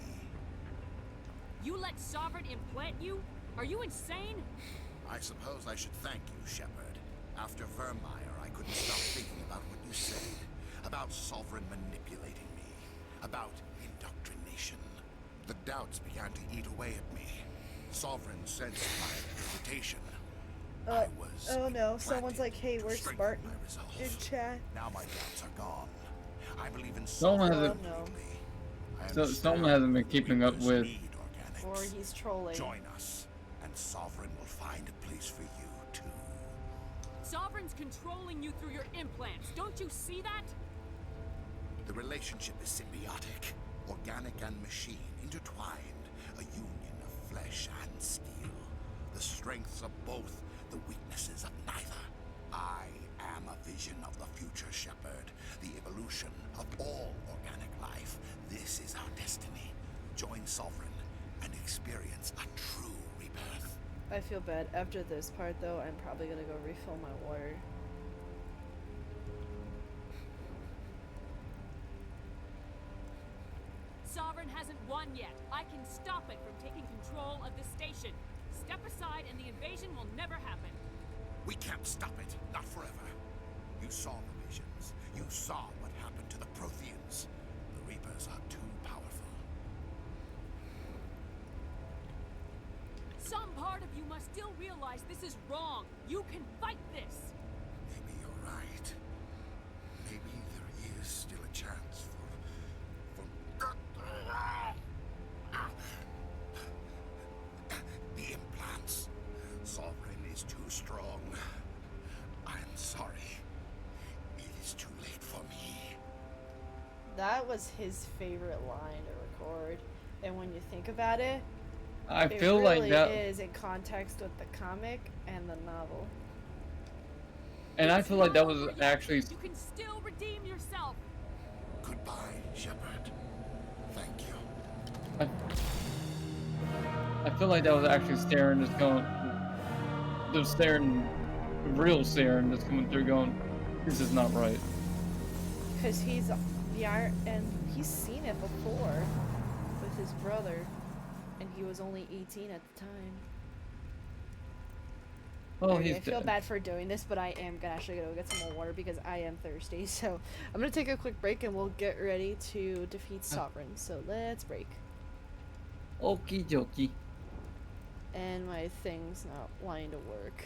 You let Sovereign implant you? Are you insane? I suppose I should thank you, Shepard. After Vermeer, I couldn't stop thinking about what you said. About Sovereign manipulating me. About indoctrination. The doubts began to eat away at me. Sovereign sensed my hesitation. Oh no, someone's like, hey, where's Spartan in chat? Now my doubts are gone. I believe in Someone Sovereign. hasn't. Someone hasn't been keeping up with. Or he's trolling. Join us, and Sovereign will find a place for you, too. Sovereign's controlling you through your implants. Don't you see that? The relationship is symbiotic, organic and machine, intertwined, a union of flesh and steel. The strengths of both, the weaknesses of neither. I am a vision of the future, Shepard, the evolution of all organic life. This is our destiny. Join Sovereign and experience a true rebirth. I feel bad. After this part, though, I'm probably gonna go refill my water. Sovereign hasn't won yet. I can stop it from taking control of the station. Step aside and the invasion will never happen. We can't stop it, not forever. You saw the visions. You saw what happened to the Protheans. The Reapers are too powerful. Some part of you must still realize this is wrong. You can fight this. Maybe you're right. Maybe there is still a chance for the implants. Sovereign is too strong. I'm sorry. It is too late for me. That was his favorite line to record. And when you think about it, I it feel really like that. is in context with the comic and the novel. And I feel like that was actually. You can still redeem yourself. Goodbye, Shepard. Thank you. I feel like that was actually Saren just going. There's Saren, real Saren that's coming through going, this is not right. Because he's the Iron, and he's seen it before with his brother, and he was only 18 at the time. Oh, Okay, he's I feel dead. bad for doing this, but I am actually gonna go get some more water because I am thirsty. So I'm gonna take a quick break and we'll get ready to defeat Sovereign. So let's break. Okie dokie. And my thing's not wanting to work.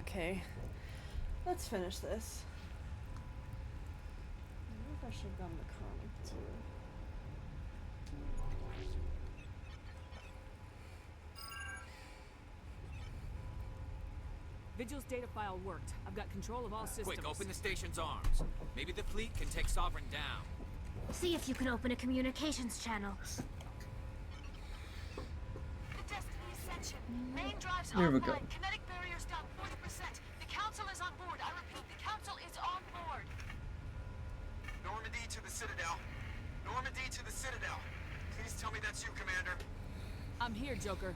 Okay. Let's finish this. I wonder if I should have done the comic too. Vigil's data file worked. I've got control of all systems. Quick, open the station's arms. Maybe the fleet can take Sovereign down. See if you can open a communications channel. The Destiny Ascension. Main drives Here we online. go. Kinetic barriers down 40%. The Council is on board. I repeat, the Council is on board. Normandy to the Citadel. Normandy to the Citadel. Please tell me that's you, Commander. I'm here, Joker.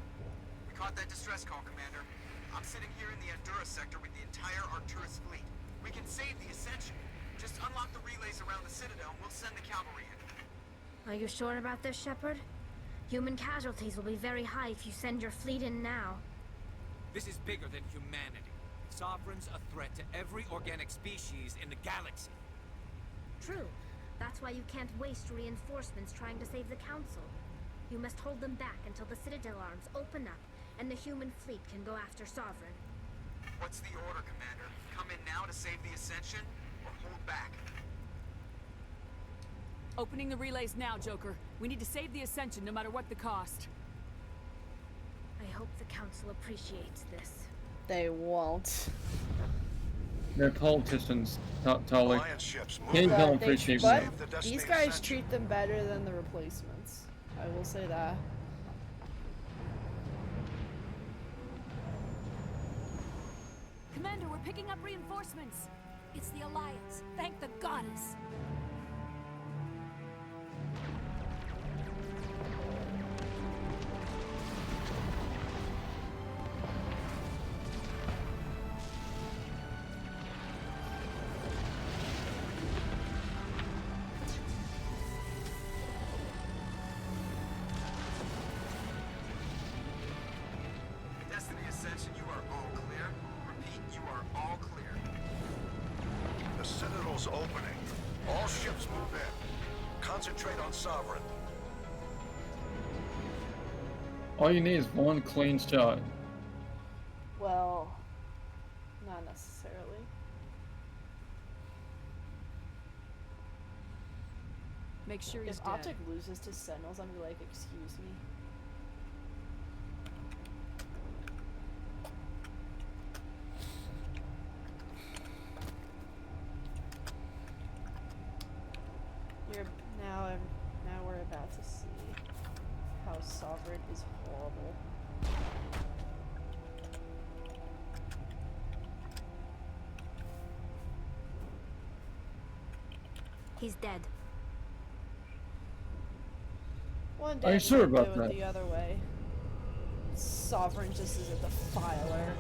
We caught that distress call, Commander. I'm sitting here in the Endura sector with the entire Arcturus fleet. We can save the Ascension. Just unlock the relays around the Citadel and we'll send the cavalry in. Are you sure about this, Shepard? Human casualties will be very high if you send your fleet in now. This is bigger than humanity. Sovereign's a threat to every organic species in the galaxy. True. That's why you can't waste reinforcements trying to save the Council. You must hold them back until the Citadel arms open up and the human fleet can go after Sovereign. What's the order, Commander? Come in now to save the Ascension, or hold back? Opening the relays now, Joker. We need to save the Ascension no matter what the cost. I hope the Council appreciates this. They won't. They're politicians, Tully. Alliance ships move They out. don't appreciate But them. The Destiny these guys Ascension. treat them better than the replacements. I will say that. Commander, we're picking up reinforcements. It's the Alliance. Thank the goddess. Destiny Ascension, you are all clear. Repeat, you are all clear. The Citadel's opening. All ships move in. Concentrate on Sovereign. All you need is one clean shot. Well, not necessarily. Make sure he's If dead. Optic loses to Sentinels, I'm gonna be like, excuse me. Now we're about to see how Sovereign is horrible. He's dead. One Are you day sure we'll about do it that? the other way. Sovereign just is a defiler.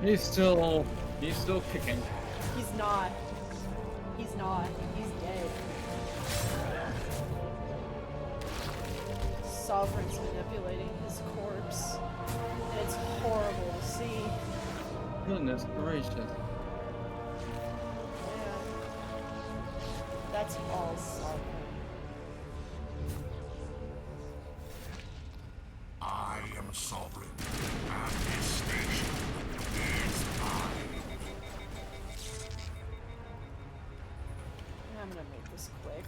He's still kicking. He's not. He's not. He's dead. Sovereign's manipulating his corpse. And it's horrible to see. Goodness gracious. Yeah. That's all Sovereign. I am sovereign, and this station is mine. I'm gonna make this quick.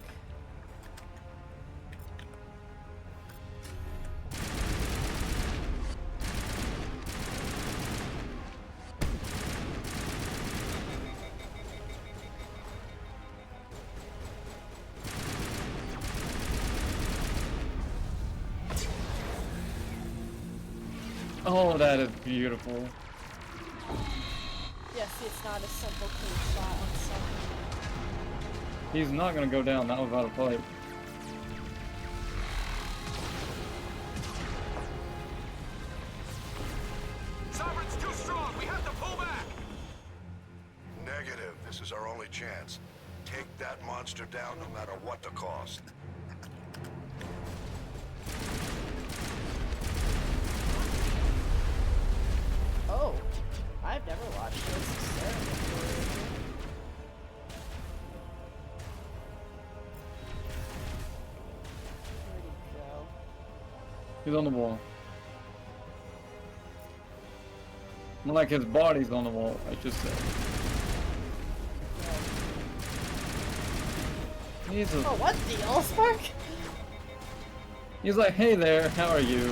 Oh, that is beautiful. Yeah, see, it's not a simple clean shot on Sovereign. He's not gonna go down that without a fight. Sovereign's too strong. We have to pull back. Negative. This is our only chance. Take that monster down no matter what the cost. He's on the wall. More like his body's on the wall, I just said. He's a, Oh, what the Allspark? he's like, hey there, how are you?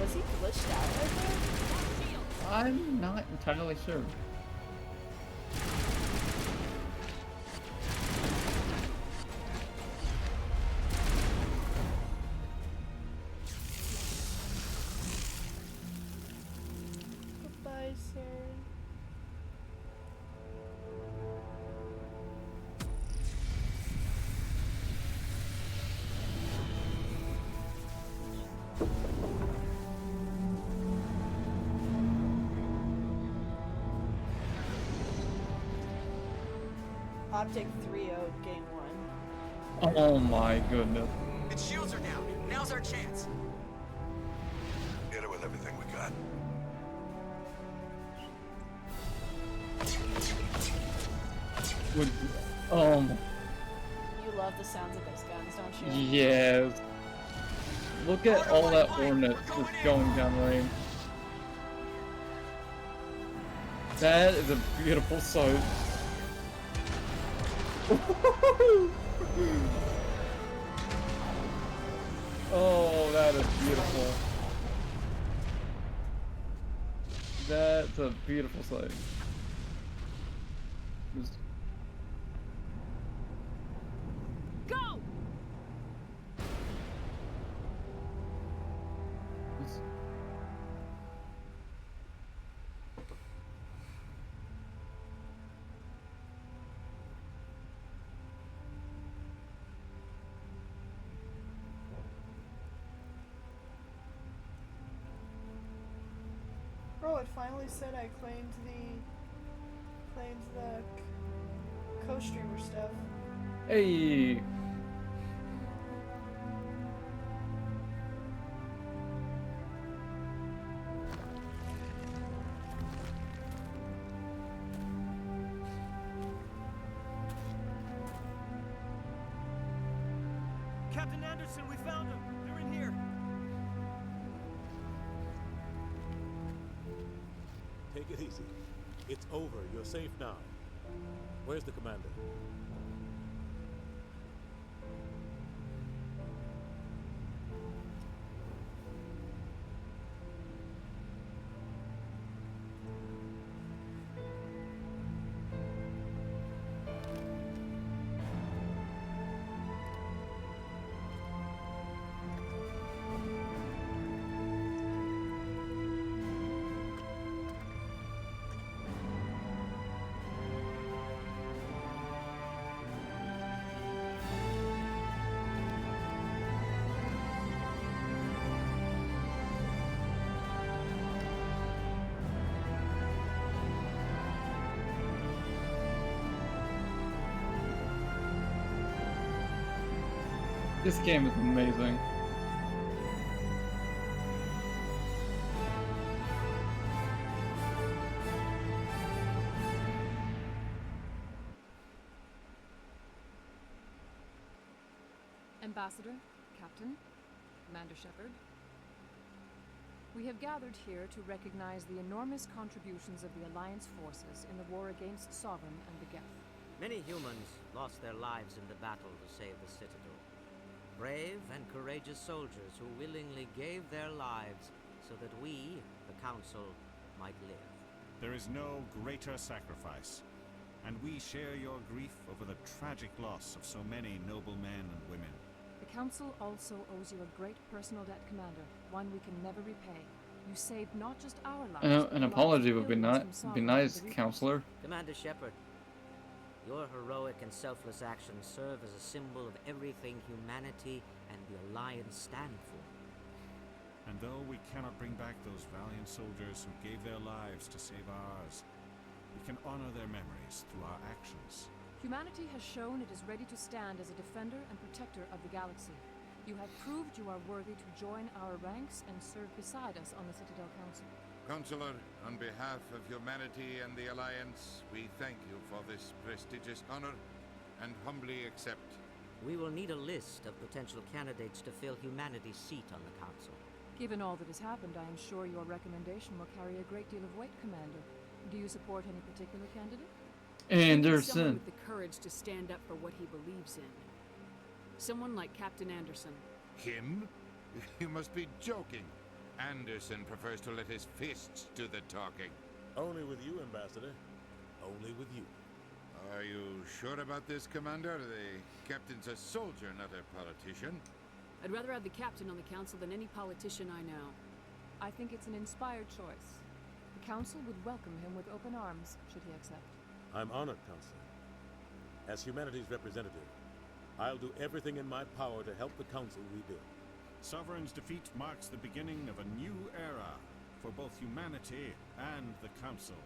Was he glitched out right there? I'm not entirely sure. Goodbye, sir. Optic 3-0 game 1. Oh my goodness. Its shields are down. Now's our chance. Hit it with everything we got. Would, You love the sounds of those guns, don't you? yes. Look at all that ordnance just going down range. That is a beautiful sight. Oh, that is beautiful. That's a beautiful sight. Just Go! Bro, it finally said I claimed the co-streamer stuff. hey. Captain Anderson, we found them. They're in here. Take it easy. It's over. You're safe now. Where's the commander? This game is amazing. Ambassador, Captain, Commander Shepard. We have gathered here to recognize the enormous contributions of the Alliance forces in the war against Sovereign and the Geth. Many humans lost their lives in the battle to save the Citadel. Brave and courageous soldiers who willingly gave their lives so that we, the Council, might live. There is no greater sacrifice, and we share your grief over the tragic loss of so many noble men and women. The Council also owes you a great personal debt, Commander, one we can never repay. You saved not just our lives, An apology would be nice, Counselor. Commander Shepard, your heroic and selfless actions serve as a symbol of everything humanity and the Alliance stand for. And though we cannot bring back those valiant soldiers who gave their lives to save ours, we can honor their memories through our actions. Humanity has shown it is ready to stand as a defender and protector of the galaxy. You have proved you are worthy to join our ranks and serve beside us on the Citadel Council. Counselor, on behalf of humanity and the Alliance, we thank you for this prestigious honor and humbly accept. We will need a list of potential candidates to fill humanity's seat on the Council. Given all that has happened, I am sure your recommendation will carry a great deal of weight, Commander. Do you support any particular candidate? Someone Anderson. with the courage to stand up for what he believes in. Someone like Captain Anderson. Him? You must be joking. Anderson prefers to let his fists do the talking. Only with you, Ambassador. Only with you. Are you sure about this, Commander? The captain's a soldier, not a politician. I'd rather have the captain on the council than any politician I know. I think it's an inspired choice. The Council would welcome him with open arms, should he accept. I'm honored, Counselor. As humanity's representative, I'll do everything in my power to help the Council rebuild. Sovereign's defeat marks the beginning of a new era for both humanity and the Council.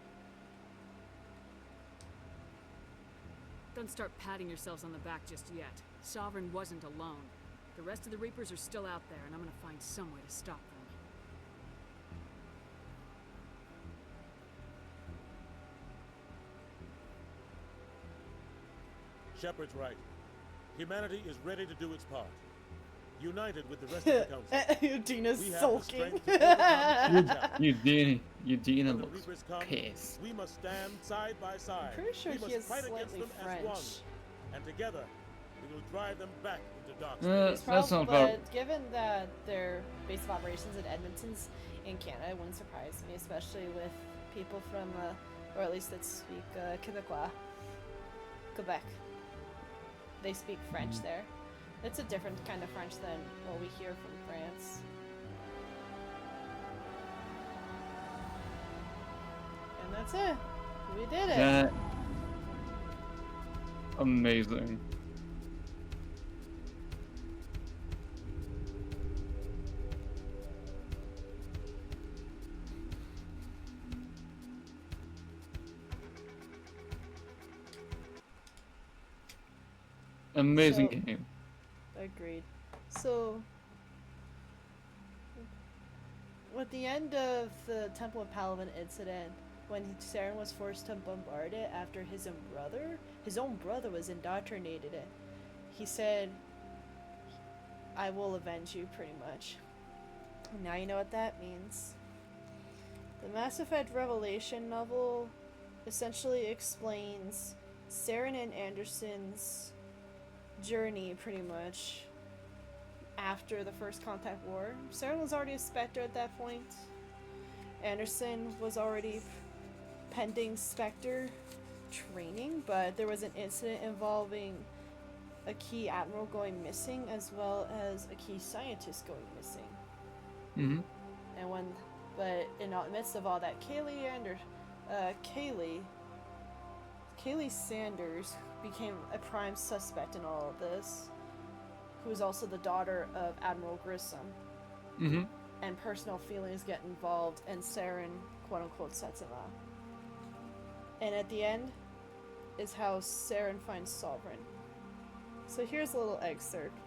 Don't start patting yourselves on the back just yet. Sovereign wasn't alone. The rest of the Reapers are still out there, and I'm gonna find some way to stop them. Shepard's right. Humanity is ready to do its part. United with the rest of the Council. Udina's we have sulking. the strength to overcome any challenge. Udina When the looks Reapers come, pissed. we must stand side by side. I'm pretty sure we he must is fight against slightly them French. as one. And together, we will drive them back into dark He's space. That's not probably, about- but given that their base of operations in Edmonton's in Canada, it wouldn't surprise me, especially with people from, or at least that speak Quebecois. Quebec. They speak French there. It's a different kind of French than what we hear from France. And that's it. We did it. That amazing. Amazing So- game. Agreed. So, with the end of the Temple of Palaven incident, when Saren was forced to bombard it after his own brother was indoctrinated it, he said, I will avenge you, pretty much. And now you know what that means. The Mass Effect Revelation novel essentially explains Saren and Anderson's journey, pretty much, after the First Contact War. Saren was already a Spectre at that point. Anderson was already pending Spectre training, but there was an incident involving a key admiral going missing, as well as a key scientist going missing. Mm-hmm. And but in the midst of all that, Kaylee Sanders became a prime suspect in all of this, who is also the daughter of Admiral Grissom. Mm-hmm. And personal feelings get involved, and Saren, quote-unquote, sets him up. And at the end is how Saren finds Sovereign. So here's a little excerpt.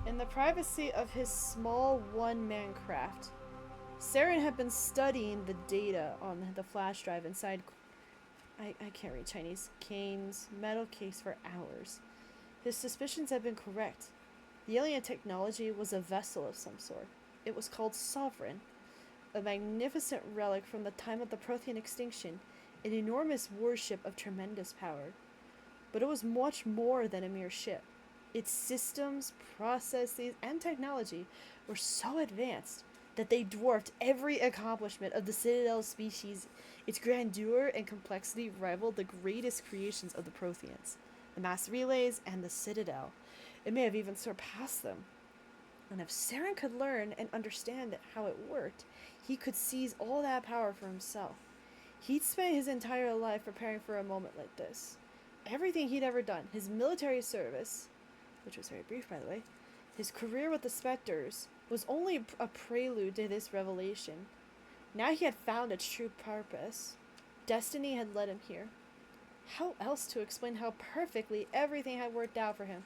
In the privacy of his small one-man craft, Saren had been studying the data on the flash drive inside I can't read Chinese. Kane's metal case for hours. His suspicions had been correct. The alien technology was a vessel of some sort. It was called Sovereign, a magnificent relic from the time of the Prothean extinction, an enormous warship of tremendous power. But it was much more than a mere ship. Its systems, processes, and technology were so advanced that they dwarfed every accomplishment of the Citadel species. Its grandeur and complexity rivaled the greatest creations of the Protheans, the mass relays and the Citadel. It may have even surpassed them. And if Saren could learn and understand how it worked, he could seize all that power for himself. He'd spent his entire life preparing for a moment like this. Everything he'd ever done, his military service, which was very brief by the way, his career with the Spectres, was only a prelude to this revelation. Now he had found its true purpose. Destiny had led him here. How else to explain how perfectly everything had worked out for him?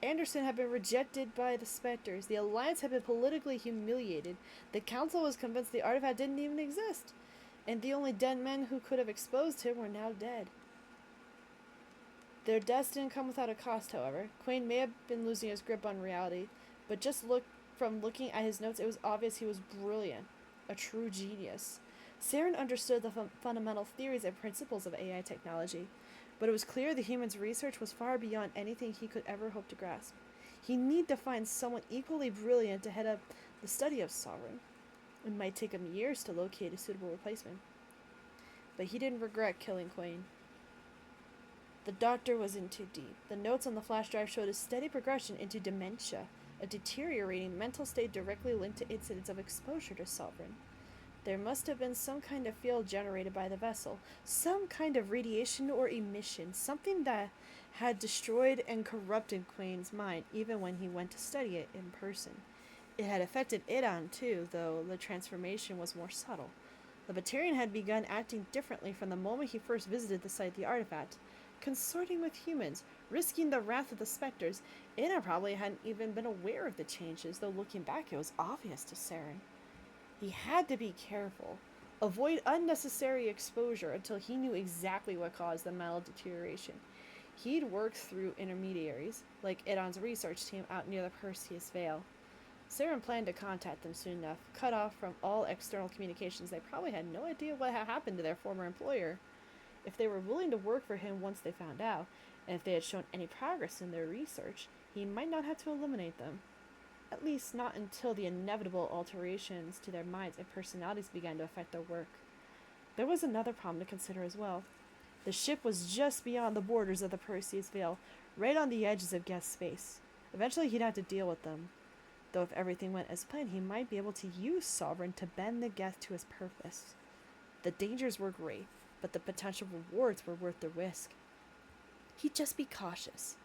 Anderson had been rejected by the Spectres. The Alliance had been politically humiliated. The Council was convinced the artifact didn't even exist. And the only dead men who could have exposed him were now dead. Their deaths didn't come without a cost, however. Quain may have been losing his grip on reality, but just from looking at his notes, it was obvious he was brilliant. A true genius. Saren understood the fundamental theories and principles of AI technology, but it was clear the human's research was far beyond anything he could ever hope to grasp. He needed to find someone equally brilliant to head up the study of Sovereign. It might take him years to locate a suitable replacement. But he didn't regret killing Quain. The doctor was in too deep. The notes on the flash drive showed a steady progression into dementia, a deteriorating mental state directly linked to incidents of exposure to Sovereign. There must have been some kind of field generated by the vessel, some kind of radiation or emission, something that had destroyed and corrupted Quain's mind even when he went to study it in person. It had affected Idon too, though the transformation was more subtle. The Batarian had begun acting differently from the moment he first visited the site of the artifact, consorting with humans, risking the wrath of the Spectres. Idon probably hadn't even been aware of the changes, though looking back it was obvious to Saren. He had to be careful, avoid unnecessary exposure until he knew exactly what caused the mental deterioration. He'd worked through intermediaries, like Idon's research team out near the Perseus Vale. Saren planned to contact them soon enough, cut off from all external communications. They probably had no idea what had happened to their former employer. If they were willing to work for him once they found out, and if they had shown any progress in their research, he might not have to eliminate them. At least not until the inevitable alterations to their minds and personalities began to affect their work. There was another problem to consider as well. The ship was just beyond the borders of the Perseus Vale, right on the edges of Geth's space. Eventually he'd have to deal with them. Though if everything went as planned, he might be able to use Sovereign to bend the Geth to his purpose. The dangers were great, but the potential rewards were worth the risk. He'd just be cautious,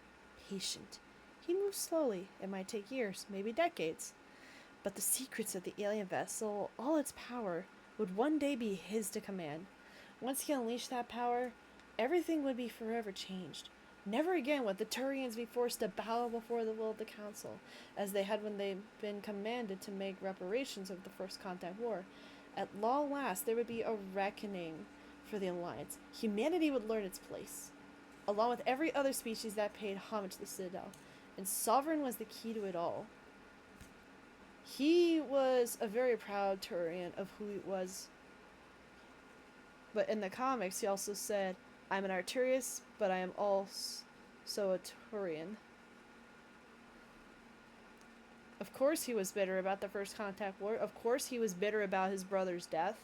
patient. He moved slowly. It might take years, maybe decades. But the secrets of the alien vessel, all its power, would one day be his to command. Once he unleashed that power, everything would be forever changed. Never again would the Turians be forced to bow before the will of the Council, as they had when they'd been commanded to make reparations of the First Contact War. At long last, there would be a reckoning for the Alliance. Humanity would learn its place, along with every other species that paid homage to the Citadel. And Sovereign was the key to it all. He was a very proud Turian of who he was. But in the comics, he also said, "I'm an Arturius, but I am also a Turian." Of course he was bitter about the First Contact War. Of course he was bitter about his brother's death.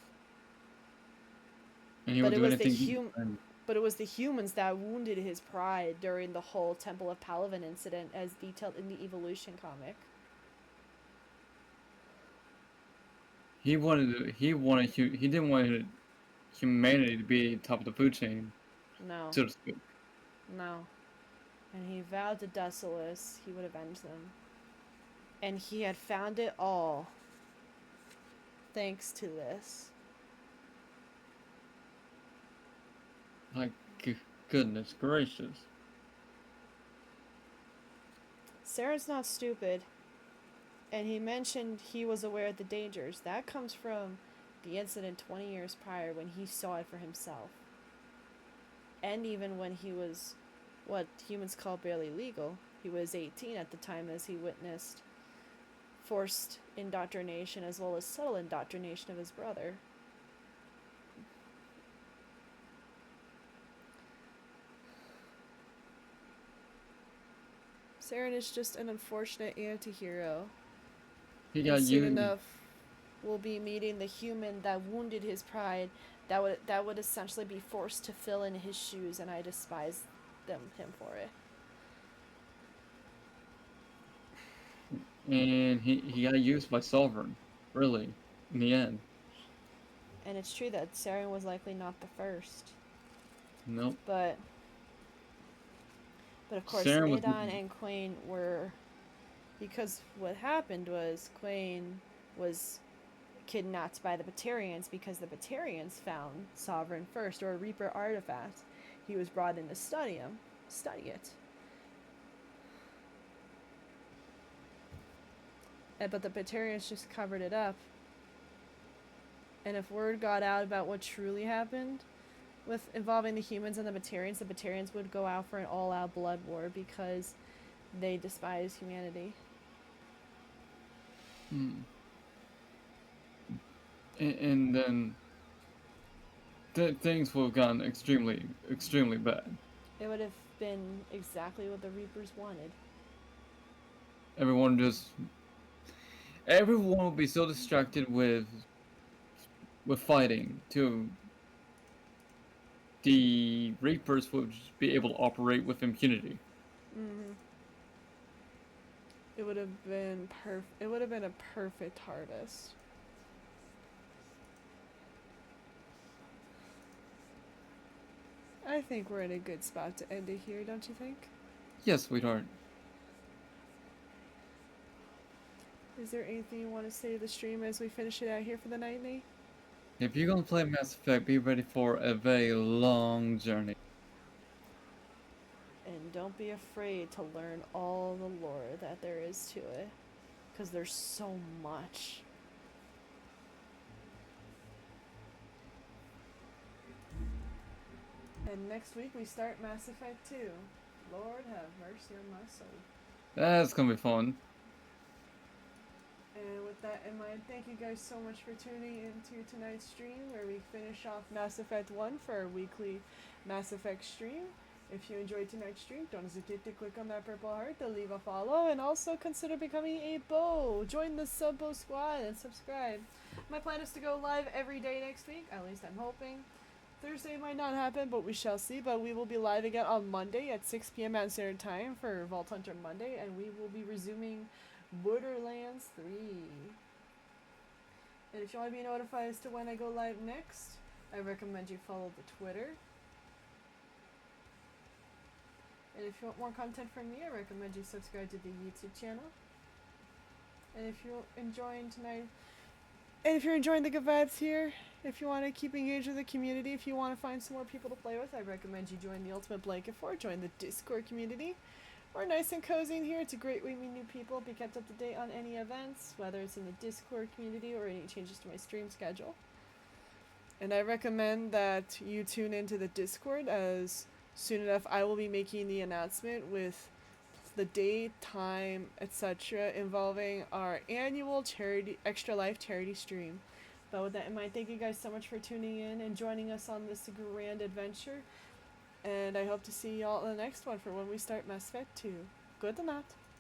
And he would do anything he could. But it was the humans that wounded his pride during the whole Temple of Palaven incident, as detailed in the Evolution comic. He didn't want humanity to be top of the food chain. No. So to speak. No. And he vowed to Desolace he would avenge them. And he had found it all thanks to this. My goodness gracious. Saren's not stupid. And he mentioned he was aware of the dangers. That comes from the incident 20 years prior when he saw it for himself. And even when he was what humans call barely legal. He was 18 at the time as he witnessed forced indoctrination as well as subtle indoctrination of his brother. Saren is just an unfortunate anti-hero. He got Soon you. enough, we'll be meeting the human that wounded his pride. That would essentially be forced to fill in his shoes, and I despise him for it. And he got used by Sovereign, really, in the end. And it's true that Saren was likely not the first. Nope. But of course, Saren was Idon and Quain were, because what happened was Quain was kidnapped by the Batarians because the Batarians found Sovereign first, or a Reaper artifact. He was brought in to study it. but the Batarians just covered it up. And if word got out about what truly happened with involving the humans and the Batarians would go out for an all-out blood war because they despise humanity. And then things would have gone extremely, extremely bad. It would have been exactly what the Reapers wanted. Everyone would be so distracted with fighting to the Reapers would just be able to operate with impunity. It would have been It would have been a perfect harvest. I think we're in a good spot to end it here, don't you think? Yes, sweetheart. Is there anything you want to say to the stream as we finish it out here for the night, Nate? If you're gonna play Mass Effect, be ready for a very long journey. And don't be afraid to learn all the lore that there is to it. Because there's so much. And next week we start Mass Effect 2. Lord have mercy on my soul. That's gonna be fun. And with that in mind, thank you guys so much for tuning into tonight's stream where we finish off Mass Effect 1 for our weekly Mass Effect stream. If you enjoyed tonight's stream, don't hesitate to click on that purple heart to leave a follow and also consider becoming a beau. Join the Subbo squad and subscribe. My plan is to go live every day next week, at least I'm hoping. Thursday might not happen, but we shall see. But we will be live again on Monday at 6 p.m. Mountain Standard Time for Vault Hunter Monday, and we will be resuming Borderlands 3. And if you want to be notified as to when I go live next, I recommend you follow the Twitter. And if you want more content from me, I recommend you subscribe to the YouTube channel. And if you're enjoying tonight, and if you're enjoying the good vibes here, if you want to keep engaged with the community, if you want to find some more people to play with, I recommend you join the Ultimate Blanket Fort, join the Discord community. We're nice and cozy in here. It's a great way to meet new people, be kept up to date on any events, whether it's in the Discord community or any changes to my stream schedule. And I recommend that you tune into the Discord, as soon enough I will be making the announcement with the date, time, etc. involving our annual charity Extra Life charity stream. But with that in mind, thank you guys so much for tuning in and joining us on this grand adventure. And I hope to see y'all in the next one for when we start Mass Effect 2. Good night.